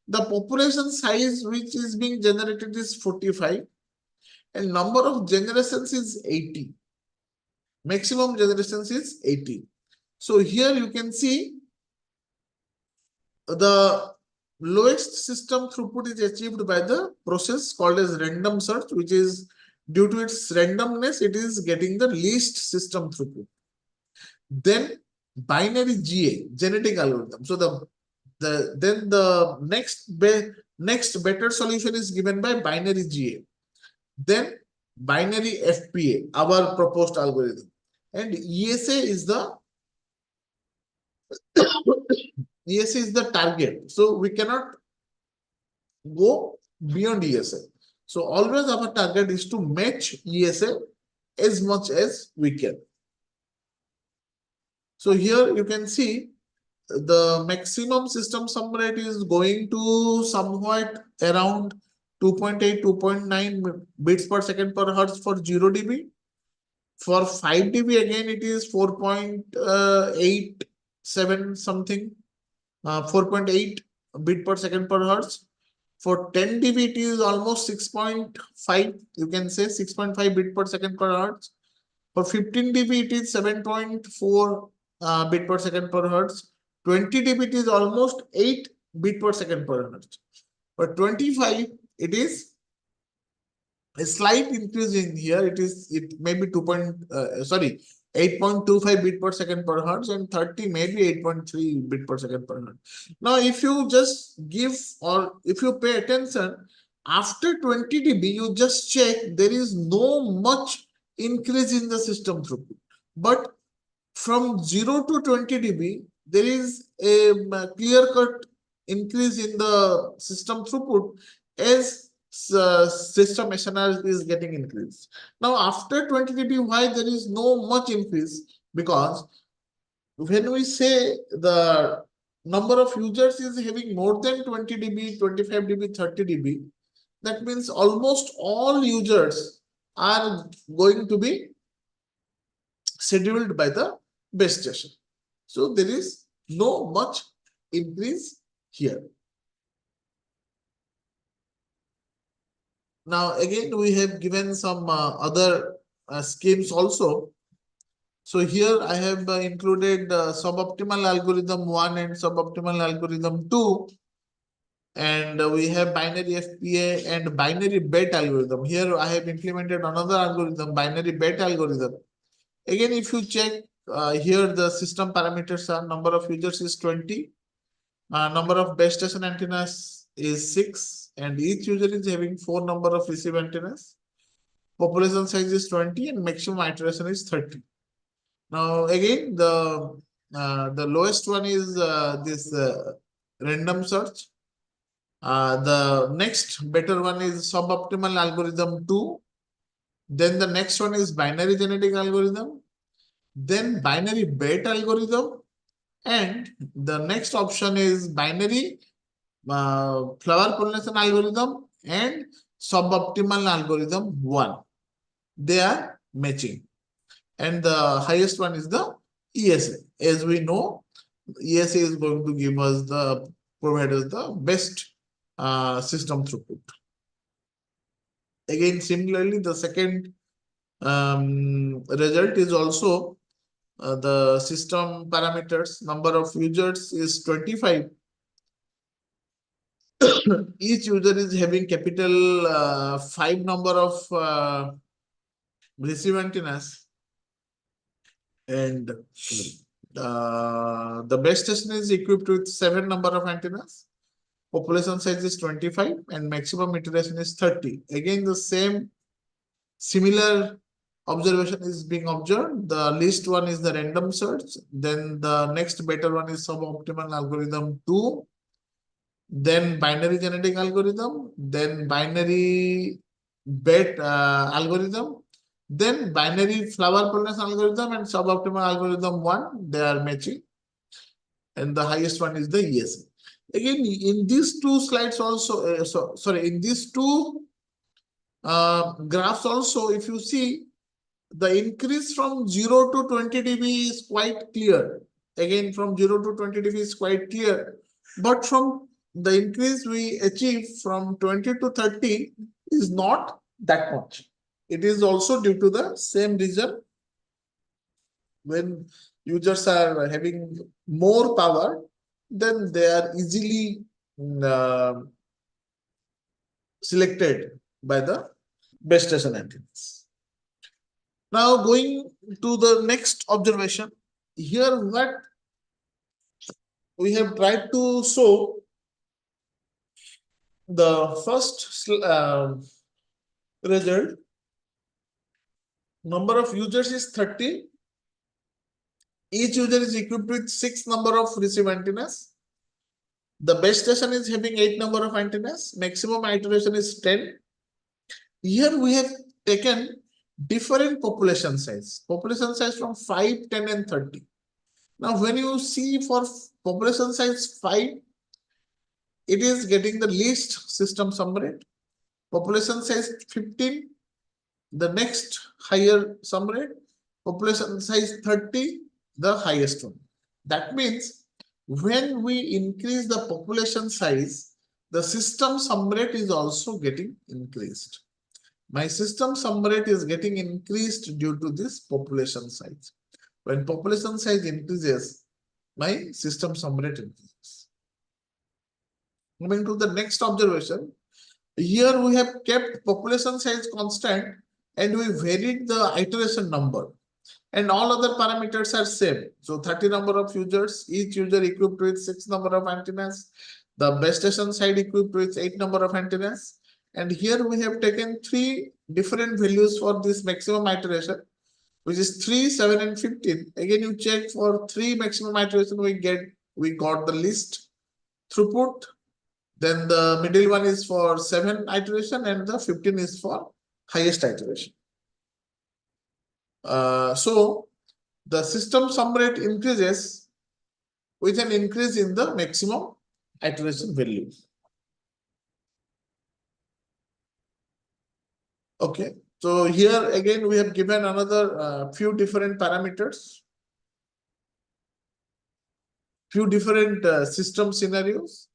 The population size which is being generated is 45. And number of generations is 80. Maximum generations is 80. So here you can see the lowest system throughput is achieved by the process called as random search, which is due to its randomness, it is getting the least system throughput. Then binary GA, genetic algorithm. So the next better solution is given by binary GA. Then binary FPA, our proposed algorithm, and ESA is the ESA is the target. So we cannot go beyond ESA. So always our target is to match ESA as much as we can. So here you can see the maximum system sum rate is going to somewhat around 2.8, 2.9 bits per second per hertz for 0 dB. For 5 dB again it is 4.87 something, 4.8 bit per second per hertz. For 10 dB it is almost 6.5, you can say 6.5 bit per second per hertz. For 15 dB, it is 7.4 bit per second per hertz. 20 dB, it is almost 8 bit per second per hertz. For 25, it is a slight increase in here. It may be 8.25 bit per second per hertz, and 30 maybe 8.3 bit per second per hertz. Now, if you just give, or if you pay attention, after 20 dB, you just check, there is no much increase in the system throughput. But from 0 to 20 dB, there is a clear-cut increase in the system throughput as system SNR is getting increased. Now, after 20 dB, why there is no much increase? Because when we say the number of users is having more than 20 dB, 25 dB, 30 dB, that means almost all users are going to be scheduled by the base station. So there is no much increase here. Now again, we have given some other schemes also. So here I have included suboptimal algorithm 1 and suboptimal algorithm 2. And we have binary FPA and binary bet algorithm. Here I have implemented another algorithm, binary bet algorithm. Again, if you check here, the system parameters are number of users is 20, number of base station antennas is 6, and each user is having 4 number of receive antennas. Population size is 20 and maximum iteration is 30. Now again, the lowest one is this random search. The next better one is suboptimal algorithm 2. Then the next one is binary genetic algorithm. Then binary bet algorithm. And the next option is binary flower pollination algorithm and suboptimal algorithm 1. They are matching. And the highest one is the ESA. As we know, ESA is going to give us provide us the best system throughput. Again, similarly, the second result is also the system parameters. Number of users is 25. Each user is having capital 5 number of receive antennas, and the base station is equipped with 7 number of antennas. Population size is 25 and maximum iteration is 30. Again, the same similar observation is being observed. The least one is the random search. Then the next better one is suboptimal algorithm 2. Then binary genetic algorithm. Then binary bet algorithm. Then binary flower pollination algorithm and suboptimal algorithm 1. They are matching. And the highest one is the ESA. Again, in these two slides also, in these two graphs also, if you see, the increase from 0 to 20 dB is quite clear. Again, from 0 to 20 dB is quite clear. But from the increase we achieve from 20 to 30 is not that much. It is also due to the same reason. When users are having more power, then they are easily selected by the base station antennas. Now going to the next observation, here what we have tried to show, the first result, number of users is 30. Each user is equipped with 6 number of receive antennas. The base station is having 8 number of antennas. Maximum iteration is 10. Here we have taken different population size. Population size from 5, 10 and 30. Now when you see for population size 5, it is getting the least system sum rate. Population size 15, the next higher sum rate. Population size 30, the highest one. That means when we increase the population size, the system sum rate is also getting increased. My system sum rate is getting increased due to this population size. When population size increases, my system sum rate increases. Moving to the next observation, here we have kept population size constant and we varied the iteration number, and all other parameters are same. So 30 number of users, each user equipped with 6 number of antennas, the base station side equipped with 8 number of antennas. And here we have taken 3 different values for this maximum iteration, which is 3, 7 and 15. Again, you check for 3 maximum iteration, we got the least throughput. Then the middle one is for 7 iteration and the 15 is for highest iteration. So the system sum rate increases with an increase in the maximum iteration value. Okay, so here again we have given another few different parameters, few different system scenarios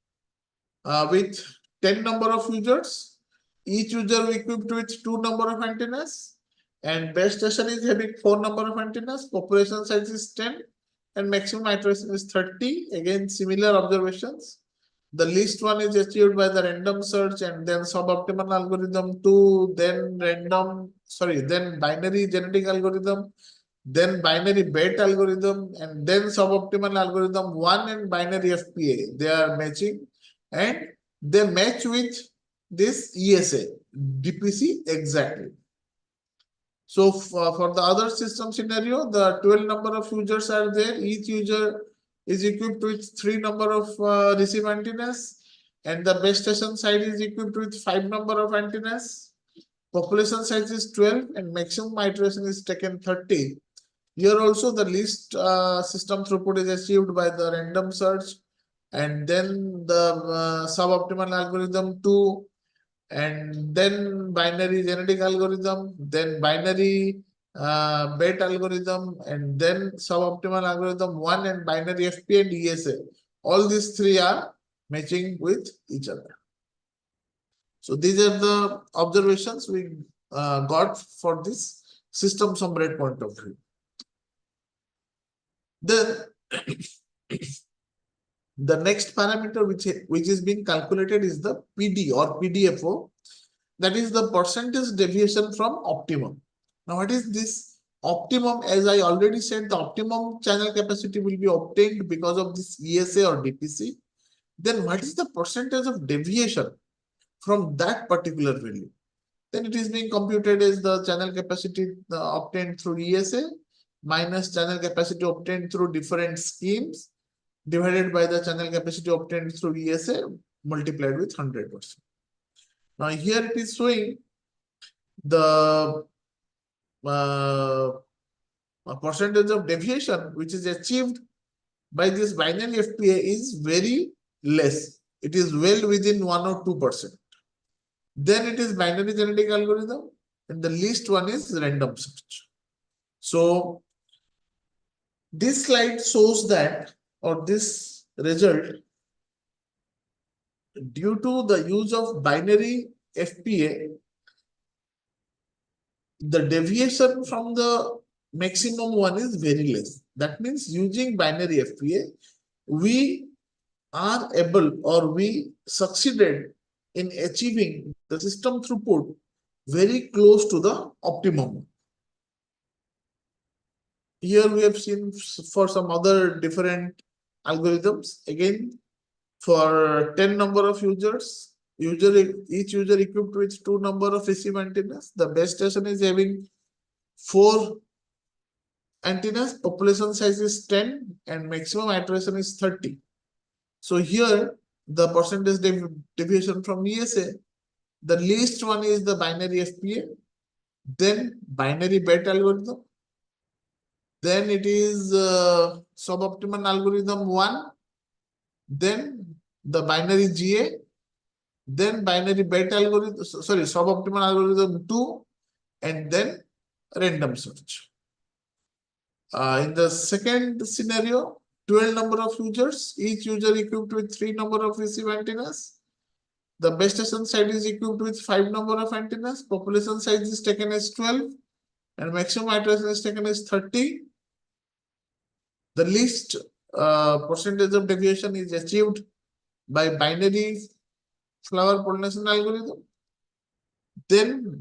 with 10 number of users, each user equipped with 2 number of antennas, and base station is having 4 number of antennas, population size is 10, and maximum iteration is 30. Again, similar observations. The least one is achieved by the random search and then suboptimal algorithm 2, then then binary genetic algorithm, then binary BET algorithm, and then suboptimal algorithm 1 and binary FPA. They are matching and they match with this ESA, DPC exactly. So for the other system scenario, the 12 number of users are there. Each user is equipped with 3 number of receive antennas, and the base station side is equipped with 5 number of antennas. Population size is 12 and maximum iteration is taken 30. Here also the least system throughput is achieved by the random search, and then the suboptimal algorithm 2, and then binary genetic algorithm, then binary BET algorithm, and then suboptimal algorithm 1 and binary FP and ESA. All these 3 are matching with each other. So these are the observations we got for this system sum rate point of view. Then the next parameter which is being calculated is the PD or PDFO, that is the percentage deviation from optimum. Now what is this optimum? As I already said, the optimum channel capacity will be obtained because of this ESA or DPC. Then what is the percentage of deviation from that particular value? Then it is being computed as the channel capacity obtained through ESA minus channel capacity obtained through different schemes divided by the channel capacity obtained through ESA multiplied with 100%. Now here it is showing the percentage of deviation which is achieved by this binary FPA is very less. It is well within 1 or 2%. Then it is binary genetic algorithm, and the least one is random search. So this slide shows that, or this result, due to the use of binary FPA, the deviation from the maximum one is very less. That means using binary FPA, we are able or we succeeded in achieving the system throughput very close to the optimum. here we have seen for some other different algorithms. Again, for 10 number of users, each user equipped with 2 number of receive antennas. The base station is having 4 antennas, population size is 10, and maximum iteration is 30. So here the percentage deviation from ESA, the least one is the binary FPA, then binary BET algorithm, then it is suboptimal algorithm 1, then the binary GA, then binary BET algorithm, sorry, suboptimal algorithm 2, and then random search. In the second scenario, 12 number of users, each user equipped with 3 number of receive antennas. The base station site is equipped with 5 number of antennas. Population size is taken as 12, and maximum iteration is taken as 30. The least percentage of deviation is achieved by binary flower pollination algorithm. Then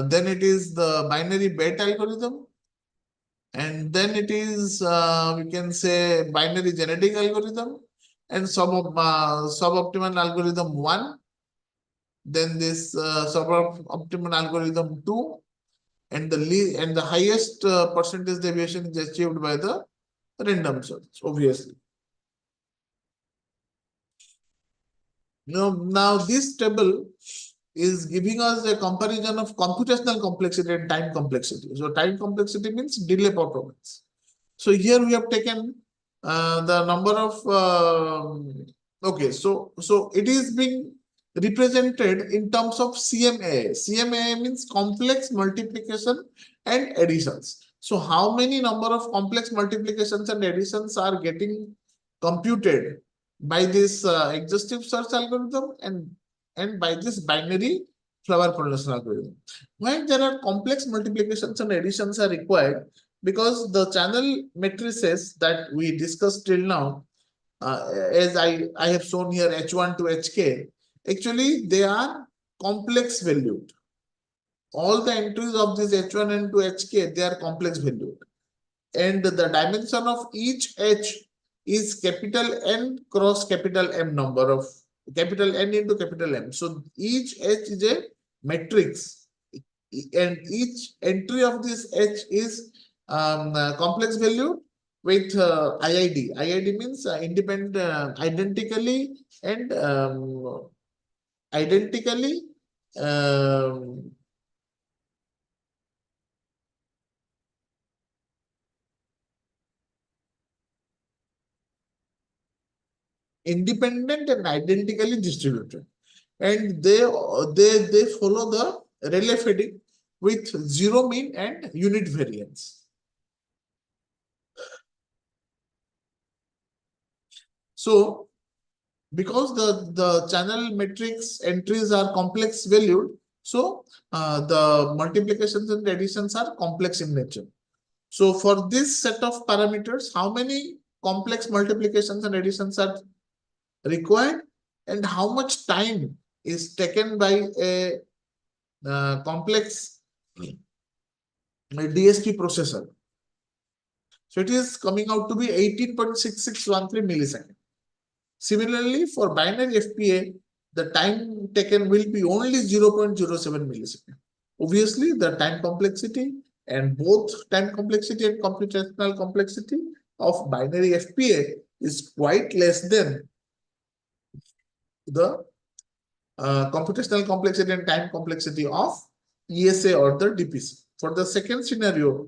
then it is the binary BET algorithm, and then it is we can say binary genetic algorithm, and suboptimal algorithm 1, then this suboptimal algorithm 2, and the highest percentage deviation is achieved by the random search, obviously. Now this table is giving us a comparison of computational complexity and time complexity. So time complexity means delay performance. So here we have taken the number of okay, so it is being represented in terms of CMA. CMA means complex multiplication and additions. So how many number of complex multiplications and additions are getting computed by this exhaustive search algorithm and by this binary flower pollination algorithm. When there are complex multiplications and additions are required, because the channel matrices that we discussed till now, as I have shown here H1 to HK, actually they are complex valued. All the entries of this H1 and to HK, they are complex valued. And the dimension of each H is capital N cross capital M number of capital N into capital M. So each H is a matrix, and each entry of this H is complex value with IID. IID means independent, identically and identically um, independent and identically distributed, and they follow the Rayleigh fading with zero mean and unit variance. So because the channel matrix entries are complex valued, so the multiplications and additions are complex in nature. So for this set of parameters, how many complex multiplications and additions are required, and how much time is taken by a complex DSP processor. So it is coming out to be 18.6613 milliseconds. Similarly, for binary FPA, the time taken will be only 0.07 milliseconds. Obviously, the time complexity and both time complexity and computational complexity of binary FPA is quite less than the computational complexity and time complexity of ESA or the DPC. For the second scenario,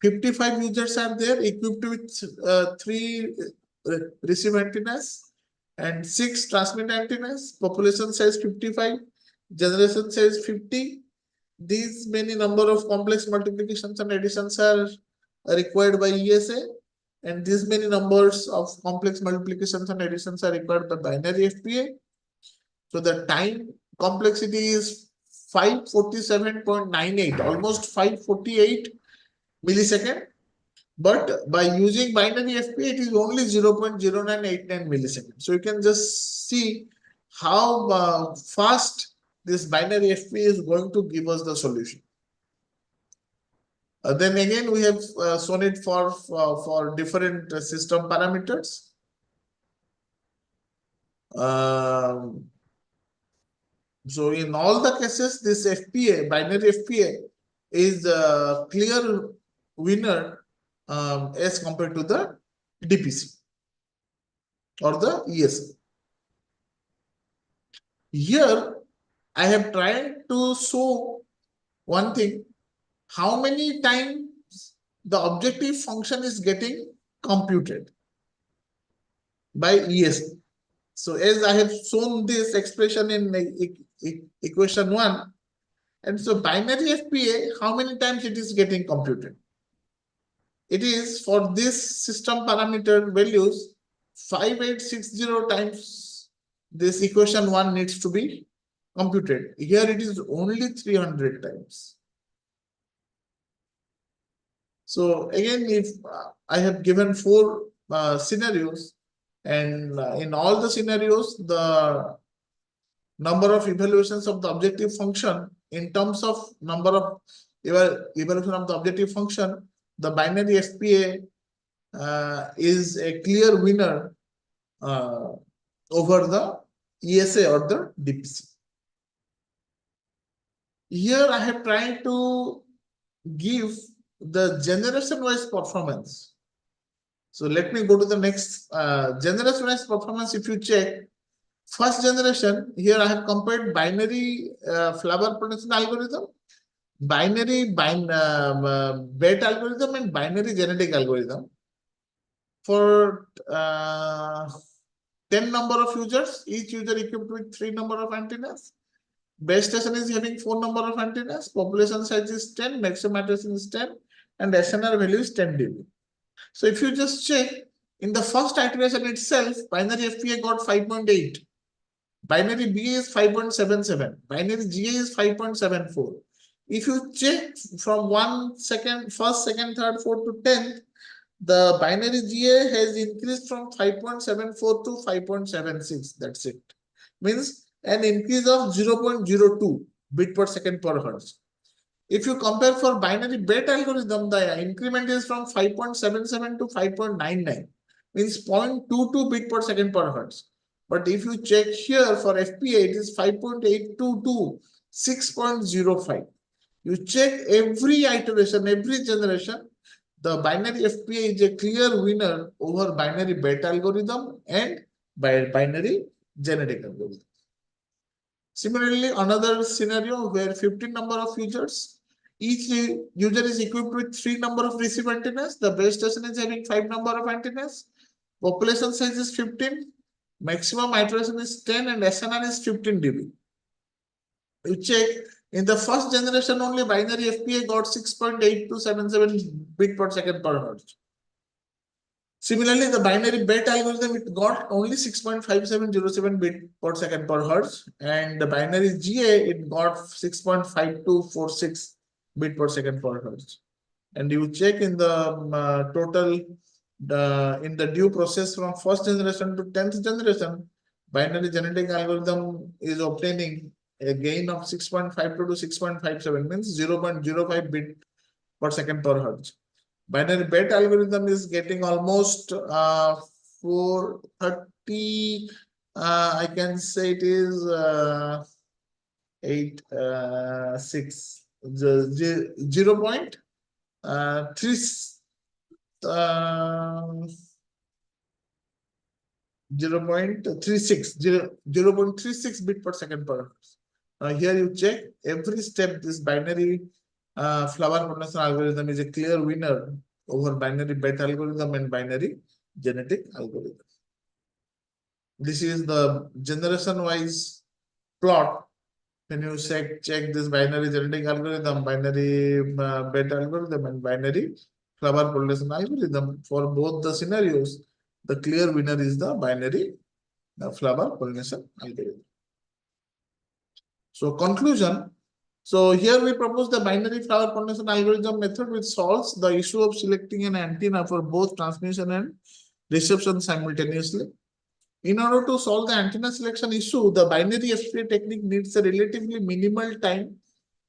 55 users are there equipped with 3 receive antennas and 6 transmit antennas. Population size 55, generation size 50. These many number of complex multiplications and additions are required by ESA, and these many numbers of complex multiplications and additions are required by binary FPA. So the time complexity is 547.98, almost 548 millisecond. But by using binary FPA, it is only 0.0989 milliseconds. So you can just see how fast this binary FPA is going to give us the solution. Then again, we have shown it for different system parameters. So in all the cases, this FPA, binary FPA, is a clear winner as compared to the DPC or the ESA. Here, I have tried to show one thing, how many times the objective function is getting computed by ESA. So as I have shown this expression in equation 1, and so binary FPA, how many times it is getting computed? It is for this system parameter values 5860 times this equation 1 needs to be computed. Here it is only 300 times. So again, if I have given 4 scenarios, and in all the scenarios, the number of evaluations of the objective function in terms of number of evaluation of the objective function, the binary FPA is a clear winner over the ESA or the DPC. Here I have tried to give the generation-wise performance. So let me go to the next generation-wise performance. If you check first generation, here I have compared binary flower production algorithm, binary bet algorithm, and binary genetic algorithm for 10 number of users, each user equipped with 3 number of antennas. Base station is having 4 number of antennas, population size is 10, maximum iteration is 10, and SNR value is 10 dB. So if you just check, in the first iteration itself, binary FPA got 5.8. Binary BA is 5.77. Binary GA is 5.74. If you check from 1 second, first, second, third, fourth to 10th, the binary GA has increased from 5.74 to 5.76. That's it. Means an increase of 0.02 bit per second per hertz. If you compare for binary bet algorithm, the increment is from 5.77 to 5.99, means 0.22 bit per second per hertz. But if you check here for FPA, it is 5.822, 6.05. You check every iteration, every generation, the binary FPA is a clear winner over binary bet algorithm and binary genetic algorithm. Similarly, another scenario where 15 number of users, each user is equipped with 3 number of receive antennas. The base station is having 5 number of antennas. Population size is 15. Maximum iteration is 10 and SNR is 15 dB. You check, in the first generation only binary FPA got 6.8277 bit per second per hertz. Similarly, the binary bet algorithm, it got only 6.5707 bit per second per hertz, and the binary GA, it got 6.5246 bit per second per hertz. And you check in the total, in the due process from first generation to 10th generation, binary genetic algorithm is obtaining a gain of 6.52 to 6.57, means 0.05 bit per second per hertz. Binary bet algorithm is getting almost 430. I can say it is 0.36 bit per second per hertz. Here you check every step, this binary flower production algorithm is a clear winner over binary bet algorithm and binary genetic algorithm. This is the generation wise plot. When you check this binary genetic algorithm, binary bet algorithm, and binary flower production algorithm, for both the scenarios, the clear winner is the binary flower pollination algorithm. So conclusion. So here we propose the binary flower pollination algorithm method, which solves the issue of selecting an antenna for both transmission and reception simultaneously. In order to solve the antenna selection issue, the binary FPA technique needs a relatively minimal time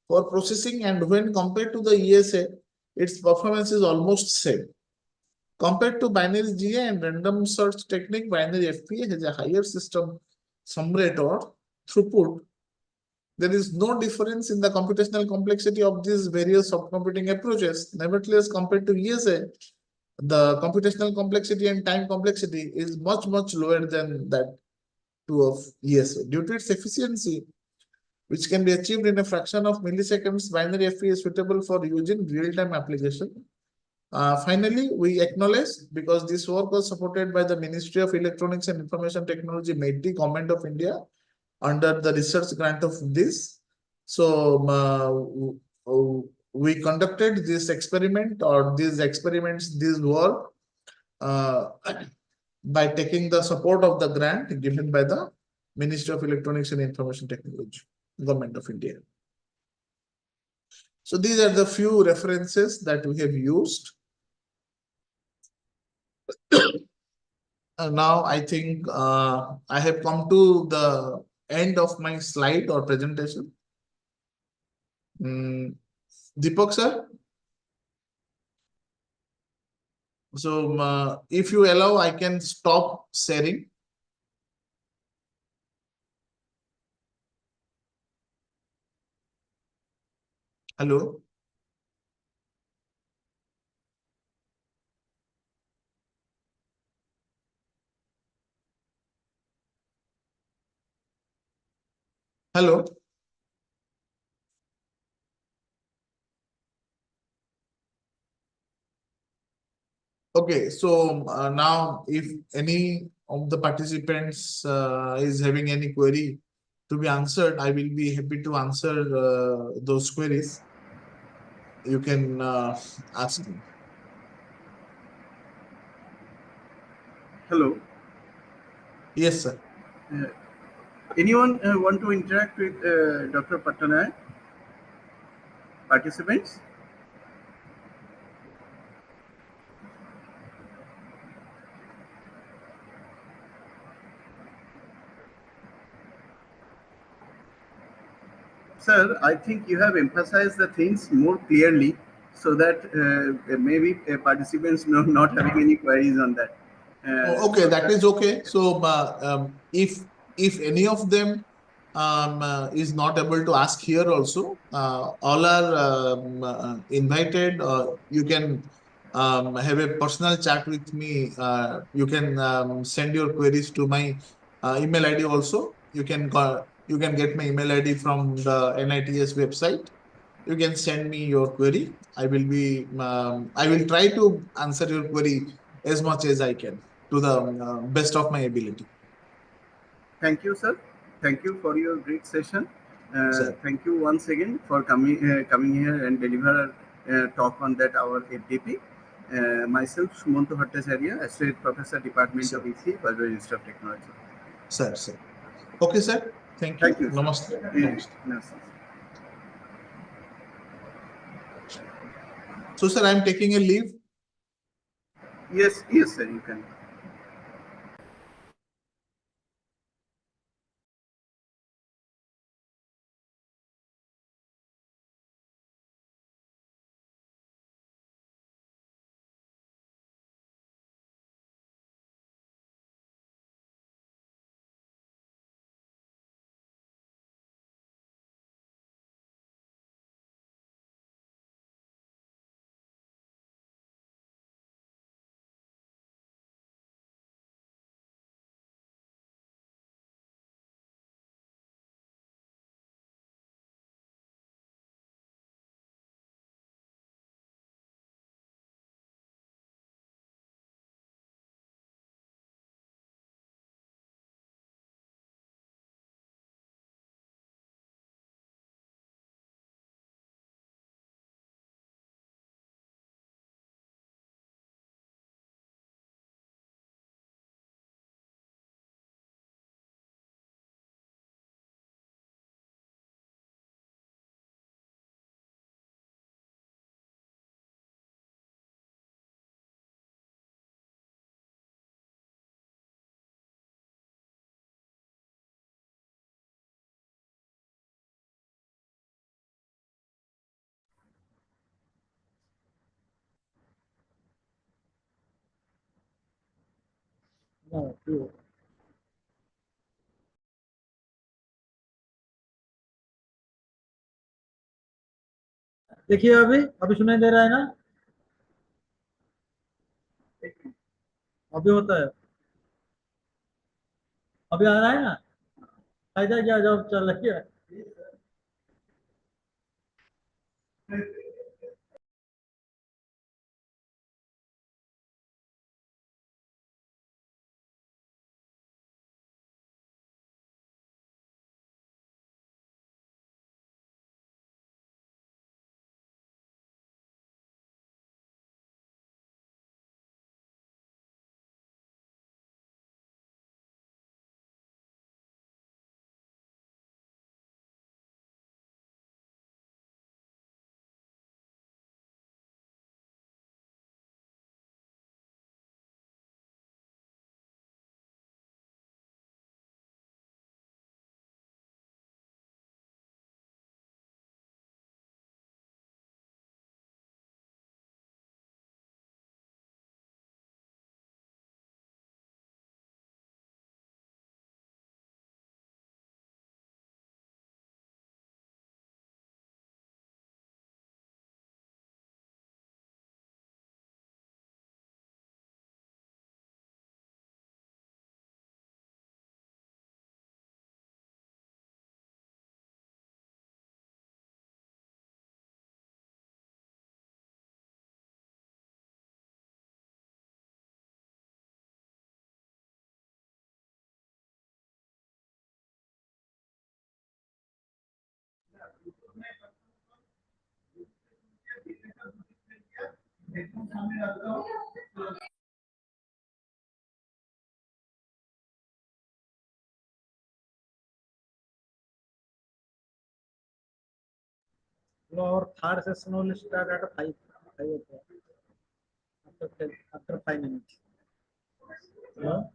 for processing, and when compared to the ESA, its performance is almost same. Compared to binary GA and random search technique, binary FPA has a higher system sum rate or throughput. There is no difference in the computational complexity of these various subcomputing approaches. Nevertheless, compared to ESA, the computational complexity and time complexity is much, much lower than that two of ESA. Due to its efficiency, which can be achieved in a fraction of milliseconds, binary FPA is suitable for use in real-time application. Finally, we acknowledge, because this work was supported by the Ministry of Electronics and Information Technology, MeitY, Government of India, under the research grant of this. So we conducted this experiment, or these experiments, this work, by taking the support of the grant given by the Ministry of Electronics and Information Technology, Government of India. So these are the few references that we have used. Now I think I have come to the end of my slide or presentation. Deepak sir. So if you allow, I can stop sharing. Hello. Hello. Okay, so now if any of the participants is having any query to be answered, I will be happy to answer those queries. You can ask me. Hello. Yes, sir. Anyone want to interact with Dr. Pattanay? Participants? Sir, I think you have emphasized the things more clearly so that maybe participants not having any queries on that. Okay, that is okay. So if any of them is not able to ask here also, all are invited. You can have a personal chat with me. You can send your queries to my email ID also. You can get my email ID from the NITS website. You can send me your query. I will try to answer your query as much as I can to the best of my ability. Thank you, sir. Thank you for your great session. Sir. Thank you once again for coming here and deliver a talk on that our FDP. Myself, Sumanto Bhattacharya, Associate Professor, Department of EC, Palwar Institute of Technology. Sir, sir. Okay, sir. Thank you. Thank you. Namaste. Namaste. Namaste. So, sir, I am taking a leave. Yes, yes, sir, you can. No, you. देखिए अभी सुनाई दे रहा है ना? अभी होता है, अभी आ रहा है ना? फायदा क्या जॉब चल रही है? Our third session will start at 5 o'clock. After 5 minutes. Hello?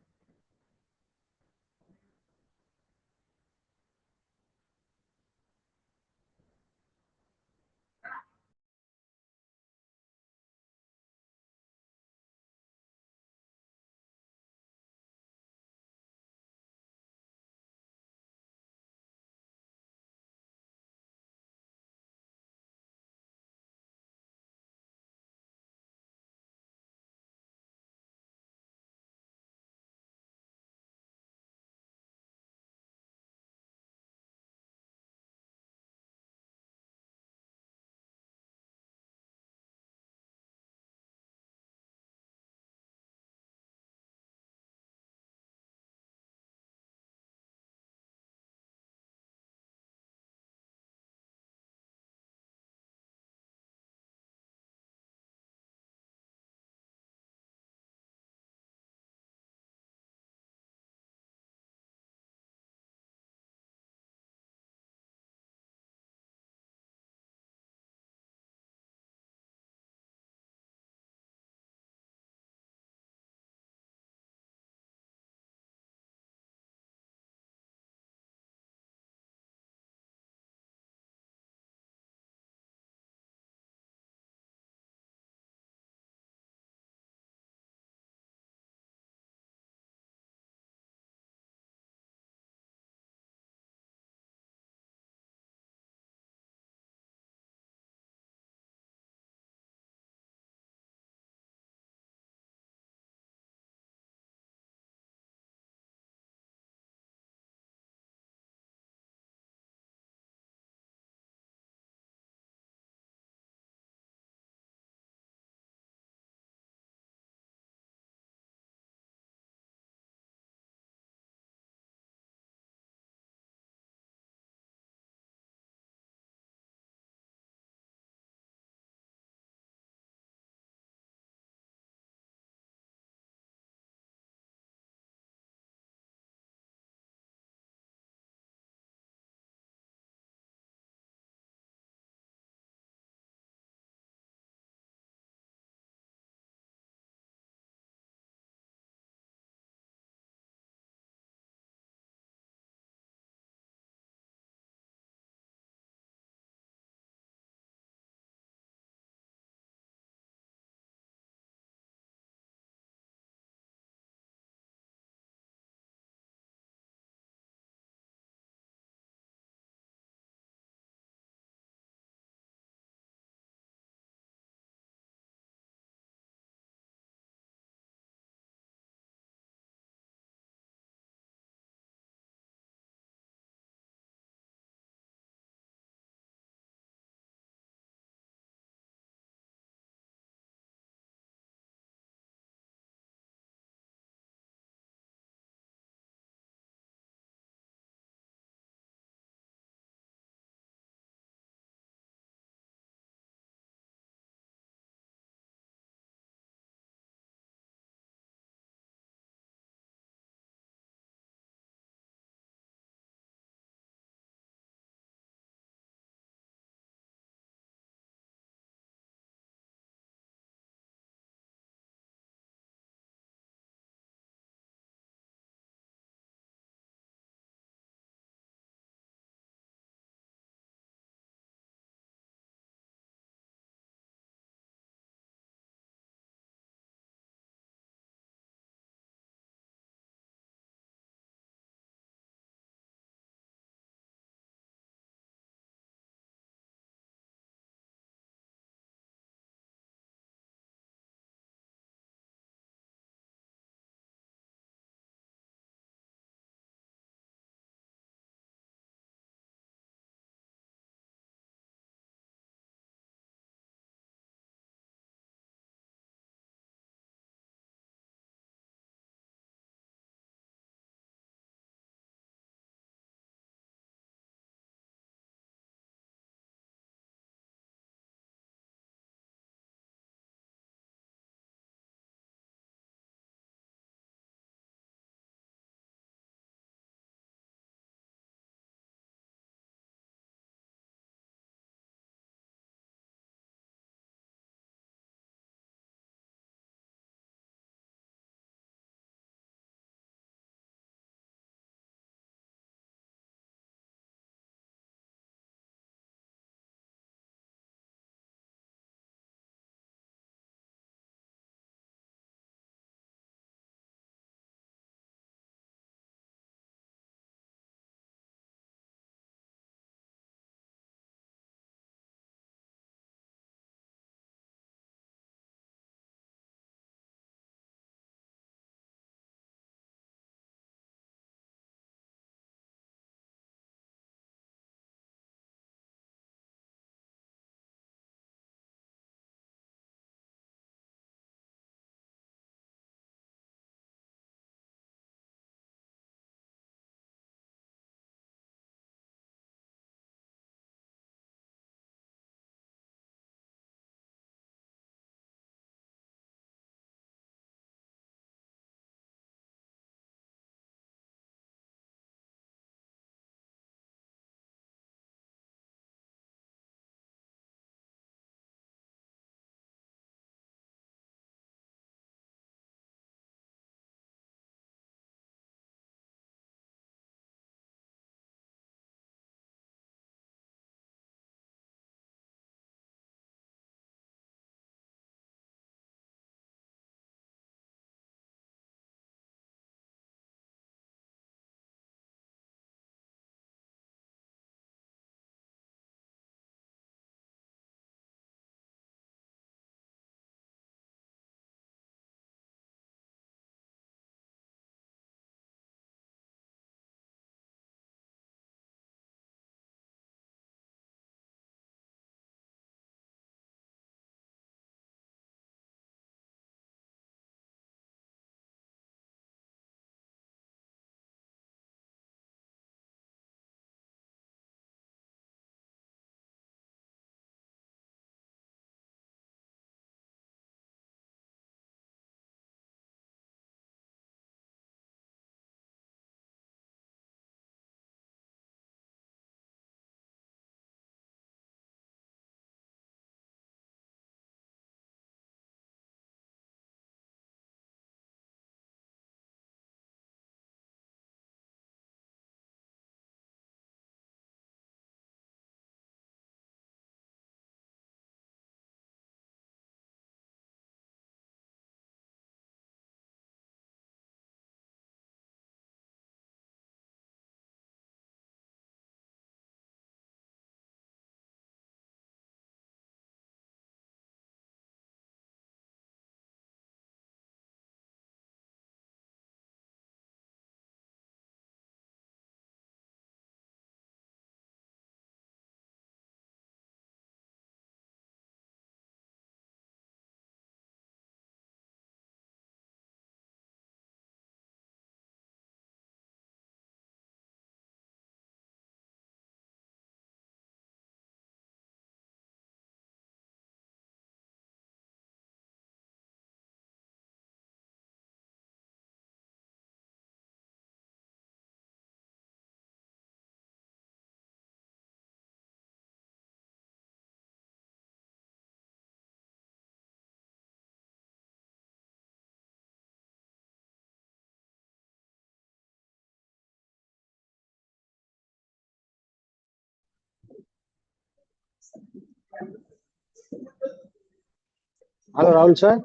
Hello, Rahul sir.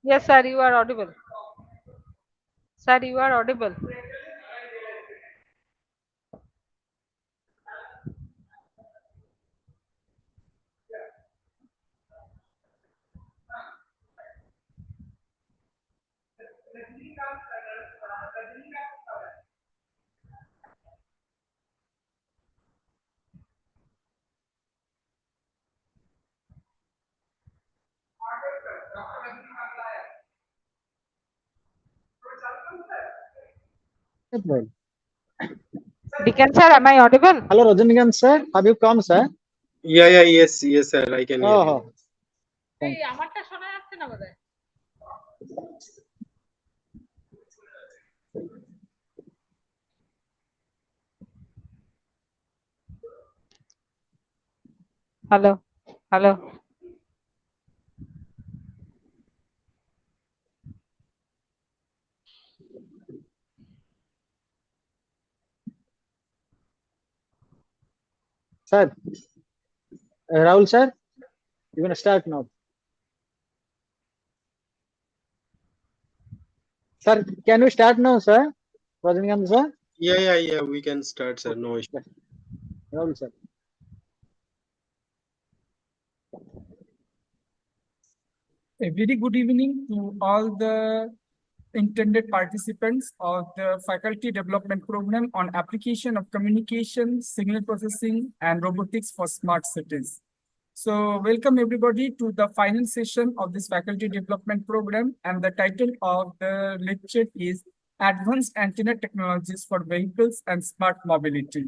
Yes, sir, you are audible. Sir, you are audible. Well. Deacon sir, am I audible? Hello, Rajinikanth sir. Have you come, sir? Yes, sir. I can hear Oh, you. oh. Thank you. আমারটা শোনা যাচ্ছে না বোধহয়। Hello, hello. Sir, Rahul sir, you're gonna start now. Sir, can we start now, sir? Rajinikanth sir? Yeah. We can start, sir. No issue. Rahul sir. A very good evening to all the intended participants of the Faculty Development Program on Application of Communication, Signal Processing, and Robotics for Smart Cities. So welcome everybody to the final session of this Faculty Development Program, and the title of the lecture is Advanced Antenna Technologies for Vehicles and Smart Mobility.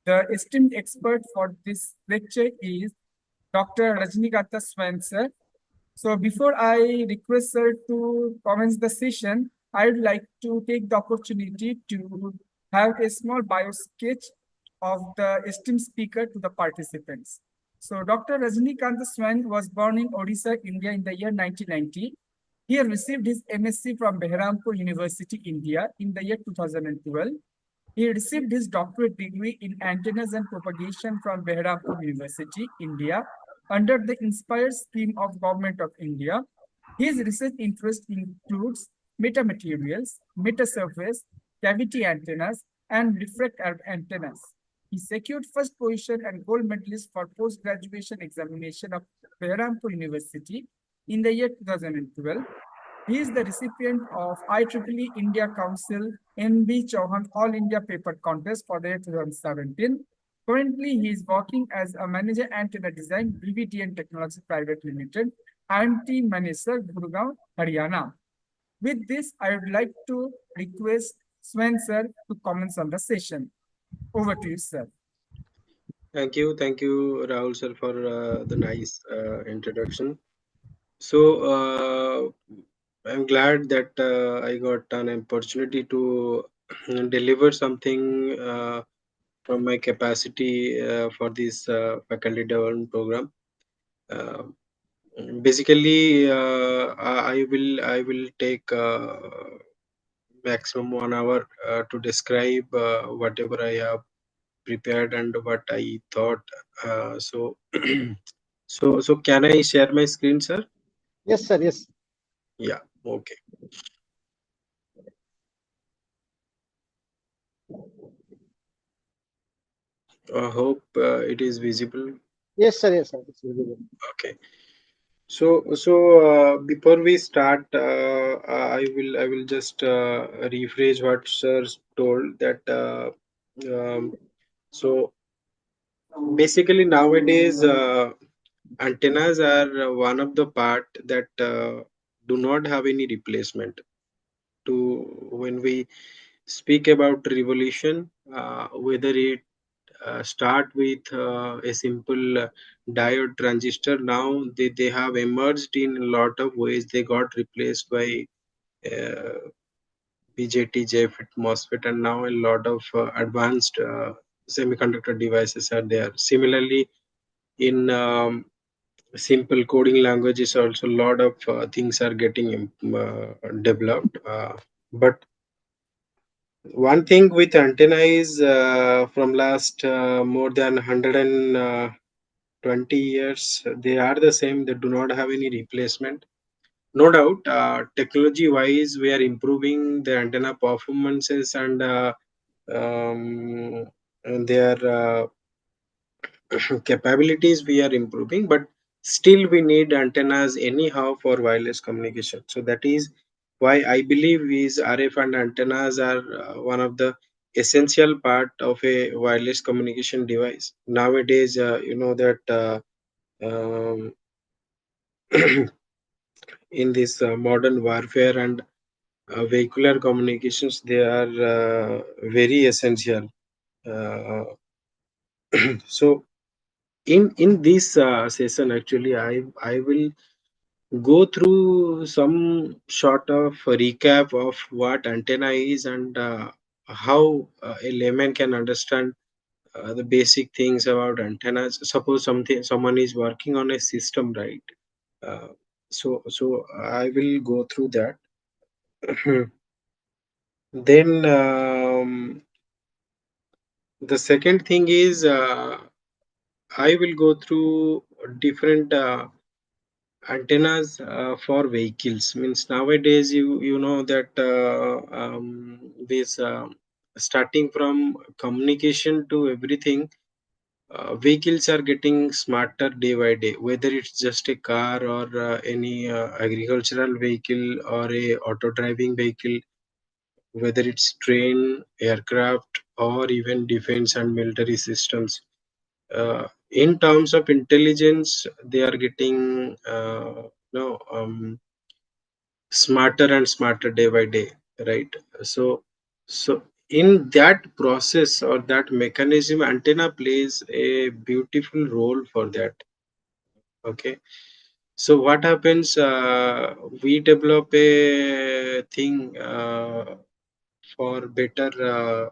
The esteemed expert for this lecture is Dr. Rajnikanta Swain, sir. So before I request sir to commence the session, I would like to take the opportunity to have a small bio sketch of the esteemed speaker to the participants. So Dr. Rajnikant Swain was born in Odisha, India in the year 1990. He received his MSc from Behrampur University, India in the year 2012. He received his doctorate degree in antennas and propagation from Behrampur University, India, under the Inspire scheme of Government of India. His research interest includes metamaterials, metasurface, cavity antennas, and refractor antennas. He secured first position and gold medalist for post-graduation examination of Behrampur University in the year 2012. He is the recipient of IEEE India Council NB Chauhan All India Paper Contest for the year 2017. Currently, he is working as a manager antenna design BVTN Technology Private Limited, IMT Manesar, Gurgaon, Haryana. With this, I would like to request Sven sir to comment on the session. Over to you, sir. Thank you, Rahul sir, for the nice introduction. So I'm glad that I got an opportunity to deliver something from my capacity for this faculty development program. Uh, Basically, I will take maximum 1 hour to describe whatever I have prepared and what I thought. So, so can I share my screen, sir? Yes, sir. Yes. Yeah. Okay. I hope it is visible. Yes, sir. Yes, sir. It's visible. Okay. So before we start, I will just rephrase what sir told that. So basically nowadays antennas are one of the part that do not have any replacement. To when we speak about revolution, whether it start with a simple diode transistor, now they have emerged in a lot of ways. They got replaced by uh, BJT, JFET, MOSFET, and now a lot of advanced semiconductor devices are there. Similarly, in simple coding languages also. A lot of things are getting developed. But one thing with antenna is from last more than 120 years, they are the same. They do not have any replacement. No doubt, technology wise, we are improving the antenna performances um, and their capabilities we are improving, but still we need antennas anyhow for wireless communication. So that is why I believe these RF and antennas are one of the essential part of a wireless communication device nowadays. You know that um, in this modern warfare and vehicular communications, they are very essential. uh, so in this session, actually, I will go through some sort of recap of what antenna is and how a layman can understand the basic things about antennas. Suppose someone is working on a system, right? uh, so I will go through that. Then the second thing is I will go through different antennas for vehicles. Means nowadays you know that this starting from communication to everything, vehicles are getting smarter day by day, whether it's just a car or any agricultural vehicle or a auto driving vehicle, whether it's train, aircraft, or even defense and military systems. In terms of intelligence, they are getting smarter and smarter day by day, right? So so in that process or that mechanism, antenna plays a beautiful role for that. Okay. So what happens, we develop a thing for better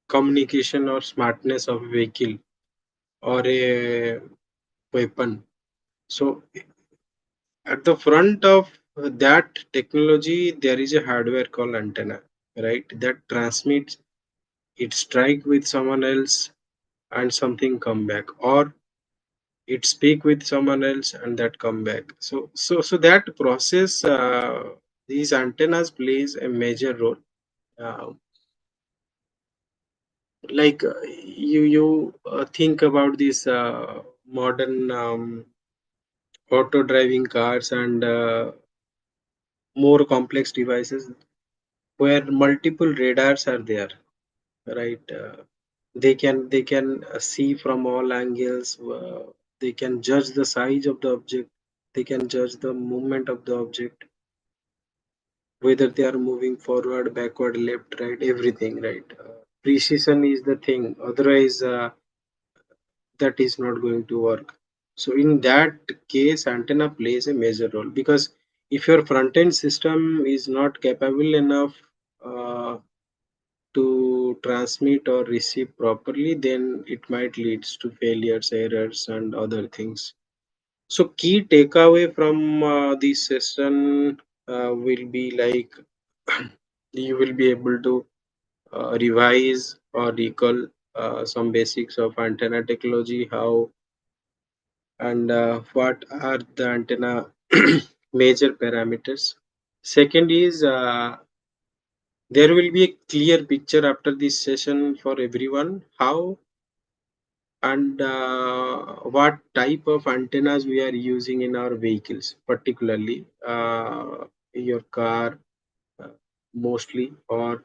communication or smartness of a vehicle or a weapon. So at the front of that technology, there is a hardware called antenna, right? That transmits, it strike with someone else and something come back, or it speak with someone else and that come back. So that process, these antennas plays a major role. Uh, like you think about these modern auto driving cars and more complex devices where multiple radars are there, right? They can see from all angles. They can judge the size of the object. They can judge the movement of the object, whether they are moving forward, backward, left, right, everything, right? Precision is the thing. Otherwise, that is not going to work. So in that case, antenna plays a major role, because if your front end system is not capable enough uh, to transmit or receive properly, then it might leads to failures, errors, and other things. So key takeaway from this session will be like you will be able to revise or recall some basics of antenna technology, how and what are the antenna major parameters. Second is there will be a clear picture after this session for everyone how and what type of antennas we are using in our vehicles, particularly your car, uh, mostly, or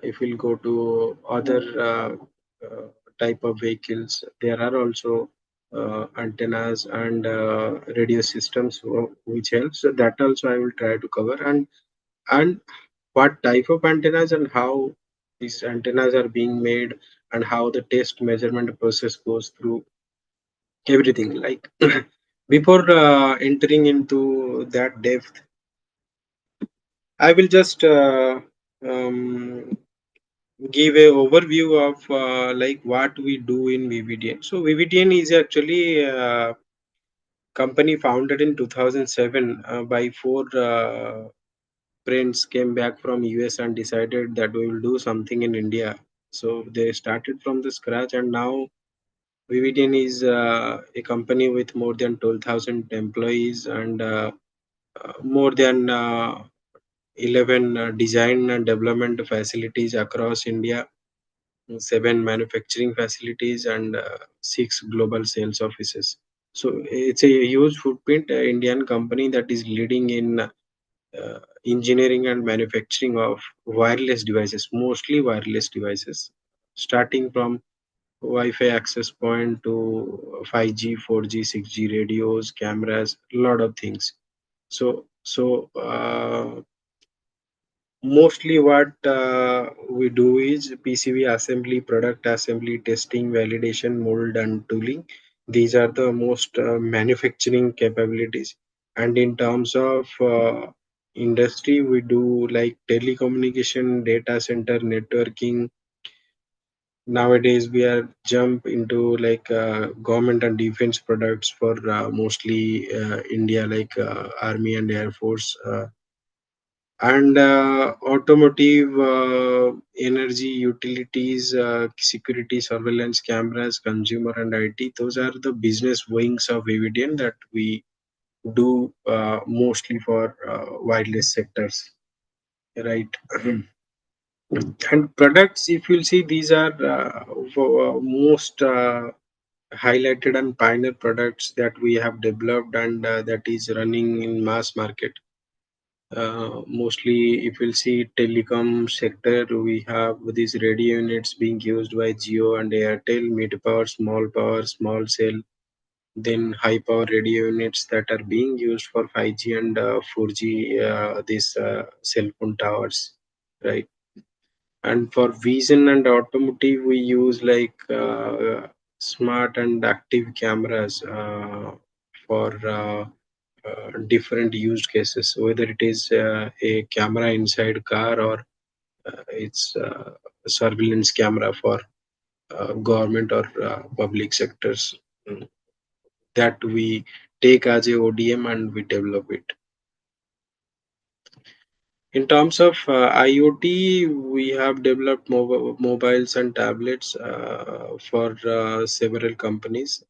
if we'll go to other uh, type of vehicles, there are also antennas and radio systems which helps. So that also I will try to cover, and what type of antennas and how these antennas are being made and how the test measurement process goes through, everything like before entering into that depth, I will just um, give a overview of like what we do in VVDN. So VVDN is actually company founded in 2007 by four friends came back from US and decided that we will do something in India. So they started from the scratch, and now Vividian is a company with more than 12,000 employees and more than 11 design and development facilities across India, seven manufacturing facilities, and six global sales offices. So it's a huge footprint, Indian company that is leading in engineering and manufacturing of wireless devices, mostly wireless devices, starting from Wi-Fi access point to 5G, 4G, 6G radios, cameras, a lot of things. So mostly what we do is PCB assembly, product assembly, testing, validation, mold, and tooling. These are the most manufacturing capabilities. And in terms of industry, we do like telecommunication, data center, networking. Nowadays, we are jump into like government and defense products for mostly India, like Army and Air Force. And automotive, energy, utilities, security, surveillance, cameras, consumer, and IT. Those are the business wings of Vividian that we do mostly for wireless sectors, right? And products, if you'll see, these are most highlighted and pioneer products that we have developed and that is running in mass market. Mostly, if you'll see telecom sector, we have these radio units being used by Geo and Airtel, mid power, small cell, then high power radio units that are being used for 5G and 4G, these cell phone towers, right? And for vision and automotive, we use like smart and active cameras for different use cases, whether it is a camera inside car or it's surveillance camera for government or public sectors, that we take as a ODM and we develop it. In terms of IoT, we have developed mobiles and tablets for several companies,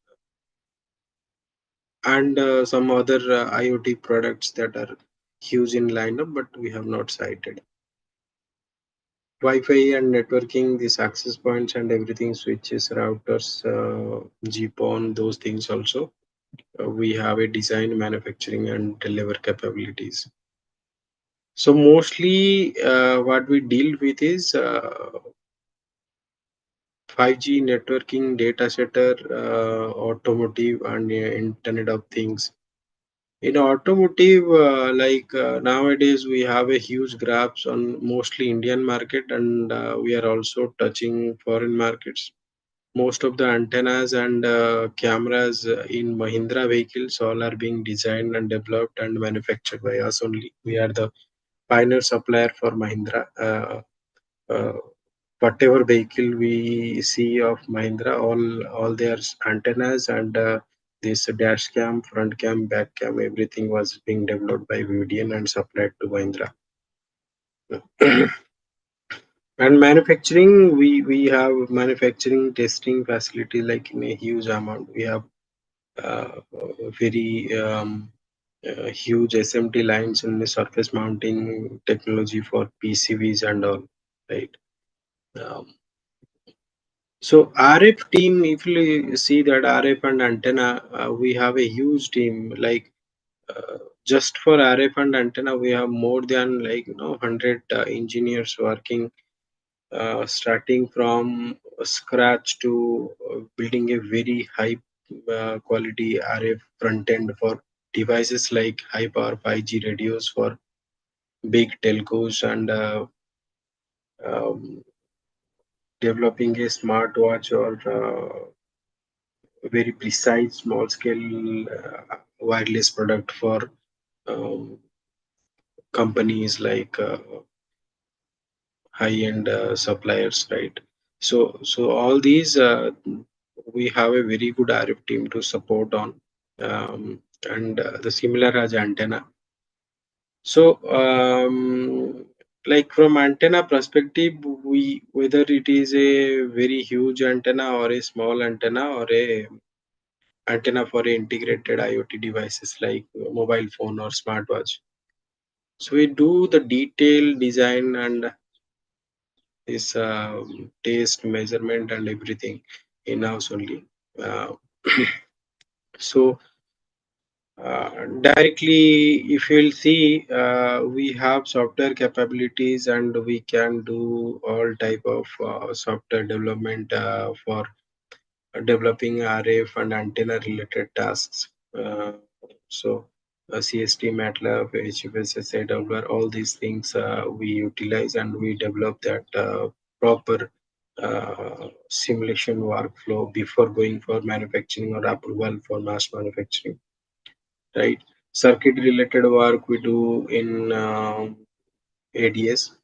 and some other IoT products that are huge in lineup, but we have not cited. Wi-Fi and networking, these access points and everything, switches, routers, GPON, those things also. We have a design, manufacturing, and deliver capabilities. So mostly what we deal with is 5G networking, data center, automotive, and Internet of Things. In automotive, nowadays we have a huge grasp on mostly Indian market, and we are also touching foreign markets. Most of the antennas and cameras in Mahindra vehicles all are being designed and developed and manufactured by us only. We are the pioneer supplier for Mahindra. Uh, Whatever vehicle we see of Mahindra, all their antennas and this dash cam, front cam, back cam, everything was being developed by Vividian and supplied to Mahindra. And manufacturing, we have manufacturing testing facility like in a huge amount. We have very huge SMT lines in the surface mounting technology for PCBs and all, right? Um, So RF team, if you see that RF and antenna, we have a huge team. Like just for RF and antenna, we have more than 100 engineers working, starting from scratch to building a very high quality RF front end for devices like high power 5G radios for big telcos, and um, developing a smartwatch or very precise small scale wireless product for um, companies like high end suppliers, right? So all these we have a very good RF team to support on. um, and the similar as antenna. So like from antenna perspective, we whether it is a very huge antenna or a small antenna or a antenna for integrated IoT devices like mobile phone or smartwatch. So we do the detailed design and this taste measurement and everything in house only. Uh, so directly, if you'll see, we have software capabilities and we can do all type of software development for developing RF and antenna related tasks. So CST, MATLAB, HFSS, AWR, all these things we utilize and we develop that proper simulation workflow before going for manufacturing or approval for mass manufacturing, right? Circuit related work we do in ADS,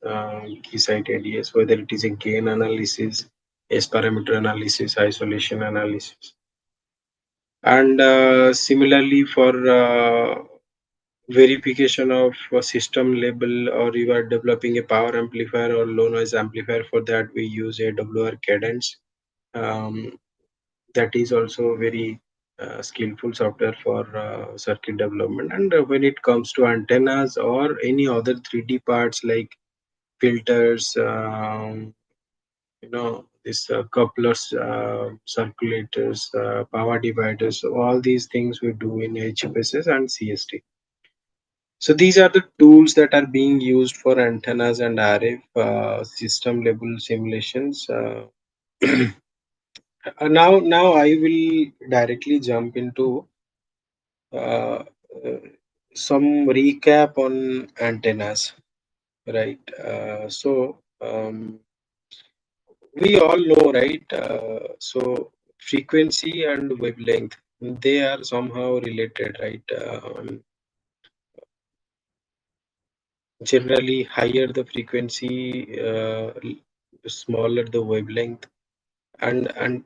key site ADS, whether it is a gain analysis, S parameter analysis, isolation analysis. And similarly for verification of a system level, or you are developing a power amplifier or low noise amplifier, for that we use AWR cadence. Um, that is also very skillful software for circuit development. And when it comes to antennas or any other 3D parts like filters, this couplers, circulators, power dividers, so all these things we do in HFSS and CST. So these are the tools that are being used for antennas and RF system level simulations. Now I will directly jump into uh, uh, some recap on antennas, right? We all know, right? So frequency and wavelength, they are somehow related, right? Generally, higher the frequency, smaller the wavelength, and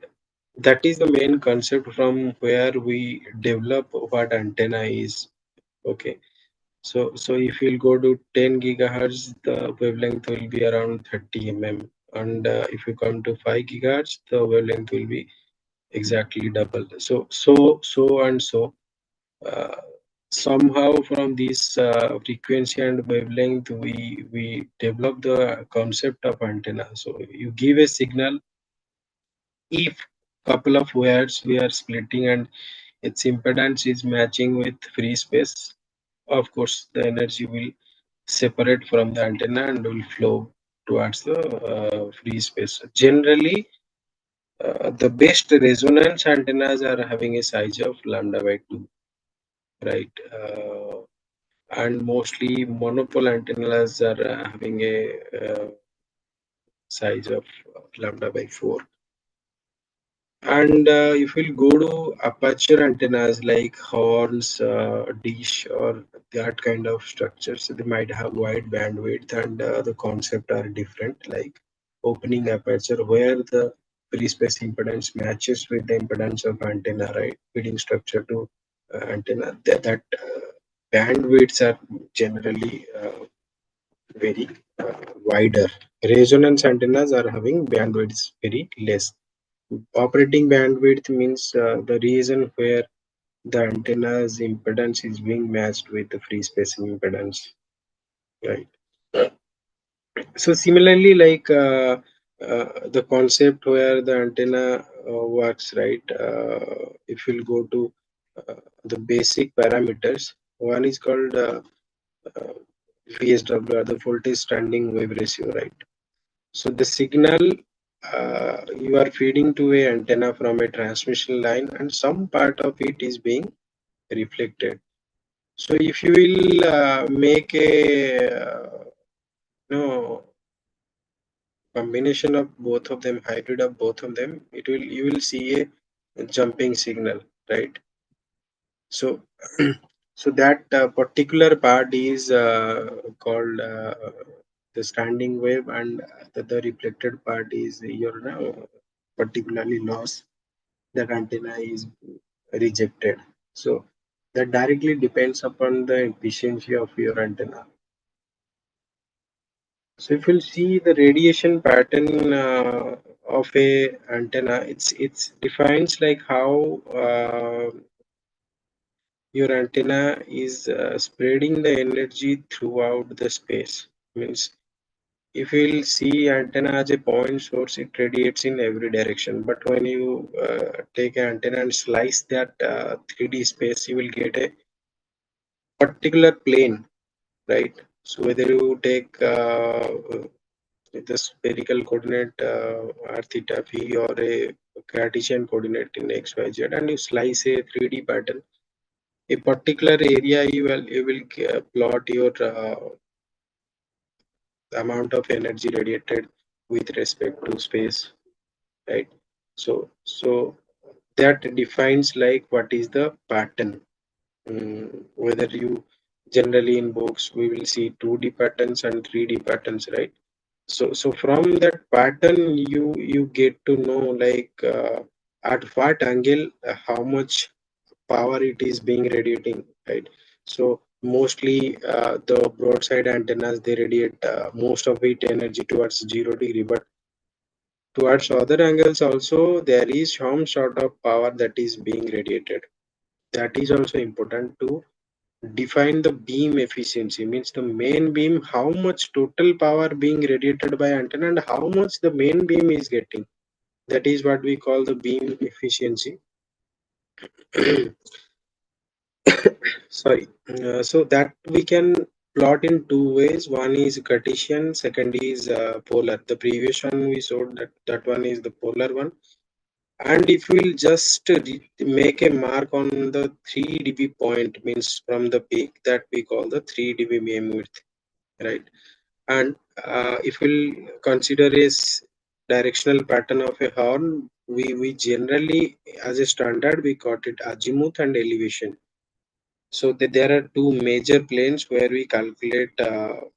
that is the main concept from where we develop what antenna is. Okay. So if you'll go to 10 gigahertz, the wavelength will be around 30 mm. And if you come to 5 gigahertz, the wavelength will be exactly double. So. Uh, Somehow from this frequency and wavelength, we develop the concept of antenna. So you give a signal, if couple of wires we are splitting and its impedance is matching with free space, of course the energy will separate from the antenna and will flow towards the free space. Generally, the best resonance antennas are having a size of lambda by 2, right? And mostly monopole antennas are having a size of lambda by 4. And if we'll go to aperture antennas like horns, dish, or that kind of structures, they might have wide bandwidth, and the concept are different, like opening aperture where the free space impedance matches with the impedance of antenna, right? Feeding structure to antenna. That bandwidths are generally very wider. Resonance antennas are having bandwidths very less. Operating bandwidth means the reason where the antenna's impedance is being matched with the free space impedance, right? So similarly, like the concept where the antenna works, right? If you'll go to the basic parameters, one is called uh, VSWR, the voltage standing wave ratio, right? So the signal you are feeding to a antenna from a transmission line, and some part of it is being reflected. So if you will make a combination of both of them, hybrid of both of them, you will see a jumping signal, right? So so that particular part is called the standing wave, and the reflected part is your particularly loss, that antenna is rejected. So that directly depends upon the efficiency of your antenna. So if you see the radiation pattern of a antenna, it's defines like how your antenna is spreading the energy throughout the space. Means if you will see antenna as a point source, it radiates in every direction. But when you take an antenna and slice that 3D space, you will get a particular plane, right? So whether you take the spherical coordinate r theta phi or a Cartesian coordinate in x y z, and you slice a 3D pattern, a particular area you will plot your amount of energy radiated with respect to space, right? So that defines like what is the pattern. Whether you generally in books we will see 2D patterns and 3D patterns, right? So from that pattern you get to know like at what angle how much power it is being radiating, right? So mostly the broadside antennas they radiate most of it energy towards 0 degree, but towards other angles also there is some sort of power that is being radiated. That is also important to define the beam efficiency, means the main beam how much total power being radiated by antenna and how much the main beam is getting. That is what we call the beam efficiency. Sorry. So that we can plot in two ways. One is Cartesian, second is polar. The previous one we showed that one is the polar one. And if we'll just make a mark on the 3 dB point, means from the peak, that we call the 3 dB beam width, right? And if we'll consider a directional pattern of a horn, we generally, as a standard, we got it azimuth and elevation. So there are two major planes where we calculate the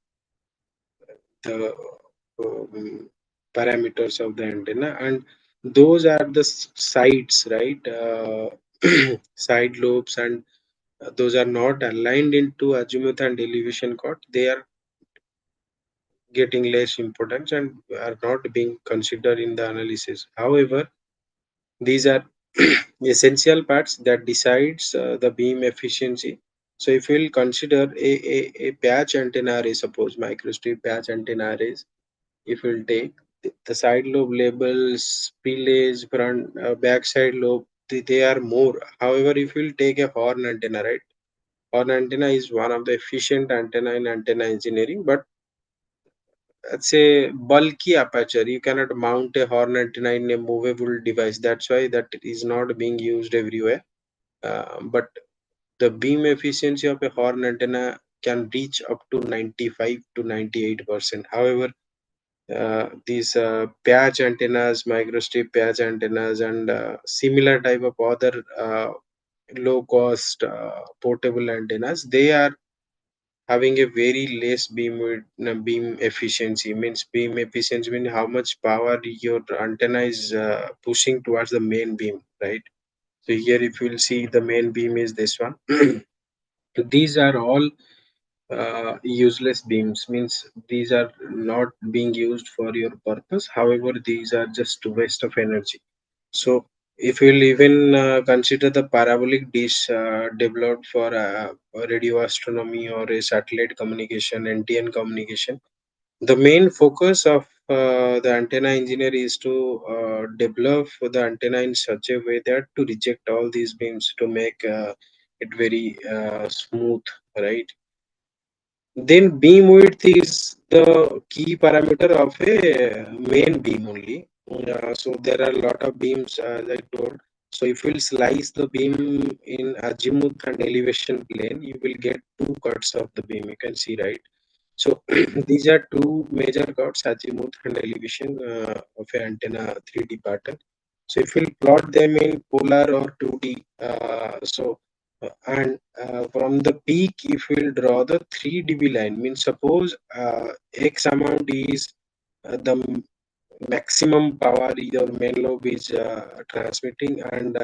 parameters of the antenna, and those are the sides, right? Side lobes, and those are not aligned into azimuth and elevation chord. They are getting less importance and are not being considered in the analysis. However, these are essential parts that decides the beam efficiency. So if we'll consider a patch antenna array, suppose microstrip patch antenna arrays, if we'll take the side lobe labels, relays, front, back side lobe, they are more. However, if we'll take a horn antenna, right? Horn antenna is one of the efficient antenna in antenna engineering, but it's a bulky aperture. You cannot mount a horn antenna in a movable device. That's why that is not being used everywhere. But the beam efficiency of a horn antenna can reach up to 95 to 98%. However, these patch antennas, microstrip patch antennas, and similar type of other low cost portable antennas, they are having a very less beam efficiency. Means beam efficiency means how much power your antenna is pushing towards the main beam, right? So here if you will see the main beam is this one. These are all useless beams, means these are not being used for your purpose. However, these are just waste of energy. So if you'll even consider the parabolic dish developed for radio astronomy or a satellite communication, NTN communication, the main focus of the antenna engineer is to develop the antenna in such a way that to reject all these beams to make it very smooth, right? Then beam width is the key parameter of a main beam only. So there are a lot of beams as I told. So if you will slice the beam in azimuth and elevation plane, you will get two cuts of the beam. You can see, right? So these are two major cuts, azimuth and elevation of an antenna 3D pattern. So if you plot them in polar or 2D, and from the peak, if we'll draw the 3 dB line, means suppose X amount is the maximum power your main lobe is transmitting, and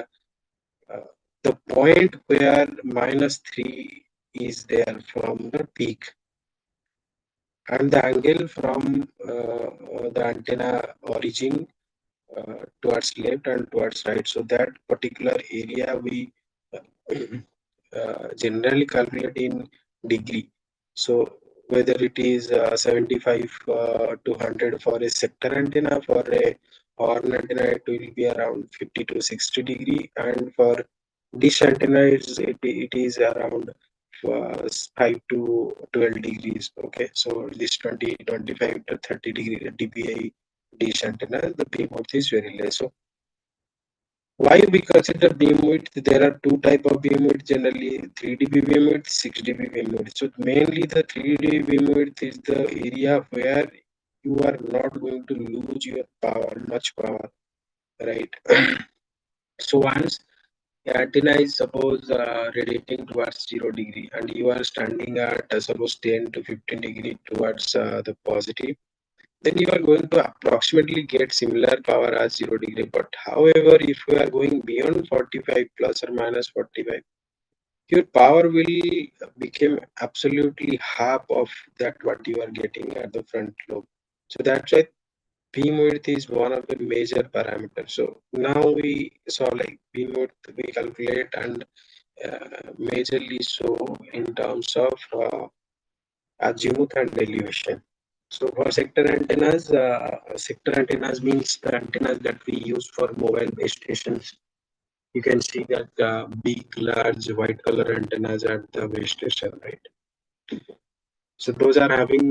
the point where -3 is there from the peak, and the angle from the antenna origin towards left and towards right. So that particular area we generally calculate in degree. So whether it is 75 to 100 for a sector antenna, for a horn antenna it will be around 50 to 60 degree, and for dish antenna it is around 5 to 12 degrees. Okay, so this 20 25 to 30 degree dpi dish antenna, the beam width is very less. So why we consider beam width? There are two type of beam width generally: 3 dB beam width, 6 dB beam width. So mainly the 3 dB beam width is the area where you are not going to lose your power, much power, right? So once the antenna is suppose radiating towards 0 degree, and you are standing at suppose 10 to 15 degree towards the positive, then you are going to approximately get similar power as 0 degree. But however, if you are going beyond 45 plus or minus 45, your power will become absolutely half of that what you are getting at the front lobe. So that's why beam width is one of the major parameters. So now we saw like beam width we calculate, and majorly so in terms of azimuth and elevation. So for sector antennas means the antennas that we use for mobile base stations. You can see that big, large white color antennas at the base station, right? So those are having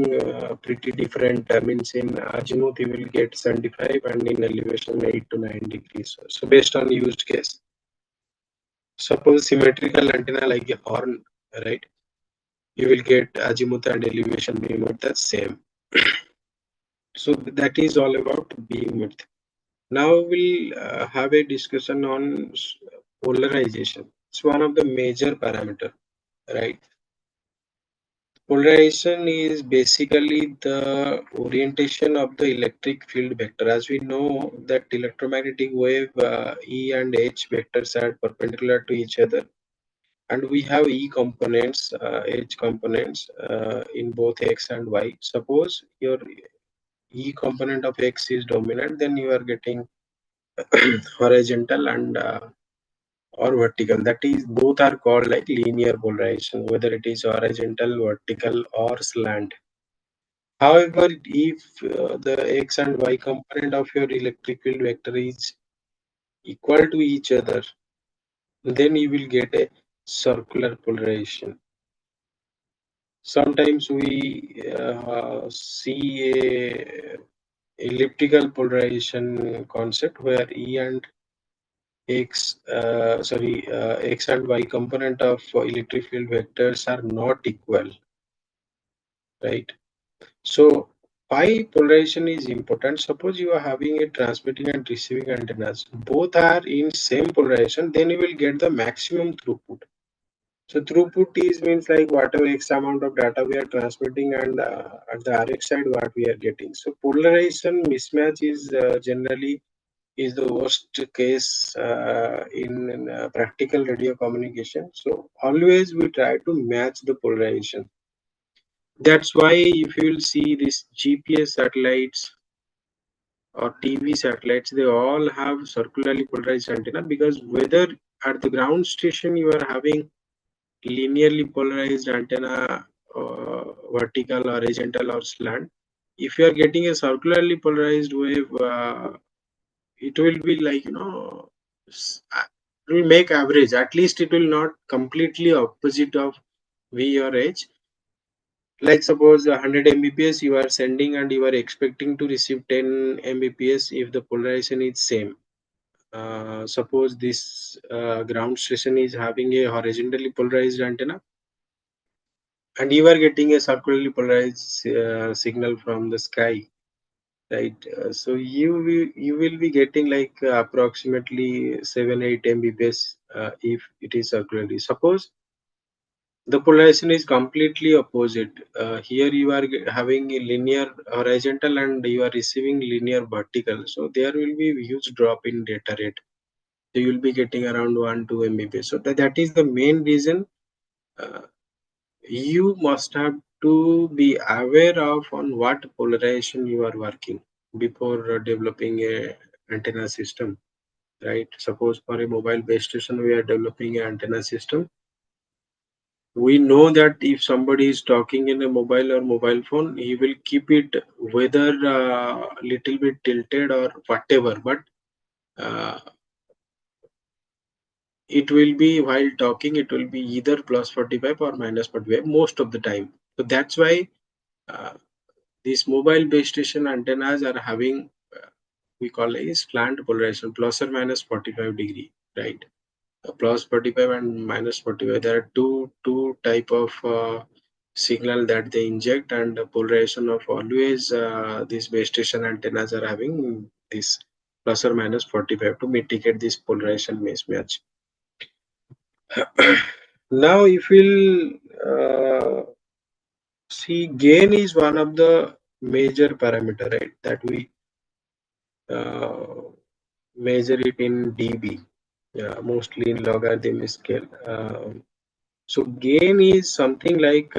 pretty different. Means in azimuth you will get 75, and in elevation 8 to 9 degrees. So based on used case, suppose symmetrical antenna like a horn, right? You will get azimuth and elevation beam at the same. So that is all about beam width. Now we'll have a discussion on polarization. It's one of the major parameter, right? Polarization is basically the orientation of the electric field vector. As we know that electromagnetic wave E and H vectors are perpendicular to each other, and we have E components, H components in both X and Y. Suppose your E component of X is dominant, then you are getting horizontal and or vertical. That is, both are called like linear polarization, whether it is horizontal, vertical, or slant. However, if the X and Y component of your electric field vector is equal to each other, then you will get a circular polarization. Sometimes we see a elliptical polarization concept where E and X and Y component of electric field vectors are not equal, right? So why polarization is important? Suppose you are having a transmitting and receiving antennas, both are in same polarization, then you will get the maximum throughput. So throughput is means like whatever X amount of data we are transmitting, and at the RX side what we are getting. So polarization mismatch is generally is the worst case in practical radio communication. So always we try to match the polarization. That's why if you will see these GPS satellites or TV satellites, they all have circularly polarized antenna, because whether at the ground station you are having linearly polarized antenna, vertical, horizontal, or slant, if you are getting a circularly polarized wave, it will be like it will make average. At least it will not completely opposite of V or H. Like suppose 100 Mbps you are sending, and you are expecting to receive 10 Mbps if the polarization is same. Suppose this ground station is having a horizontally polarized antenna, and you are getting a circularly polarized signal from the sky, right? So you will be getting like approximately 7-8 Mbps if it is circularly. Suppose the polarization is completely opposite. Here you are having a linear horizontal, and you are receiving linear vertical, so there will be a huge drop in data rate. So you'll be getting around 1-2 Mbps. So that is the main reason. You must have to be aware of on what polarization you are working before developing a antenna system, right? Suppose for a mobile base station we are developing an antenna system. We know that if somebody is talking in a mobile or mobile phone, he will keep it whether little bit tilted or whatever, but uh, it will be while talking, it will be either plus 45 or minus 45 most of the time. So that's why uh, these mobile base station antennas are having we call it slant polarization plus or minus 45 degree, right? Plus 45 and minus 45. There are two type of signal that they inject, and the polarization of always these base station antennas are having this plus or minus 45 to mitigate this polarization mismatch. Now, if we'll see, gain is one of the major parameter, right? That we uh, measure it in dB, mostly in logarithmic scale. So gain is something like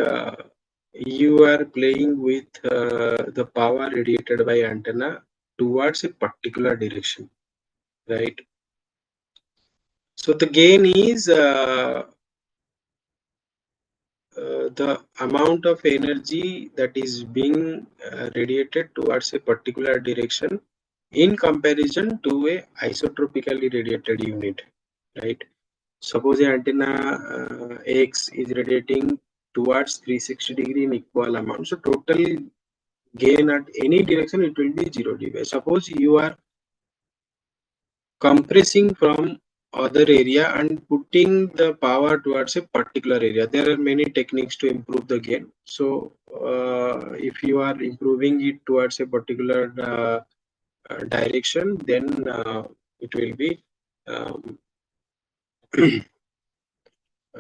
you are playing with the power radiated by antenna towards a particular direction, right? So the gain is the amount of energy that is being radiated towards a particular direction in comparison to a isotropically radiated unit, right? Suppose the antenna X is radiating towards 360 degree in equal amount, so total gain at any direction it will be 0 dB. Suppose you are compressing from other area and putting the power towards a particular area. There are many techniques to improve the gain. So if you are improving it towards a particular direction, then it will be um,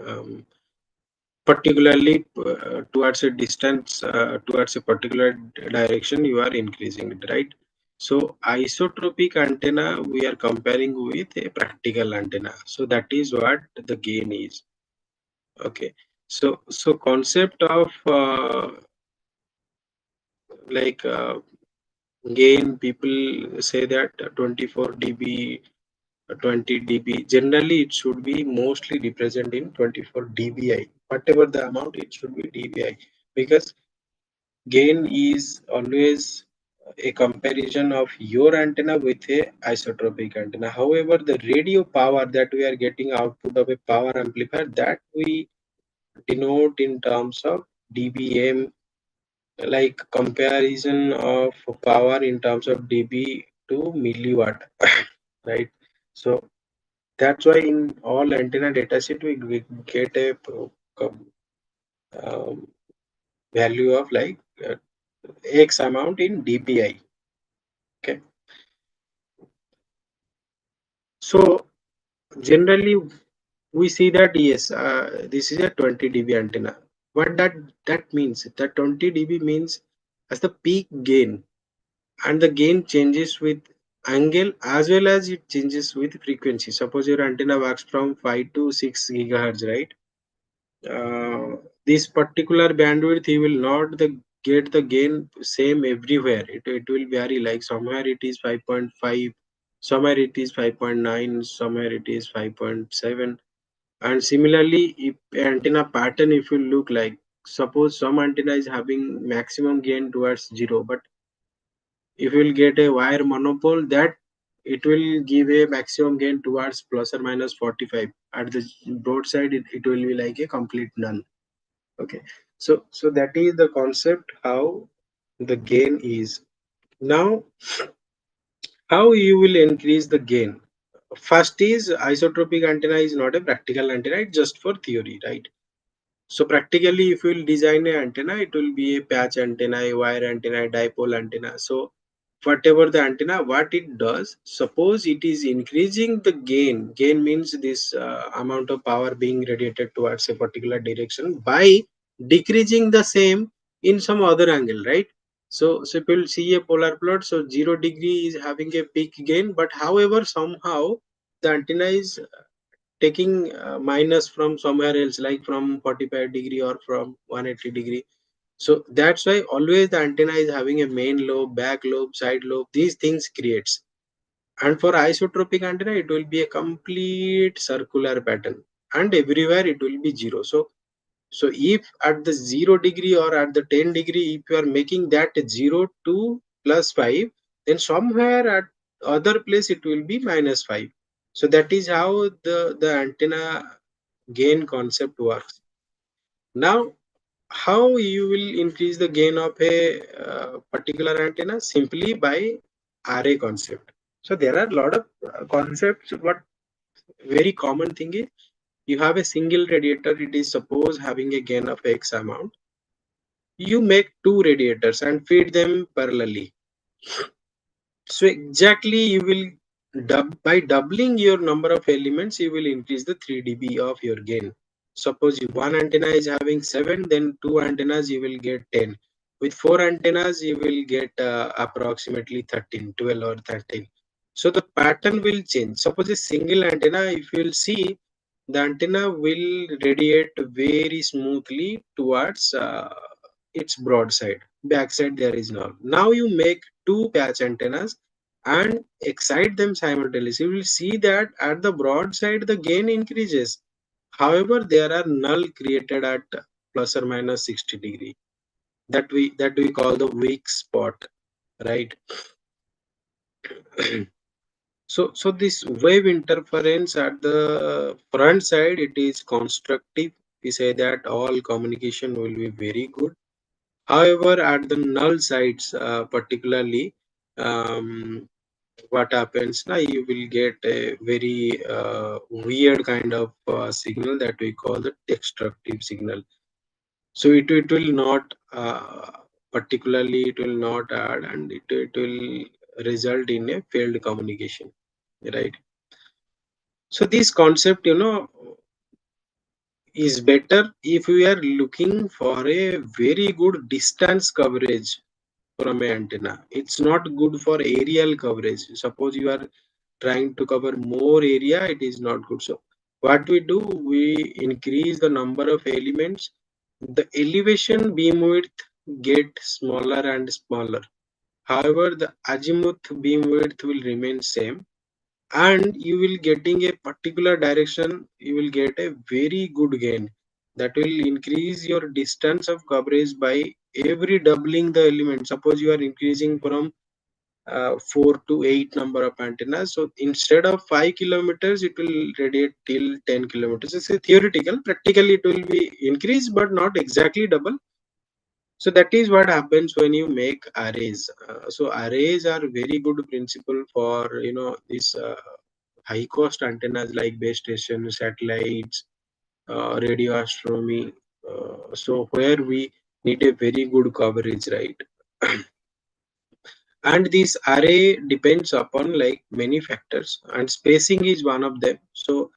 um, particularly towards a distance towards a particular direction you are increasing it, right? So isotropic antenna we are comparing with a practical antenna, so that is what the gain is. Okay, so concept of like gain, people say that 24 dB 20 dB, generally it should be mostly represented in 24 dBi, whatever the amount it should be dBi, because gain is always a comparison of your antenna with a isotropic antenna. However, the radio power that we are getting output of a power amplifier, that we denote in terms of dBm, like comparison of power in terms of dB to milliwatt, right? So that's why in all antenna dataset we get a um, value of like X amount in dBi. Okay, so generally we see that yes, this is a 20 dB antenna. What that means? That 20 dB means as the peak gain, and the gain changes with angle as well as it changes with frequency. Suppose your antenna works from 5 to 6 gigahertz, right? This particular bandwidth he will not get the gain same everywhere. It will vary, like somewhere it is 5.5, somewhere it is 5.9, somewhere it is 5.7. And similarly, if antenna pattern, if you look like, suppose some antenna is having maximum gain towards 0, but if you will get a wire monopole, that it will give a maximum gain towards plus or minus 45. At the broadside, it will be like a complete none. Okay, so that is the concept how the gain is. Now, how you will increase the gain? First is isotropic antenna is not a practical antenna, it's just for theory, right? So practically, if you will design an antenna, it will be a patch antenna, a wire antenna, a dipole antenna. So whatever the antenna, what it does, suppose it is increasing the gain. Gain means this amount of power being radiated towards a particular direction by decreasing the same in some other angle, right? So if you see a polar plot, so 0 degree is having a peak gain, but however somehow the antenna is taking minus from somewhere else, like from 45 degree or from 180 degree. So that's why always the antenna is having a main lobe, back lobe, side lobe. These things creates. And for isotropic antenna, it will be a complete circular pattern, and everywhere it will be zero. So if at the 0 degree or at the 10 degree, if you are making that 0 to +5, then somewhere at other place it will be -5. So that is how the antenna gain concept works. Now, how you will increase the gain of a particular antenna? Simply by array concept. So there are a lot of concepts, but very common thing is you have a single radiator. It is suppose having a gain of X amount. You make two radiators and feed them parallelly. So exactly you will by doubling your number of elements, you will increase the 3 dB of your gain. Suppose if one antenna is having 7, then two antennas you will get 10. With four antennas, you will get approximately 13, 12 or 13. So the pattern will change. Suppose a single antenna, if you will see, the antenna will radiate very smoothly towards its broadside. Backside there is none. Now you make two patch antennas and excite them simultaneously. You will see that at the broadside the gain increases. However, there are null created at ±60 degree. That we call the weak spot, right? So this wave interference at the front side, it is constructive. We say that all communication will be very good. However, at the null sides, particularly, what happens now? You will get a very weird kind of signal that we call the destructive signal. So it will not, particularly, it will not add, and it will result in a failed communication, right? So this concept, is better if we are looking for a very good distance coverage from an antenna. It's not good for aerial coverage. Suppose you are trying to cover more area, it is not good. So what we do, we increase the number of elements. The elevation beam width get smaller and smaller. However, the azimuth beam width will remain same, and you will getting a particular direction. You will get a very good gain that will increase your distance of coverage by every doubling the element. Suppose you are increasing from 4 to 8 number of antennas. So instead of 5 kilometers, it will radiate till 10 kilometers. It's a theoretical. Practically, it will be increased, but not exactly double. So that is what happens when you make arrays. So arrays are very good principle for this high cost antennas like base station, satellites, radio astronomy. So where we need a very good coverage, right? And this array depends upon like many factors, and spacing is one of them. So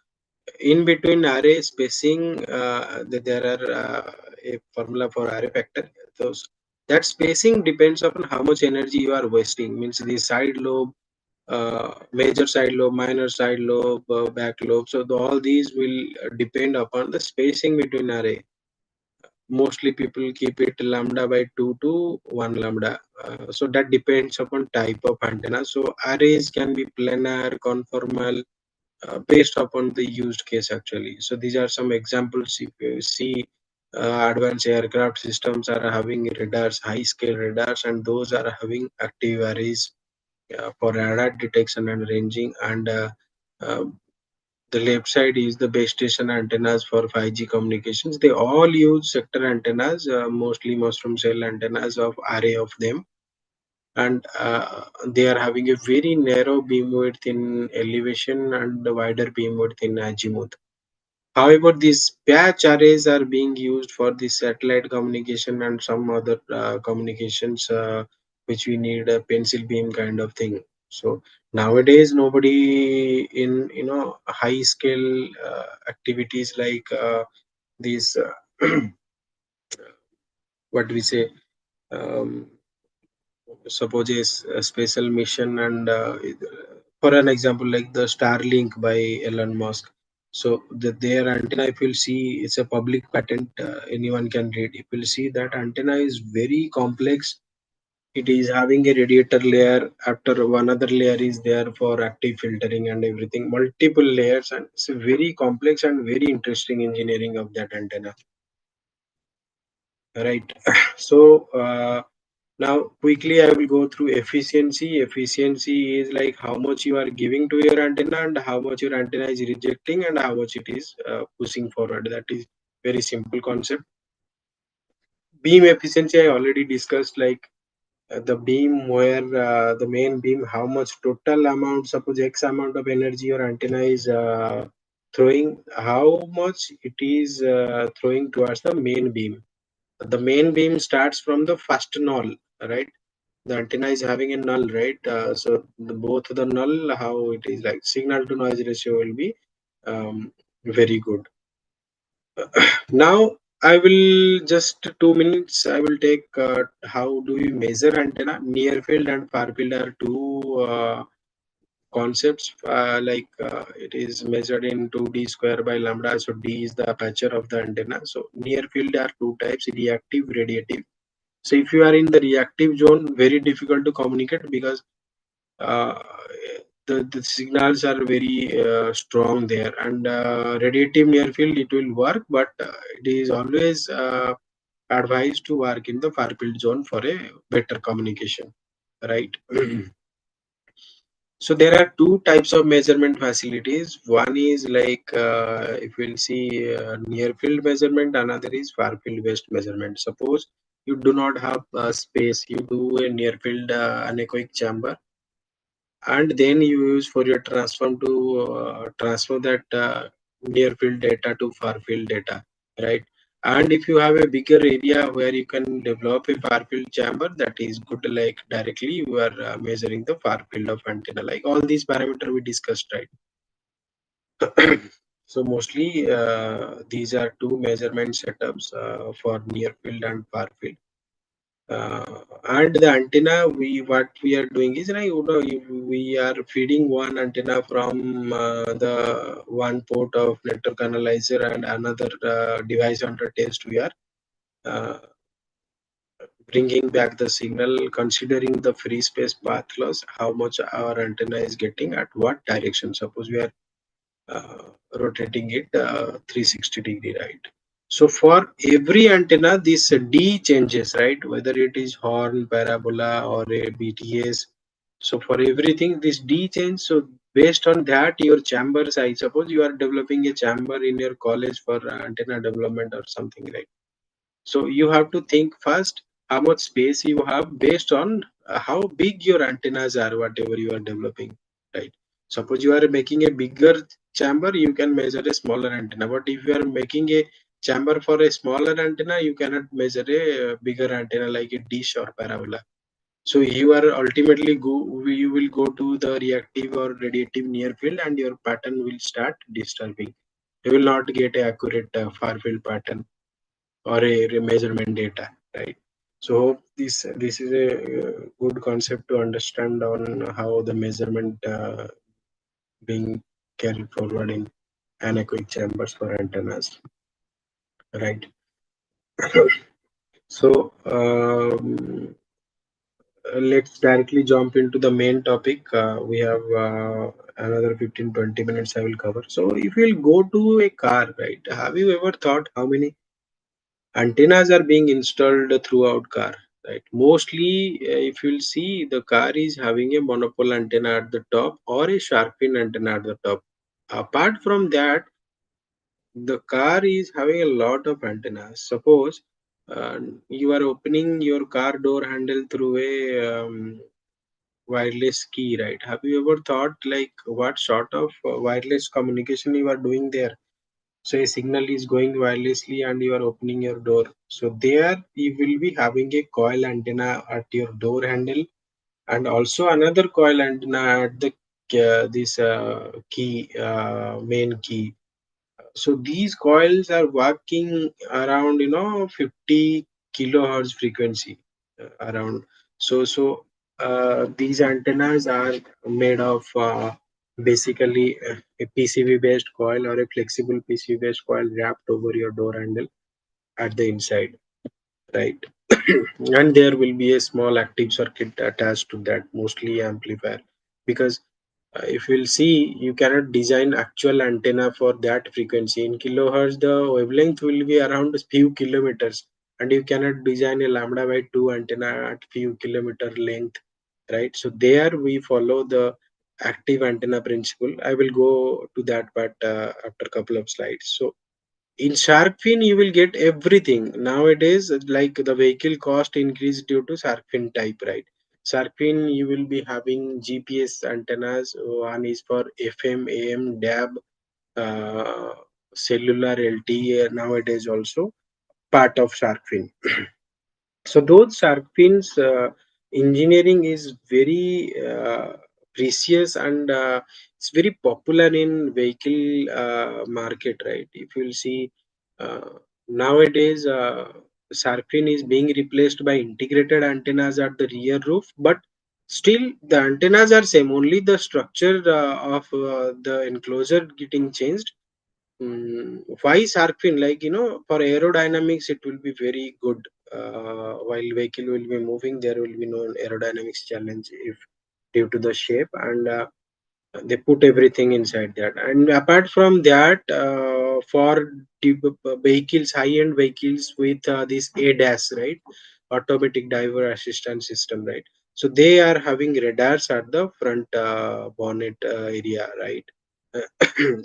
in between array spacing, there are a formula for array factor. Those that spacing depends upon how much energy you are wasting. Means the side lobe, major side lobe, minor side lobe, back lobe. So all these will depend upon the spacing between array. Mostly people keep it lambda by 2 to 1 lambda. So that depends upon type of antenna. So arrays can be planar, conformal, based upon the used case actually. So these are some examples. If you see, advanced aircraft systems are having radars, high scale radars, and those are having active arrays for radar detection and ranging. And uh, the left side is the base station antennas for 5G communications. They all use sector antennas, mostly mushroom cell antennas of array of them, and they are having a very narrow beam width in elevation and a wider beam width in azimuth. However, these patch arrays are being used for the satellite communication and some other communications, which we need a pencil beam kind of thing. So nowadays, nobody in high scale activities like these what we say. Um, Suppose a special mission, and for an example, like the Starlink by Elon Musk. So their antenna, if you'll see, it's a public patent, anyone can read. If you'll see, that antenna is very complex. It is having a radiator layer. After one other layer is there for active filtering and everything, multiple layers, and it's a very complex and very interesting engineering of that antenna, right? So now quickly I will go through efficiency. Efficiency is like how much you are giving to your antenna and how much your antenna is rejecting and how much it is pushing forward. That is very simple concept. Beam efficiency I already discussed, like the beam where the main beam, how much total amount, suppose x amount of energy your antenna is throwing, how much it is throwing towards the main beam. The main beam starts from the first null, right? The antenna is having a null, right? So both the null, how it is like signal to noise ratio will be very good. Now I will just 2 minutes I will take how do we measure antenna. Near field and far field are two concepts, it is measured in 2d square by lambda. So d is the aperture of the antenna. So near field are two types, reactive, radiative. So if you are in the reactive zone, very difficult to communicate because uh, the signals are very strong there. And radiative near field, it will work, but it is always advised to work in the far field zone for a better communication, right? So there are two types of measurement facilities. One is like if we'll see near field measurement, another is far field based measurement. Suppose you do not have space, you do a near field anechoic chamber, and then you use for your transform to transfer that near field data to far field data, right? And if you have a bigger area where you can develop a far field chamber, that is good, like directly you are measuring the far field of antenna, like all these parameters we discussed, right? So mostly these are two measurement setups for near field and far field. And the antenna, we what we are doing is, we are feeding one antenna from the one port of network analyzer and another device under test. We are uh, bringing back the signal considering the free space path loss, how much our antenna is getting at what direction. Suppose we are uh, rotating it 360-degree, right? So for every antenna, this D changes, right? Whether it is horn, parabola, or a BTS. So for everything, this D change. So based on that, your chamber size. Suppose you are developing a chamber in your college for antenna development or something, right? So you have to think first how much space you have based on how big your antennas are, whatever you are developing, right? Suppose you are making a bigger chamber, you can measure a smaller antenna. But if you are making a chamber for a smaller antenna, you cannot measure a bigger antenna like a dish or parabola. So you are ultimately you will go to the reactive or radiative near field, and your pattern will start disturbing. You will not get a accurate far field pattern or a measurement data, right? So this is a good concept to understand on how the measurement being carried forward in anechoic chambers for antennas, right? So let's directly jump into the main topic. We have another 15-20 minutes I will cover. So if you'll go to a car, right, have you ever thought how many antennas are being installed throughout car, right? Mostly if you'll see, the car is having a monopole antenna at the top or a shark fin antenna at the top. Apart from that, the car is having a lot of antennas. Suppose uh, you are opening your car door handle through a wireless key, right? Have you ever thought like what sort of wireless communication you are doing there? So a signal is going wirelessly and you are opening your door. So there you will be having a coil antenna at your door handle, and also another coil antenna at the this key, main key. So these coils are working around 50 kilohertz frequency around. So These antennas are made of basically a PCB based coil or a flexible PCB based coil wrapped over your door handle at the inside, right? And there will be a small active circuit attached to that, mostly amplifier, because if you'll see, you cannot design actual antenna for that frequency. In kilohertz, the wavelength will be around a few kilometers, and you cannot design a lambda by 2 antenna at few kilometer length, right? So there we follow the active antenna principle. I will go to that part after a couple of slides. So in shark fin you will get everything nowadays, like the vehicle cost increase due to shark fin type, right? Shark fin you will be having GPS antennas. One is for FM, AM, DAB, uh, cellular, LTE nowadays also part of shark fin. So those shark fins engineering is very precious, and it's very popular in vehicle market, right? If you'll see, uh, nowadays shark fin is being replaced by integrated antennas at the rear roof, but still the antennas are same, only the structure of the enclosure getting changed. Why shark fin? Like, for aerodynamics, it will be very good. While vehicle will be moving, there will be no aerodynamics challenge if due to the shape, and they put everything inside that. And apart from that, for vehicles, high-end vehicles with this ADAS, right, automatic driver assistance system, right? So they are having radars at the front bonnet area, right?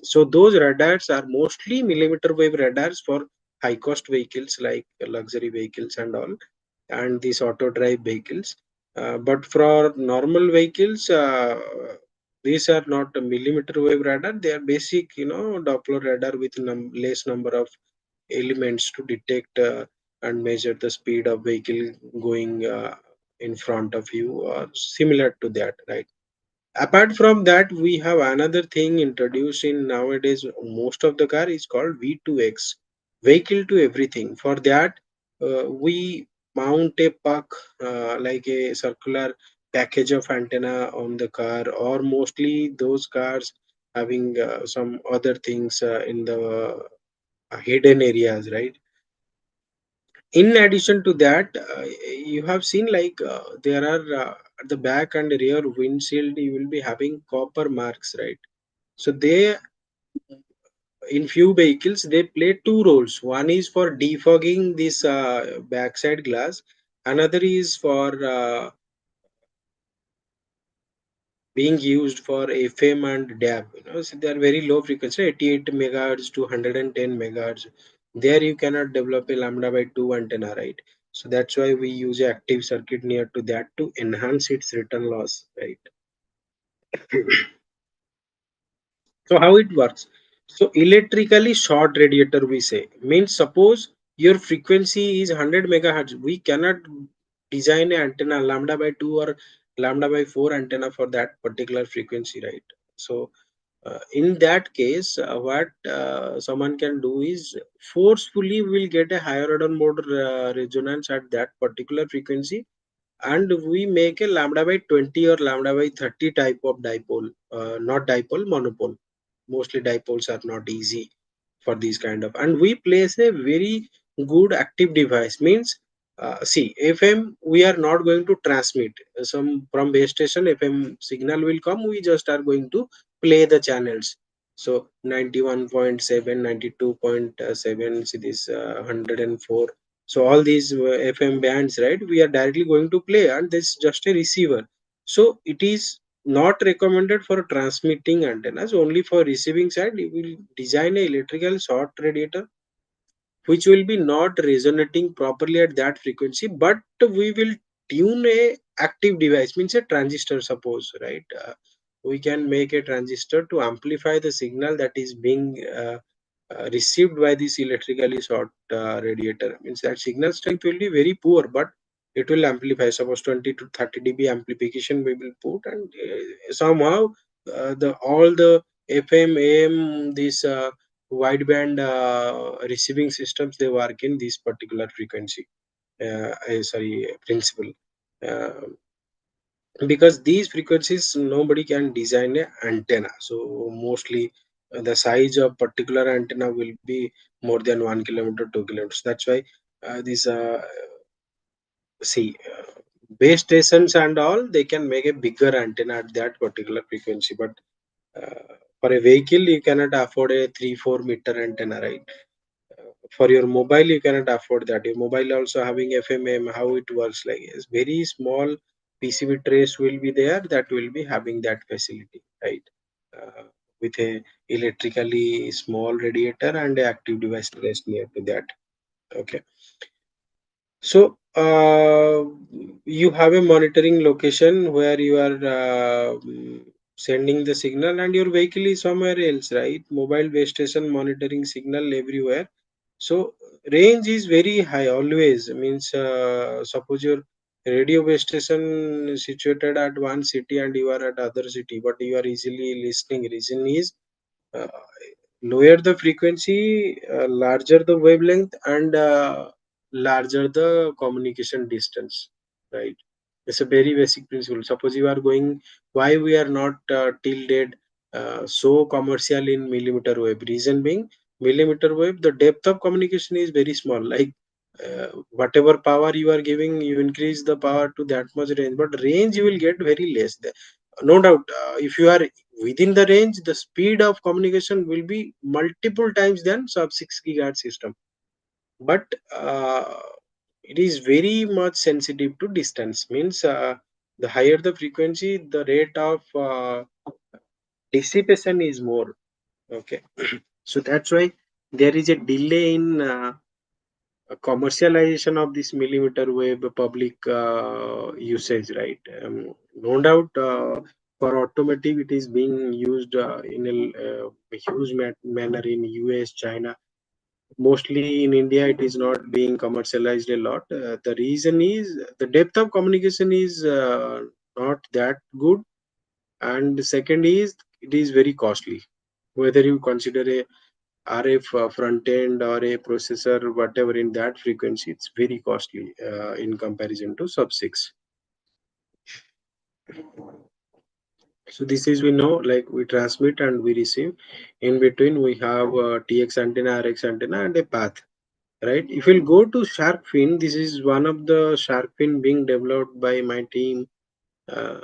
So those radars are mostly millimeter wave radars for high cost vehicles like luxury vehicles and all, and these auto drive vehicles. But for normal vehicles, these are not a millimeter wave radar. They are basic, Doppler radar with less number of elements to detect and measure the speed of vehicle going in front of you, or similar to that, right? Apart from that, we have another thing introduced in nowadays most of the car is called V2X, vehicle to everything. For that, we mount a puck, like a circular package of antenna on the car, or mostly those cars having some other things in the hidden areas, right? In addition to that, you have seen, like, there are at the back and rear windshield you will be having copper marks, right? So they, in few vehicles, they play two roles. One is for defogging this backside glass, another is for being used for FM and DAB. So they are very low frequency, 88 megahertz to 110 megahertz. There you cannot develop a lambda by 2 antenna, right? So that's why we use a active circuit near to that to enhance its return loss, right? So how it works? So electrically short radiator, we say, means suppose your frequency is 100 megahertz, we cannot design an antenna lambda by 2 or lambda by 4 antenna for that particular frequency, right? So in that case, what someone can do is forcefully will get a higher order mode resonance at that particular frequency, and we make a lambda by 20 or lambda by 30 type of dipole, not dipole, monopole. Mostly dipoles are not easy for these kind of, and we place a very good active device, means see, FM we are not going to transmit some from base station. FM signal will come, we just are going to play the channels. So 91.7, 92.7, see this 104. So all these FM bands, right, we are directly going to play, and this is just a receiver. So it is not recommended for transmitting antennas, only for receiving side. You will design a electrical short radiator which will be not resonating properly at that frequency, but we will tune a active device, means a transistor, suppose, right? We can make a transistor to amplify the signal that is being received by this electrically short radiator. Means that signal strength will be very poor, but it will amplify. Suppose 20 to 30 dB amplification we will put, and somehow the all the FM, AM, this wideband receiving systems, they work in this particular frequency. Sorry, principle. Uh, because these frequencies nobody can design a antenna. So mostly the size of particular antenna will be more than 1 kilometer, 2 kilometers. That's why these see base stations and all, they can make a bigger antenna at that particular frequency, but for a vehicle you cannot afford a 3-4 meter antenna, right? For your mobile you cannot afford that. Your mobile also having FMM, how it works, like is very small PCB trace will be there, that will be having that facility, right? uh, with a electrically small radiator and a active device trace near to that. Okay. So you have a monitoring location where you are sending the signal, and your vehicle is somewhere else, right? Mobile base station monitoring signal everywhere. So range is very high always. Means suppose your radio base station is situated at one city and you are at other city, but you are easily listening. Reason is uh, lower the frequency, larger the wavelength, and larger the communication distance, right? It's a very basic principle. Suppose you are going, why we are not till date so commercial in millimeter wave? Reason being, millimeter wave, the depth of communication is very small. Like whatever power you are giving, you increase the power to that much range, but range you will get very less. No doubt, if you are within the range, the speed of communication will be multiple times than sub 6 gigahertz system. But it is very much sensitive to distance. Means the higher the frequency, the rate of dissipation is more. Okay. So that's why there is a delay in commercialization of this millimeter wave public usage, right? No doubt, for automotive it is being used in a huge manner in US, China. Mostly in India it is not being commercialized a lot. The reason is the depth of communication is not that good, and the second is it is very costly. Whether you consider a RF front end or a processor, whatever in that frequency, it's very costly in comparison to sub 6. So this is, we know, like we transmit and we receive. In between we have TX antenna, RX antenna, and a path, right? If you'll go to shark fin, this is one of the shark fin being developed by my team. Uh,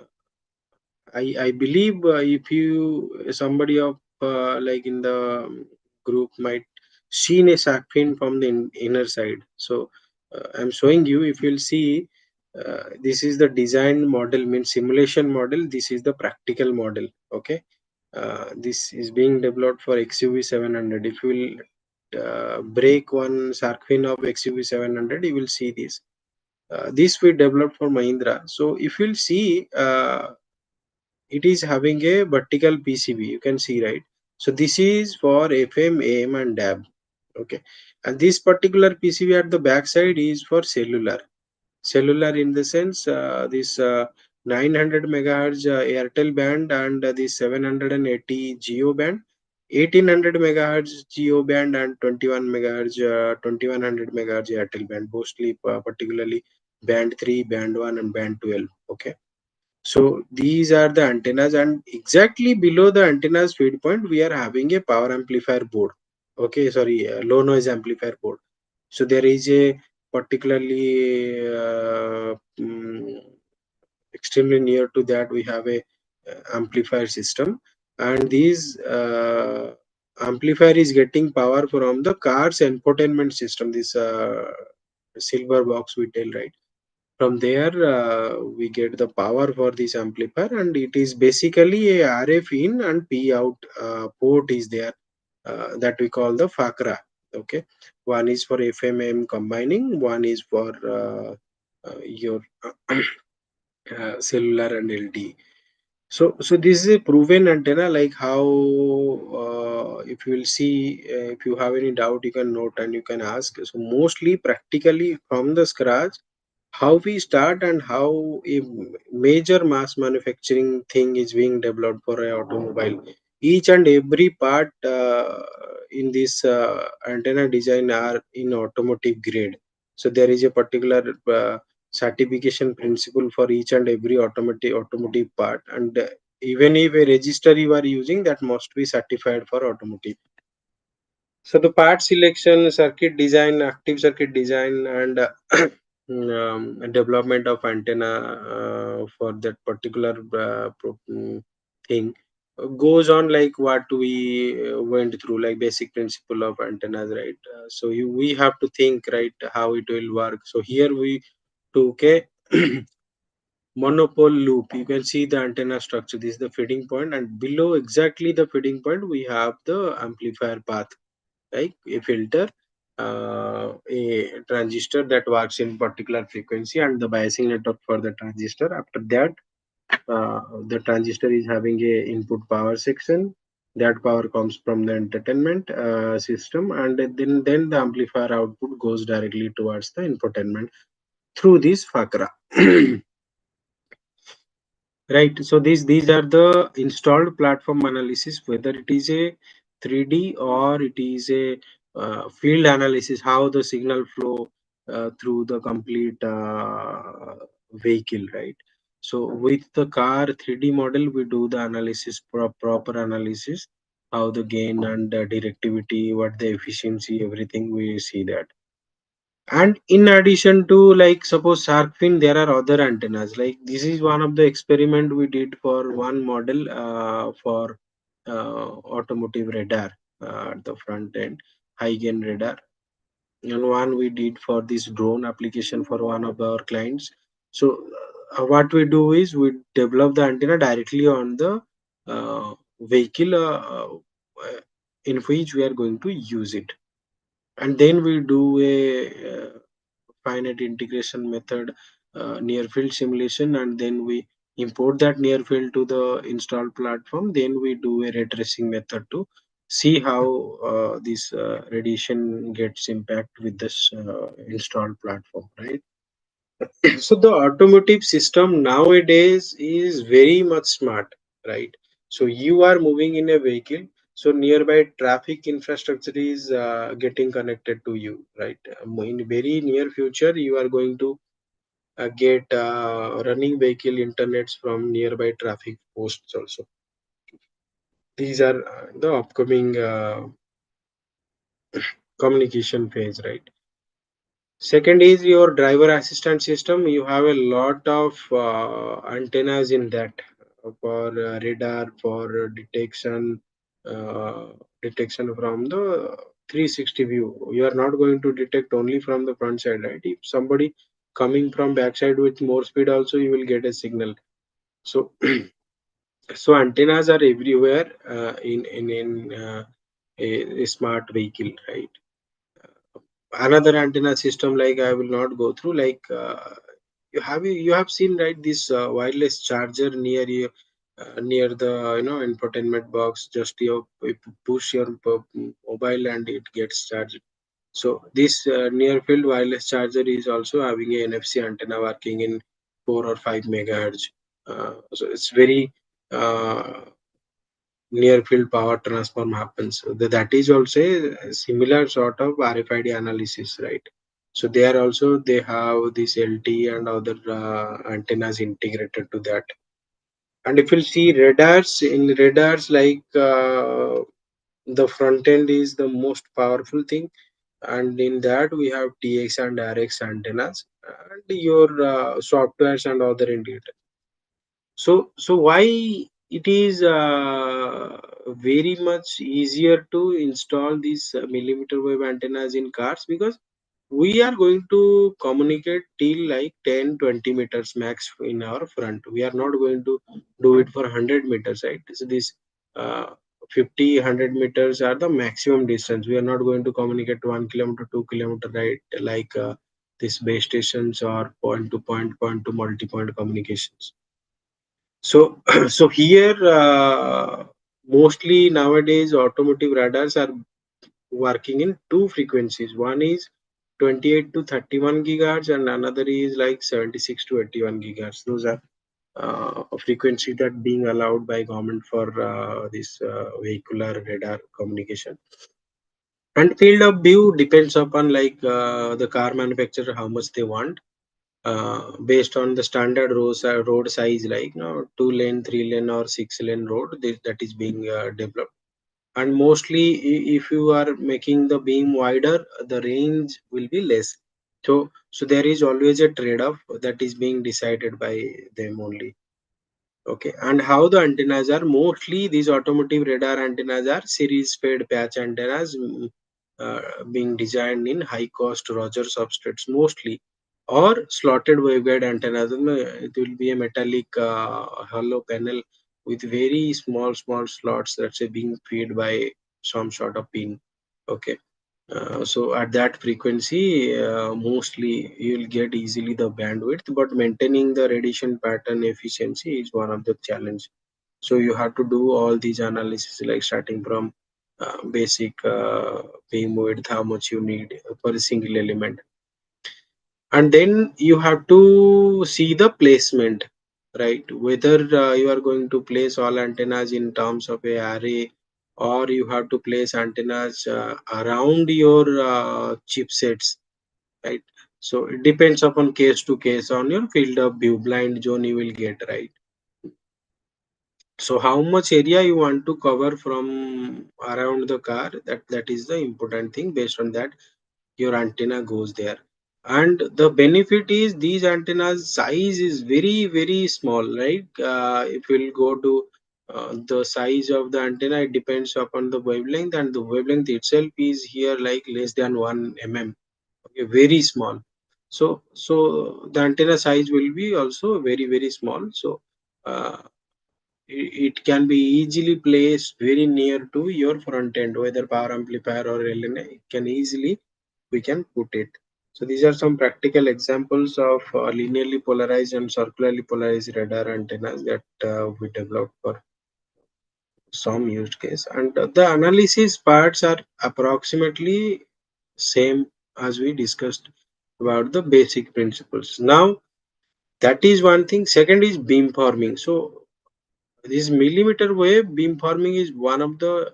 I believe if you somebody of like in the group might seen a shark fin from the inner side. So I'm showing you. If you'll see, this is the design model, means simulation model. This is the practical model. Okay. This is being developed for XUV 700. If you will break one shark fin of XUV 700, you will see this. This we developed for Mahindra. So if you'll see, it is having a vertical PCB. You can see, right? So this is for FM, AM, and DAB. Okay, and this particular PCB at the back side is for cellular. Cellular in the sense this 900 megahertz Airtel band, and this 780 Geo band, 1800 megahertz Geo band, and 21 megahertz 2100 megahertz Airtel band. Mostly, particularly band 3, band 1, and band 12. Okay. So these are the antennas, and exactly below the antennas feed point, we are having a power amplifier board. Okay, sorry, low noise amplifier board. So there is a particularly extremely near to that we have a amplifier system, and these amplifier is getting power from the car's infotainment system. This silver box we tell, right? From there we get the power for this amplifier, and it is basically a RF in and P out port is there, that we call the FACRA. Okay, one is for FMM combining, one is for your cellular and LTE. So this is a proven antenna. Like how, if you will see, if you have any doubt, you can note and you can ask. So mostly practically from the scratch, how we start and how a major mass manufacturing thing is being developed for a automobile. Each and every part in this antenna design are in automotive grade. So there is a particular certification principle for each and every automotive part, and even if a register you are using, that must be certified for automotive. So the part selection, circuit design, active circuit design, and development of antenna for that particular thing goes on like what we went through, like basic principle of antennas, right? So we have to think, right, how it will work. So here we took a monopole loop. You can see the antenna structure. This is the feeding point, and below exactly the feeding point, we have the amplifier path, like a filter, a transistor that works in particular frequency, and the biasing network for the transistor. After that, the transistor is having a input power section. That power comes from the entertainment system, and then the amplifier output goes directly towards the infotainment through this fakra. Right. So these are the installed platform analysis, whether it is a 3D or it is a field analysis, how the signal flow through the complete vehicle, right? So with the car 3D model, we do the analysis, proper analysis, how the gain and directivity, what the efficiency, everything we see that. And in addition to, like, suppose shark fin, there are other antennas. Like this is one of the experiment we did for one model for automotive radar at the front end, high gain radar, and one we did for this drone application for one of our clients. So what we do is we develop the antenna directly on the vehicle in which we are going to use it, and then we do a finite integration method, near field simulation, and then we import that near field to the installed platform. Then we do a ray tracing method to see how this radiation gets impact with this installed platform, right? So the automotive system nowadays is very much smart, right? So you are moving in a vehicle, so nearby traffic infrastructure is getting connected to you, right? In very near future, you are going to get running vehicle internets from nearby traffic posts also. These are the upcoming communication phase, right? Second is your driver assistance system. You have a lot of antennas in that for radar, for uh, detection from the 360 view. You are not going to detect only from the front side, right? If somebody coming from backside with more speed, also you will get a signal. So, so antennas are everywhere in a smart vehicle, right? Another antenna system, like I will not go through, like you have seen, right, this wireless charger near you, near the infotainment box. Just you push your mobile and it gets charged. So this near field wireless charger is also having a NFC antenna working in 4 or 5 megahertz. So it's very uh, near field power transform happens. So that is also a similar sort of RFID analysis, right? So there also they have this LTE and other antennas integrated to that. And if you see radars, in radars, like the front end is the most powerful thing, and in that we have TX and RX antennas and your softwares and other indicators. So why it is very much easier to install these millimeter wave antennas in cars? Because we are going to communicate till like 10-20 meters max in our front. We are not going to do it for 100 meters, right? So this uh, 50-100 meters are the maximum distance. We are not going to communicate 1 kilometer, 2 kilometer, right? Like these base stations or point to point, point to multi-point communications. So, so here, mostly nowadays, automotive radars are working in two frequencies. One is 28 to 31 gigahertz, and another is like 76 to 81 gigahertz. Those are frequency that being allowed by government for this vehicular radar communication. And field of view depends upon, like the car manufacturer how much they want. based on the standard road size, like 2 lane, 3 lane, or 6 lane road that is being developed. And mostly, if you are making the beam wider, the range will be less. So there is always a trade-off that is being decided by them only. Okay, and how the antennas are, mostly these automotive radar antennas are series fed patch antennas, being designed in high cost Roger substrates mostly, or slotted waveguide antennas. It will be a metallic hollow panel with very small slots that's being fed by some sort of pin. Okay, so at that frequency, mostly you'll get easily the bandwidth, but maintaining the radiation pattern efficiency is one of the challenge. So you have to do all these analysis, like starting from basic beam width, how much you need per single element, and then you have to see the placement, right? Whether you are going to place all antennas in terms of a array, or you have to place antennas around your chipsets, right? So it depends upon case to case on your field of view, blind zone you will get, right? So how much area you want to cover from around the car, that is the important thing. Based on that, your antenna goes there. And the benefit is these antennas size is very small, right? If we'll go to the size of the antenna, it depends upon the wavelength, and the wavelength itself is here like less than 1 mm. Okay, very small. So the antenna size will be also very small. So uh, it can be easily placed very near to your front end, whether power amplifier or LNA. It can easily, we can put it. So these are some practical examples of linearly polarized and circularly polarized radar antennas that we developed for some use case. And the analysis parts are approximately same as we discussed about the basic principles. Now that is one thing. Second is beamforming. So this millimeter wave beamforming is one of the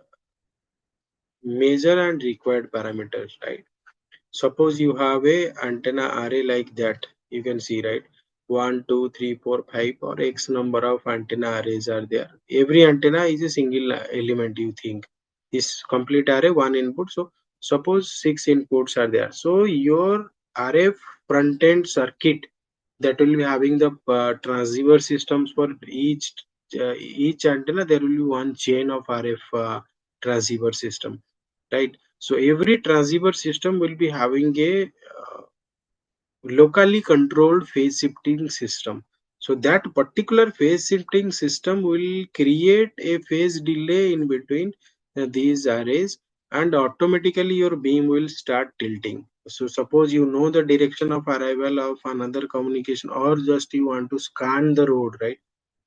major and required parameters, right? Suppose you have a antenna array like that, you can see, right? 1, 2, 3, 4, 5, or X number of antenna arrays are there. Every antenna is a single element, you think. This complete array, one input. So suppose 6 inputs are there. So your array front end circuit, that will be having the transceiver systems for each antenna. There will be one chain of RF transceiver system, right? So every transceiver system will be having a locally controlled phase shifting system. So that particular phase shifting system will create a phase delay in between these arrays, and automatically your beam will start tilting. So suppose you know the direction of arrival of another communication, or just you want to scan the road, right?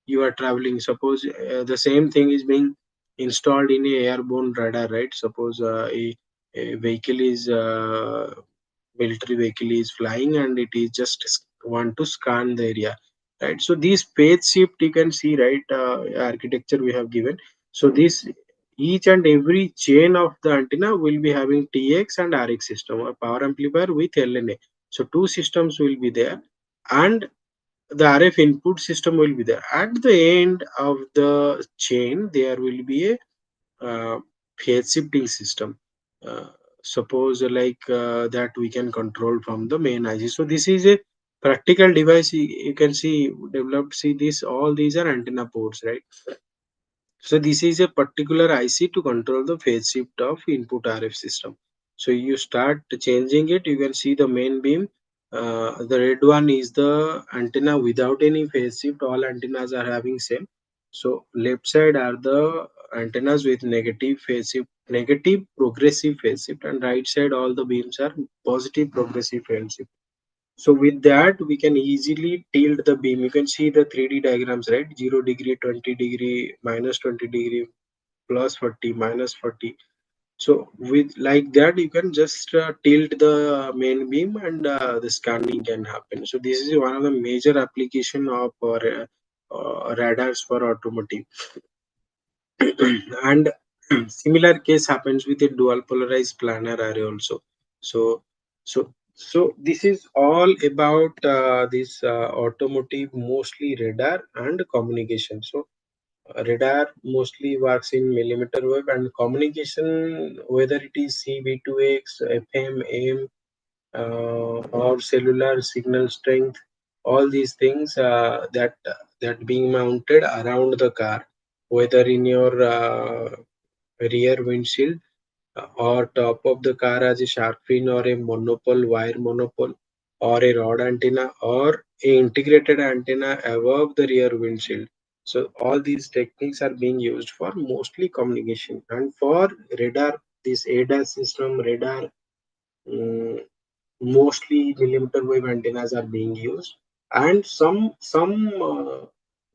You are traveling. Suppose the same thing is being installed in a airborne radar, right? Suppose a vehicle is military vehicle is flying, and it is just want to scan the area, right? So these phase shift, you can see, right? Architecture we have given. So this each and every chain of the antenna will be having TX and RX system, a power amplifier with LNA. So two systems will be there, and the RF input system will be there. At the end of the chain, there will be a phase shifting system. Uh, Suppose like that we can control from the main IC. So this is a practical device. You can see developed. See this, all these are antenna ports, right? So this is a particular IC to control the phase shift of input RF system. So you start changing it, you can see the main beam. The red one is the antenna without any phase shift. All antennas are having same. So left side are the antennas with negative phase shift, negative progressive phase shift, and right side all the beams are positive progressive phase shift. So with that, we can easily tilt the beam. You can see the 3D diagrams, right? 0 degree, 20 degree, minus 20 degree, plus 40, minus 40. So with like that, you can just tilt the main beam, and the scanning can happen. So this is one of the major application of radars for automotive. And similar case happens with a dual polarized planar array also. So So this is all about this automotive, mostly radar and communication. So radar mostly works in millimeter wave, and communication, whether it is C-V2X, FM, AM, or cellular signal strength, all these things that being mounted around the car, whether in your rear windshield or top of the car as a shark fin or a monopole, wire monopole, or a rod antenna, or a integrated antenna above the rear windshield. So all these techniques are being used for mostly communication. And for radar, this ADAS system, radar, mm, mostly millimeter wave antennas are being used, and some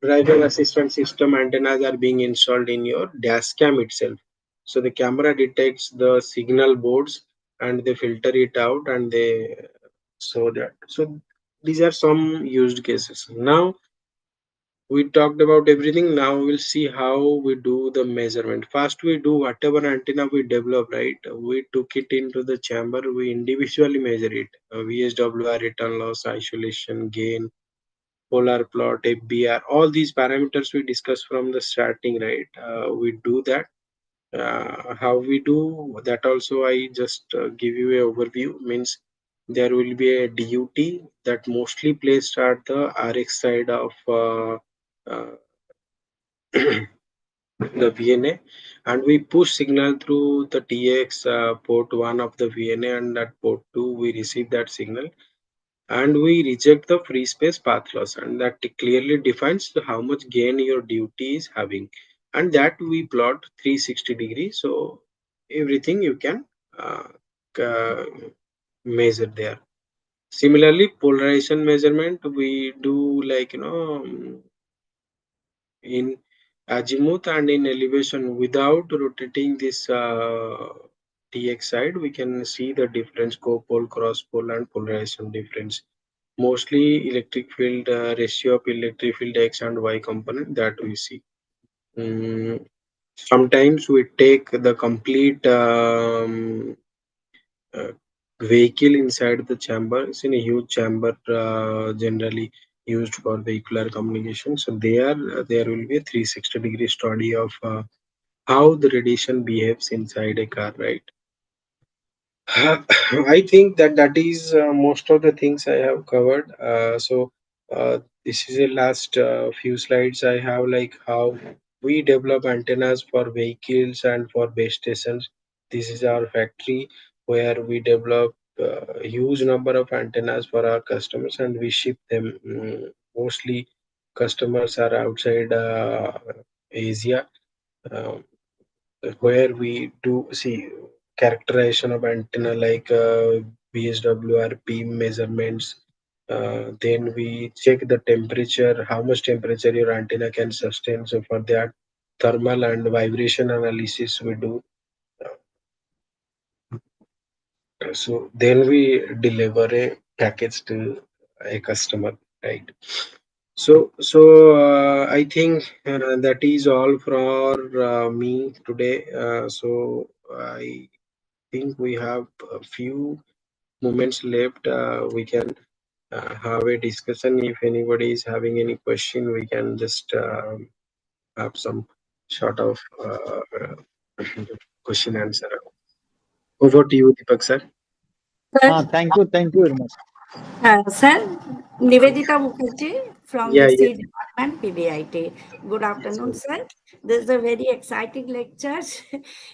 driver assistance system antennas are being installed in your dash cam itself. So the camera detects the signal boards and they filter it out and they show that. So these are some used cases. Now we talked about everything. Now we'll see how we do the measurement. First, we do whatever antenna we develop, right? We took it into the chamber, we individually measure it. VSWR, return loss, isolation, gain, polar plot, FBR, all these parameters we discussed from the starting, right? We do that. How we do that also, I just give you a overview. Means there will be a DUT that mostly placed at the RX side of uh, the VNA, and we push signal through the TX port 1 of the VNA, and at port 2 we receive that signal, and we reject the free space path loss, and that clearly defines how much gain your duty is having, and that we plot 360 degrees. So everything you can uh, uh, measure there. Similarly, polarization measurement we do, like, in azimuth and in elevation without rotating this TX side, we can see the difference, co-pole, cross-pole, and polarization difference. Mostly electric field, ratio of electric field X and Y component that we see. Mm, Sometimes we take the complete uh, vehicle inside the chamber. It's in a huge chamber, generally used for vehicular communication. So there will be a 360-degree study of how the radiation behaves inside a car, right? I think that that is most of the things I have covered. This is the last few slides I have, like how we develop antennas for vehicles and for base stations. This is our factory where we develop a huge number of antennas for our customers and we ship them. Mostly customers are outside Asia. Um, where we do see characterization of antenna, like VSWR measurements. Then we check the temperature, how much temperature your antenna can sustain. So for that, thermal and vibration analysis we do. So then we deliver a package to a customer, right? So I think that is all for me today. So I think we have a few moments left. We can have a discussion. If anybody is having any question, we can just have some sort of question answer. Over to you, Deepak sir. Sir, Thank you very much. Sir, Nivedita Mukherjee from Yeah, the yeah. C Department, PBIT. Good afternoon, sir. This is a very exciting lecture.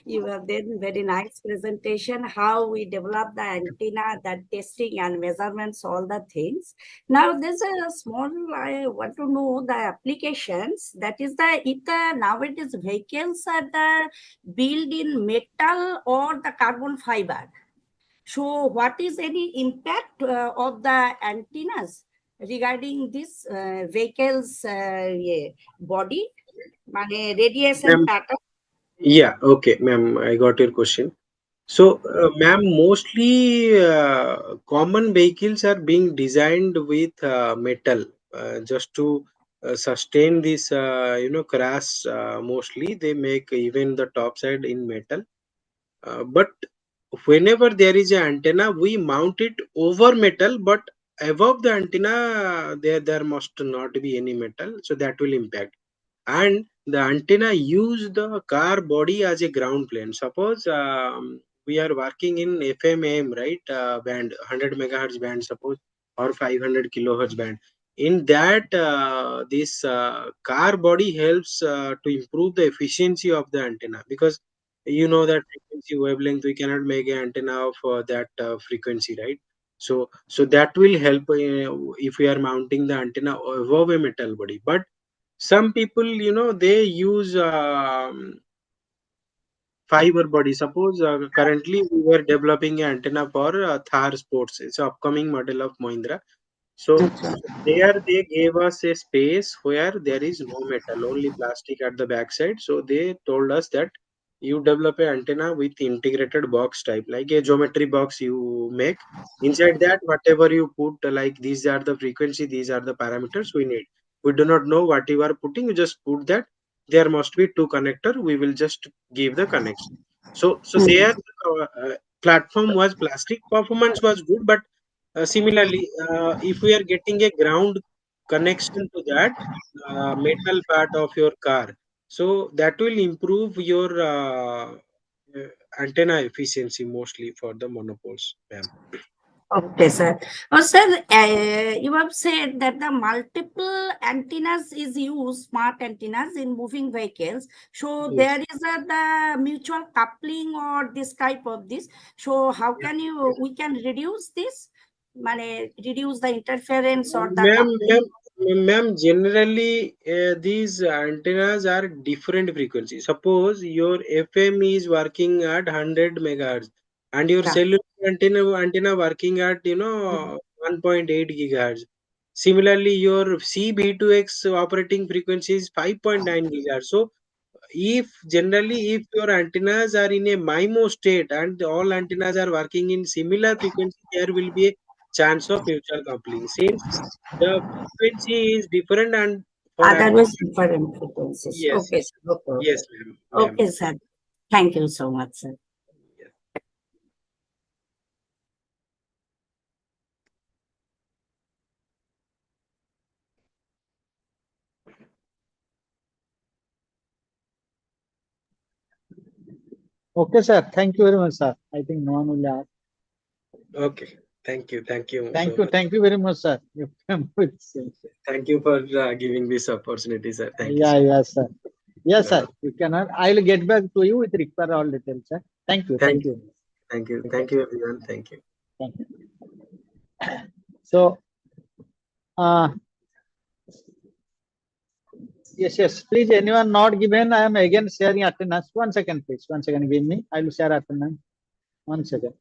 You have done very nice presentation, how we develop the antenna, the testing and measurements, all the things. Now, there's a small, I want to know the applications. That is the, if the nowadays vehicles are the built in metal or the carbon fiber. So, what is any impact of the antennas regarding this vehicle's body, মানে radiation Ma'am, pattern? yeah, okay, ma'am, I got your question. So, ma'am, mostly common vehicles are being designed with metal, just to sustain this, crash. Mostly they make even the top side in metal. But whenever there is an antenna, we mount it over metal, but above the antenna, there must not be any metal, so that will impact. And the antenna use the car body as a ground plane. Suppose we are working in FM/AM, right? Band, 100 megahertz band, suppose, or 500 kilohertz band. In that, this car body helps to improve the efficiency of the antenna, because you know that frequency wavelength, we cannot make an antenna of that frequency, right? So that will help if we are mounting the antenna above a metal body. But some people, they use fiber body. Suppose currently we were developing an antenna for Thar Sports. It's an upcoming model of Mahindra. So there they gave us a space where there is no metal, only plastic at the backside. So they told us that you develop an antenna with integrated box type, like a geometry box you make. Inside that, whatever you put, like these are the frequency, these are the parameters we need. We do not know what you are putting. You just put that. There must be two connector. We will just give the connection. So there, platform was plastic. Performance was good, but similarly, if we are getting a ground connection to that metal part of your car, so that will improve your antenna efficiency mostly for the monopoles, ma'am. Okay, sir. Oh, sir, you have said that the multiple antennas is used, smart antennas in moving vehicles. So Yes. there is the mutual coupling or this type of this. So how can we can reduce this? Reduce the interference or the Ma'am, coupling? generally these antennas are different frequencies. Suppose your FM is working at 100 megahertz and your Yeah. cellular antenna working at 1.8 gigahertz. Similarly, your CB2X operating frequency is 5.9 gigahertz. So if your antennas are in a MIMO state and all antennas are working in similar frequency, there will be a chance of mutual coupling. Since the frequency is different and for Otherwise, different frequencies. yes, Okay, sir. Okay, yes, okay. ma'am. Okay, sir. Thank you so much, sir. Yes. Okay, sir. Thank you very much, sir. I think no one will ask. Okay. Thank you Thank so you. much. Thank you very much, sir. You come with Thank you for giving this opportunity, sir. Thank you Yeah, so yes, sir. Yes, much. sir. You cannot. I'll get back to you with require all details, sir. Thank you. Thank Thank you. you. Thank you. Okay. Thank you, everyone. Thank you. Thank you. So, uh, yes, yes. Please, anyone not given, I am again sharing attendance. 1 second, please. 1 second, give me. I will share attendance. 1 second.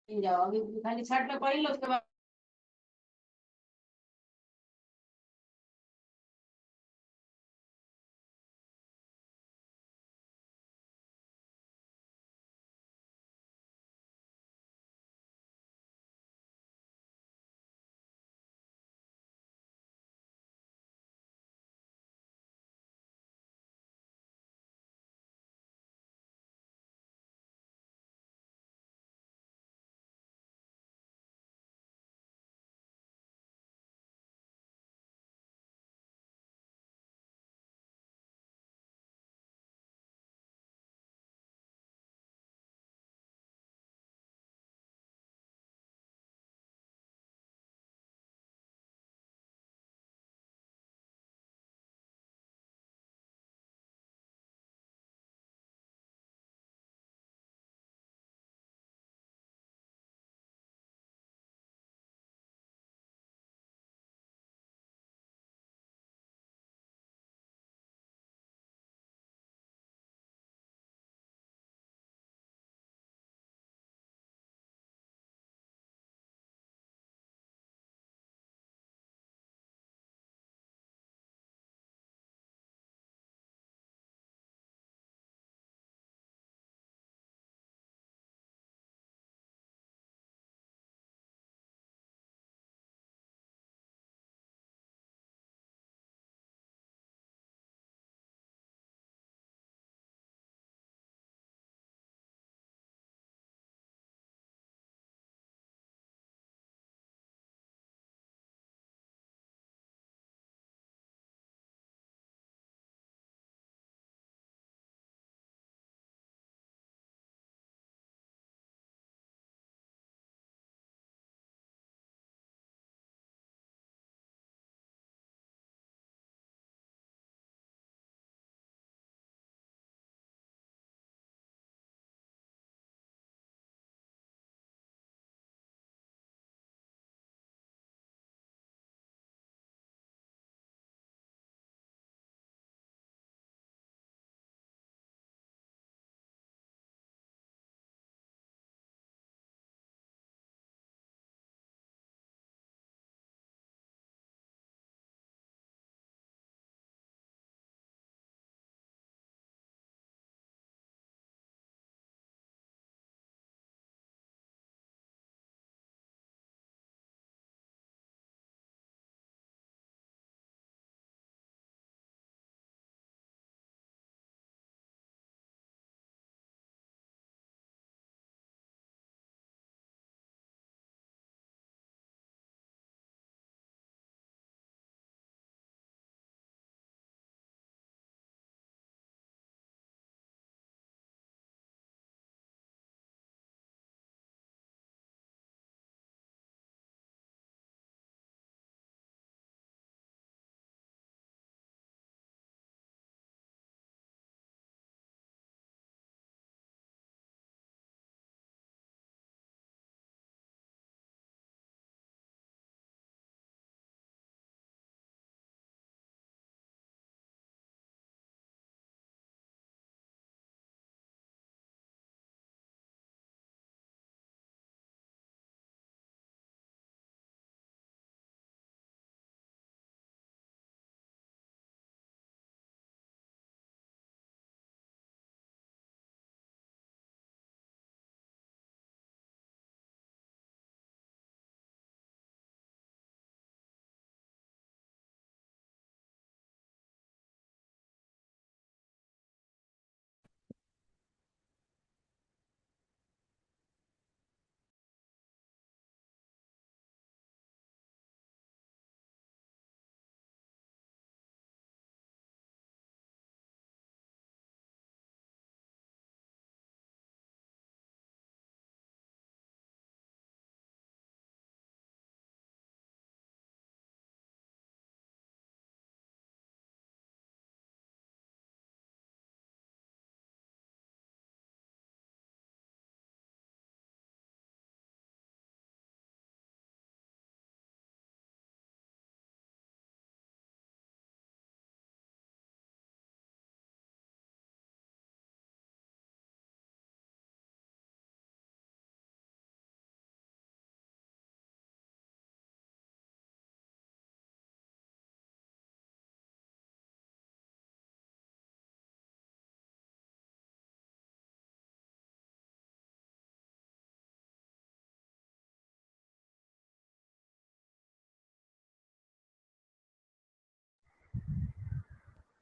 जाओ अभी खाली छत पे पड़ी लो उसके बाद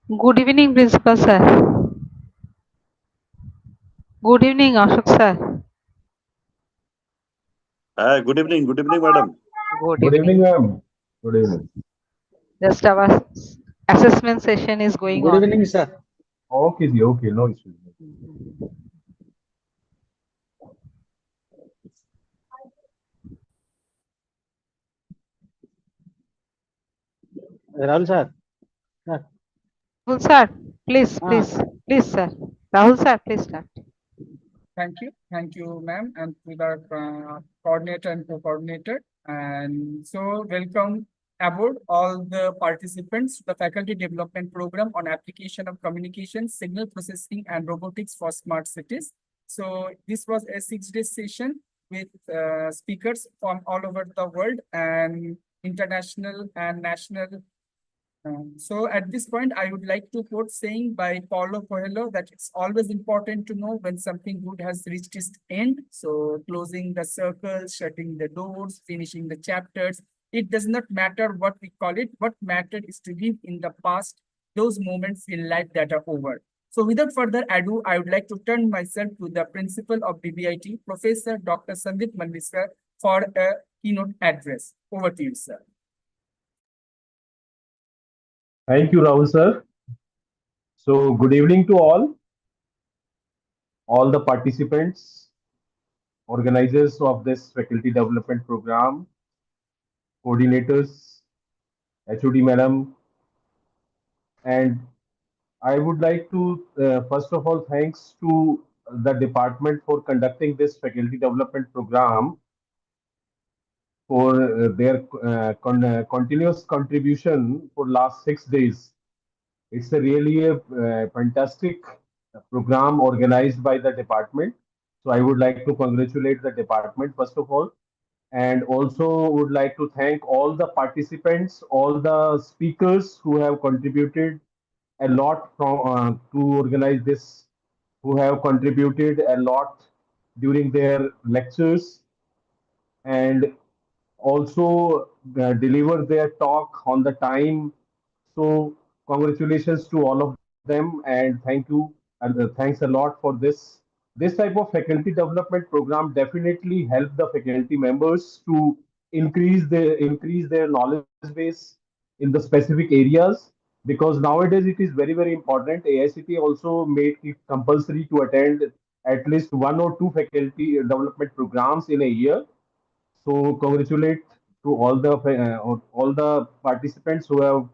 Good evening, Principal Sir. Good evening, Ashok Sir. Good evening, madam. Good Good evening, evening. ma'am. Good evening. Just our assessment session is going Good on. evening, sir. Okay, ji, okay, no issues. Rahul sir. Sir. Rahul Sir, please, Ah, please, please, sir. Rahul Sir, please start. Thank you, ma'am, and to the coordinator and co-coordinator. And so, welcome aboard all the participants to the Faculty Development Program on Application of Communication, Signal Processing, and Robotics for Smart Cities. So, this was a 6-day session with speakers from all over the world and international and national. So at this point, I would like to quote saying by Paulo Coelho that it's always important to know when something good has reached its end. So closing the circles, shutting the doors, finishing the chapters. It does not matter what we call it. What mattered is to live in the past, those moments in life that are over. So without further ado, I would like to turn myself to the principal of BBIT, Professor Dr. Sandeep Manviskar, for a keynote address. Over to you, sir. Thank you, Rahul sir. So, good evening to all the participants, organizers of this faculty development program, coordinators, HOD madam, and I would like to first of all thanks to the department for conducting this faculty development program for their continuous contribution for last 6 days. It's a really a fantastic program organized by the department. So I would like to congratulate the department first of all, and also would like to thank all the participants, all the speakers who have contributed a lot from to organize this, who have contributed a lot during their lectures and also deliver their talk on the time. So congratulations to all of them and thank you and thanks a lot for this. This type of faculty development program definitely help the faculty members to increase their knowledge base in the specific areas, because nowadays it is very important. AICT also made it compulsory to attend at least one or two faculty development programs in a year. So congratulate to all the participants who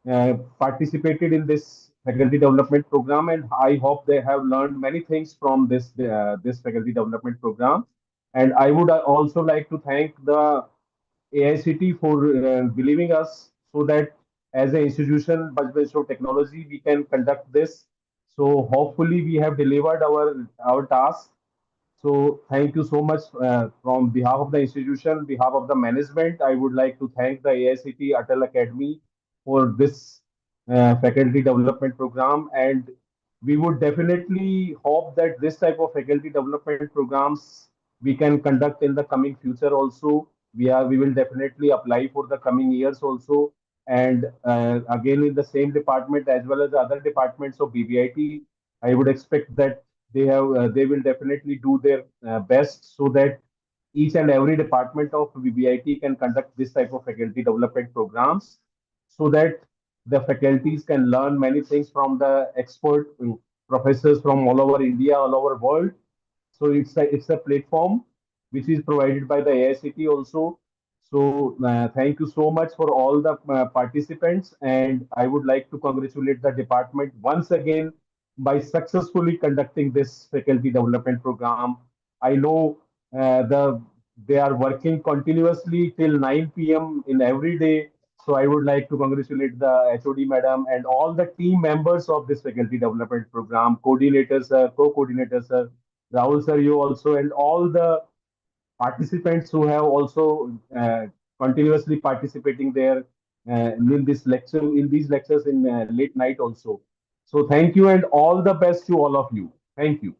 have participated in this faculty development program, and I hope they have learned many things from this faculty development program. And I would also like to thank the AICT for believing us, so that as an institution, Bajaj of Technology, we can conduct this. So hopefully we have delivered our task. So thank you so much from behalf of the institution, behalf of the management. I would like to thank the AICT Atal Academy for this faculty development program, and we would definitely hope that this type of faculty development programs we can conduct in the coming future also. We will definitely apply for the coming years also, and again in the same department as well as the other departments of BBIT. I would expect that they will definitely do their best, so that each and every department of BBIT can conduct this type of faculty development programs, so that the faculties can learn many things from the expert professors from all over India, all over world. So it's a platform which is provided by the AICT also. So thank you so much for all the participants, and I would like to congratulate the department once again by successfully conducting this faculty development program. I know they are working continuously till 9 p.m. in every day. So I would like to congratulate the HOD madam and all the team members of this faculty development program, coordinators, co-coordinators, Rahul sir, you also, and all the participants who have also continuously participating there in these lectures in late night also. So thank you and all the best to all of you. Thank you.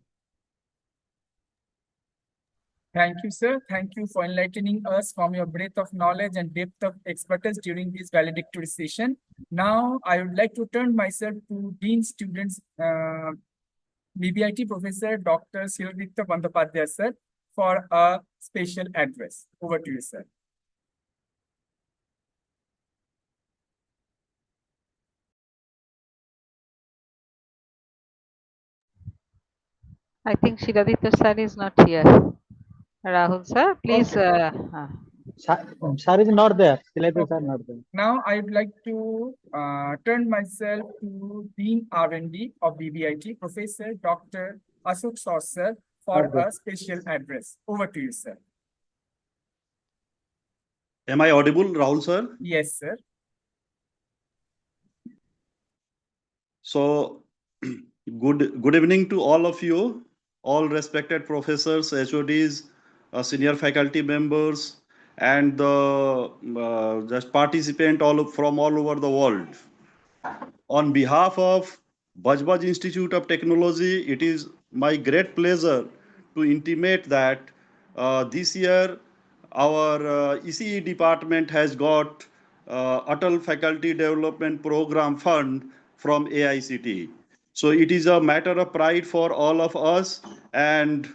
Thank you, sir. Thank you for enlightening us from your breadth of knowledge and depth of expertise during this valedictory session. Now, I would like to turn myself to Dean Students, BBIT Professor Dr. Silvitra Bandopadhyay, sir, for a special address. Over to you, sir. I think Shiladitya sir is not here. Rahul sir, please. Okay. Sir is not there. Syllabus Okay. are not there. Now, I would like to turn myself to Dean R&D of BBIT, Professor Dr. Ashok Saur, sir, for Okay. a special address. Over to you, sir. Am I audible, Rahul sir? Yes, sir. So, good evening to all of you, all respected professors, HODs, senior faculty members, and the just participant from all over the world. On behalf of Bajbaj Institute of Technology, it is my great pleasure to intimate that this year our ECE department has got Atal Faculty Development Program Fund from AICT. So it is a matter of pride for all of us, and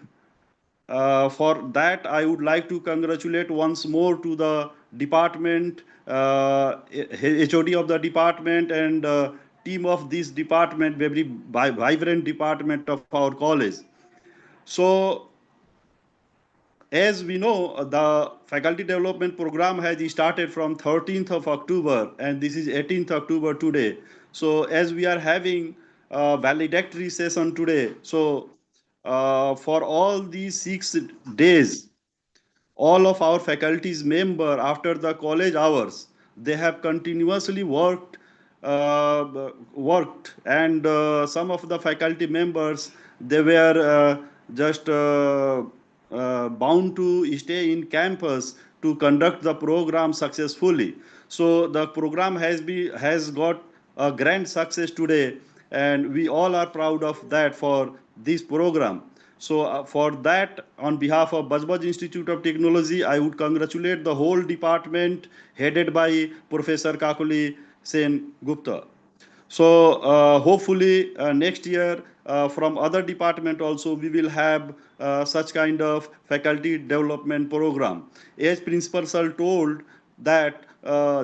for that, I would like to congratulate once more to the department, HOD of the department, and team of this department, very vibrant department of our college. So, as we know, the faculty development program has started from 13th of October, and this is 18th October today. So, as we are having a valedictory session today, so for all these 6 days, all of our faculties member after the college hours, they have continuously worked, and some of the faculty members, they were just bound to stay in campus to conduct the program successfully. So the program has got a grand success today, and we all are proud of that for this program. So for that, on behalf of Bajbaj Institute of Technology, I would congratulate the whole department headed by Professor Kakuli Sen Gupta. So hopefully next year from other department also we will have such kind of faculty development program. As Principal Sir told that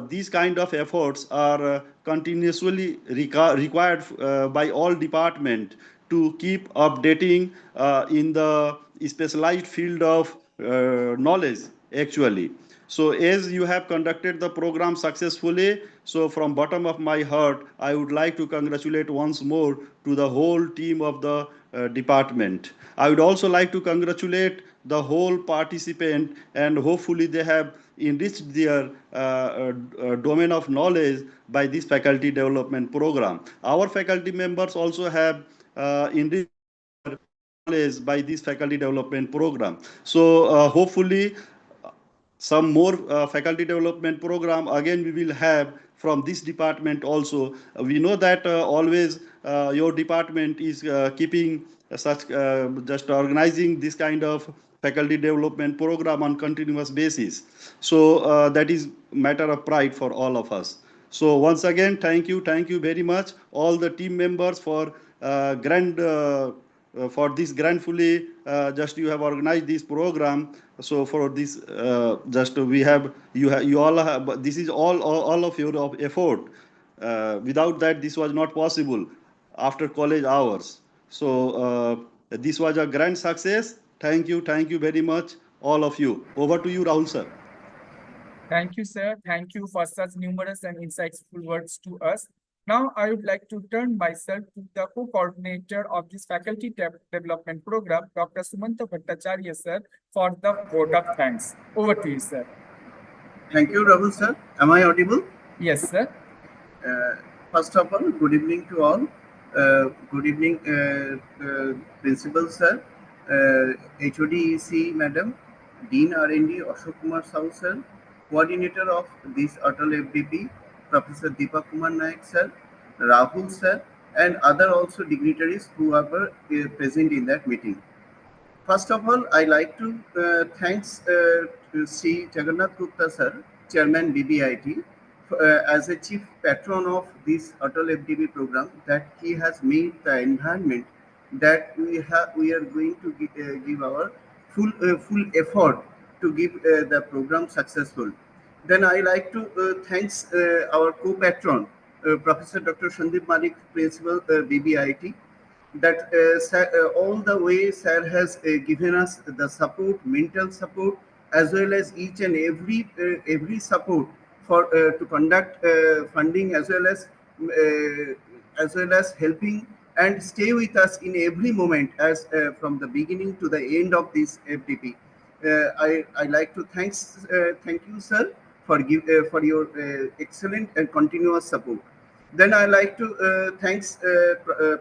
these kind of efforts are continuously required by all department to keep updating in the specialized field of knowledge actually. So as you have conducted the program successfully, so from bottom of my heart, I would like to congratulate once more to the whole team of the department. I would also like to congratulate the whole participant, and hopefully they have enriched their domain of knowledge by this faculty development program. Our faculty members also have enriched knowledge by this faculty development program. So hopefully some more faculty development program again we will have from this department also. We know that always your department is keeping such just organizing this kind of faculty development program on continuous basis. So that is matter of pride for all of us. So once again, thank you very much all the team members for for this grandfully just you have organized this program. So for this just we have you all have, this is all of your effort. Without that this was not possible after college hours. So this was a grand success. Thank you very much all of you. Over to you, Rahul sir. Thank you, sir. Thank you for such numerous and insightful words to us. Now, I would like to turn myself to the co-coordinator of this faculty development program, Dr. Sumanta Bhattacharya, sir, for the vote of thanks. Over to you, sir. Thank you, Rahul sir. Am I audible? Yes, sir. First of all, good evening to all. Good evening, Principal Sir, HODEC Madam, Dean R&D Ashok Kumar Sahu Sir, Coordinator of this Atal FDP, Professor Deepak Kumar Naik Sir, Rahul Sir, and other also dignitaries who are present in that meeting. First of all, I like to thanks to Sri Jagannath Gupta sir, Chairman BBIT, as a chief patron of this Atal FDB program, that he has made the environment that we are going to give our full effort to give the program successful. Then I like to thanks our co-patron, Professor Dr. Sandeep Malik, Principal BBIT, that all the way sir has given us the support, mental support, as well as each and every support for to conduct funding, as well as helping and stay with us in every moment, as from the beginning to the end of this FDP. I like to thank you, sir, for your excellent and continuous support. Then I like to thanks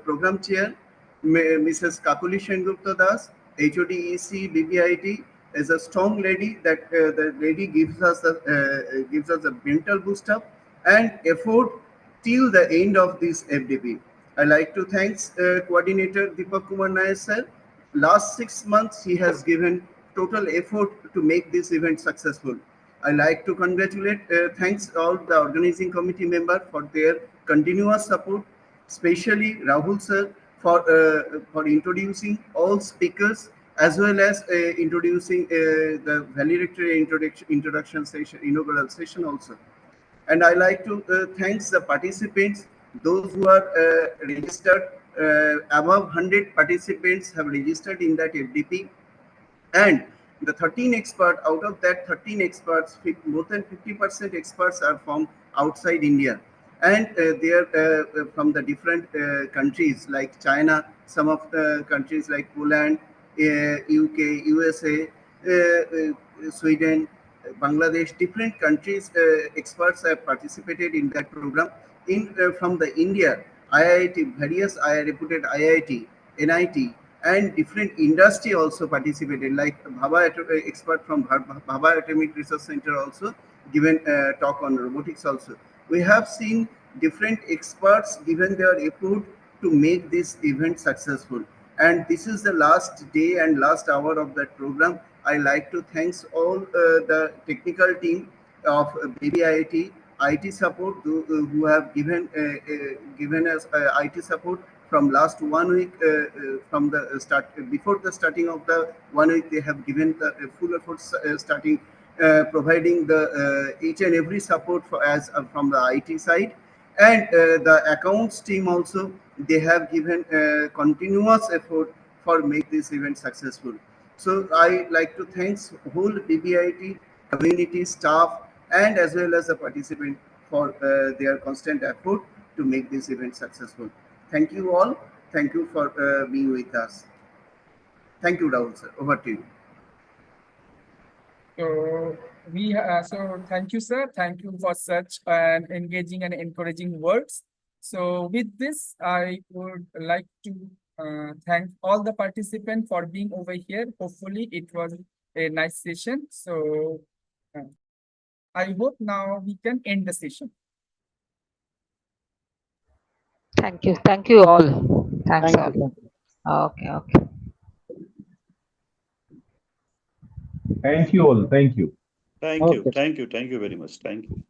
program chair Mrs. Kakuli Sengupta Das, HODEC BBIT, is a strong lady, that the lady gives us a mental boost up and effort till the end of this FDP. I like to thanks coordinator Deepak Kumar Nair sir. Last 6 months he has given total effort to make this event successful. I like to congratulate, thanks all the organizing committee member for their continuous support, especially Rahul sir for introducing all speakers, as well as introducing the valedictory introduction session, inaugural session also. And I like to thanks the participants, those who are registered. Above 100 participants have registered in that FDP, and the 13 expert, out of that 13 experts, more than 50% experts are from outside India, and they are from the different countries like China, some of the countries like Poland, UK, USA, Sweden, Bangladesh, different countries experts have participated in that program. In from the India, IIT, various reputed IIT, NIT, and different industry also participated, like expert from Bhabha Atomic Research Center also given talk on robotics also. We have seen different experts given their effort to make this event successful. And this is the last day and last hour of that program. I like to thanks all the technical team of BBIT, IT support, who have given us IT support from last 1 week, from the start, before the starting of the 1 week. They have given the full effort starting providing the each and every support for as from the IT side, and the accounts team also, they have given continuous effort for make this event successful. So I like to thanks whole BBIT community staff, and as well as the participant for their constant effort to make this event successful. Thank you all. Thank you for being with us. Thank you, Rahul sir. Over to you. So thank you, sir. Thank you for such an engaging and encouraging words. So with this, I would like to thank all the participants for being over here. Hopefully, it was a nice session. So I hope now we can end the session. Thank you. Thank you all. Thanks Thank you. all. Okay, okay. Thank you all. Thank you. Thank you. Okay. Thank you. Thank you very much. Thank you.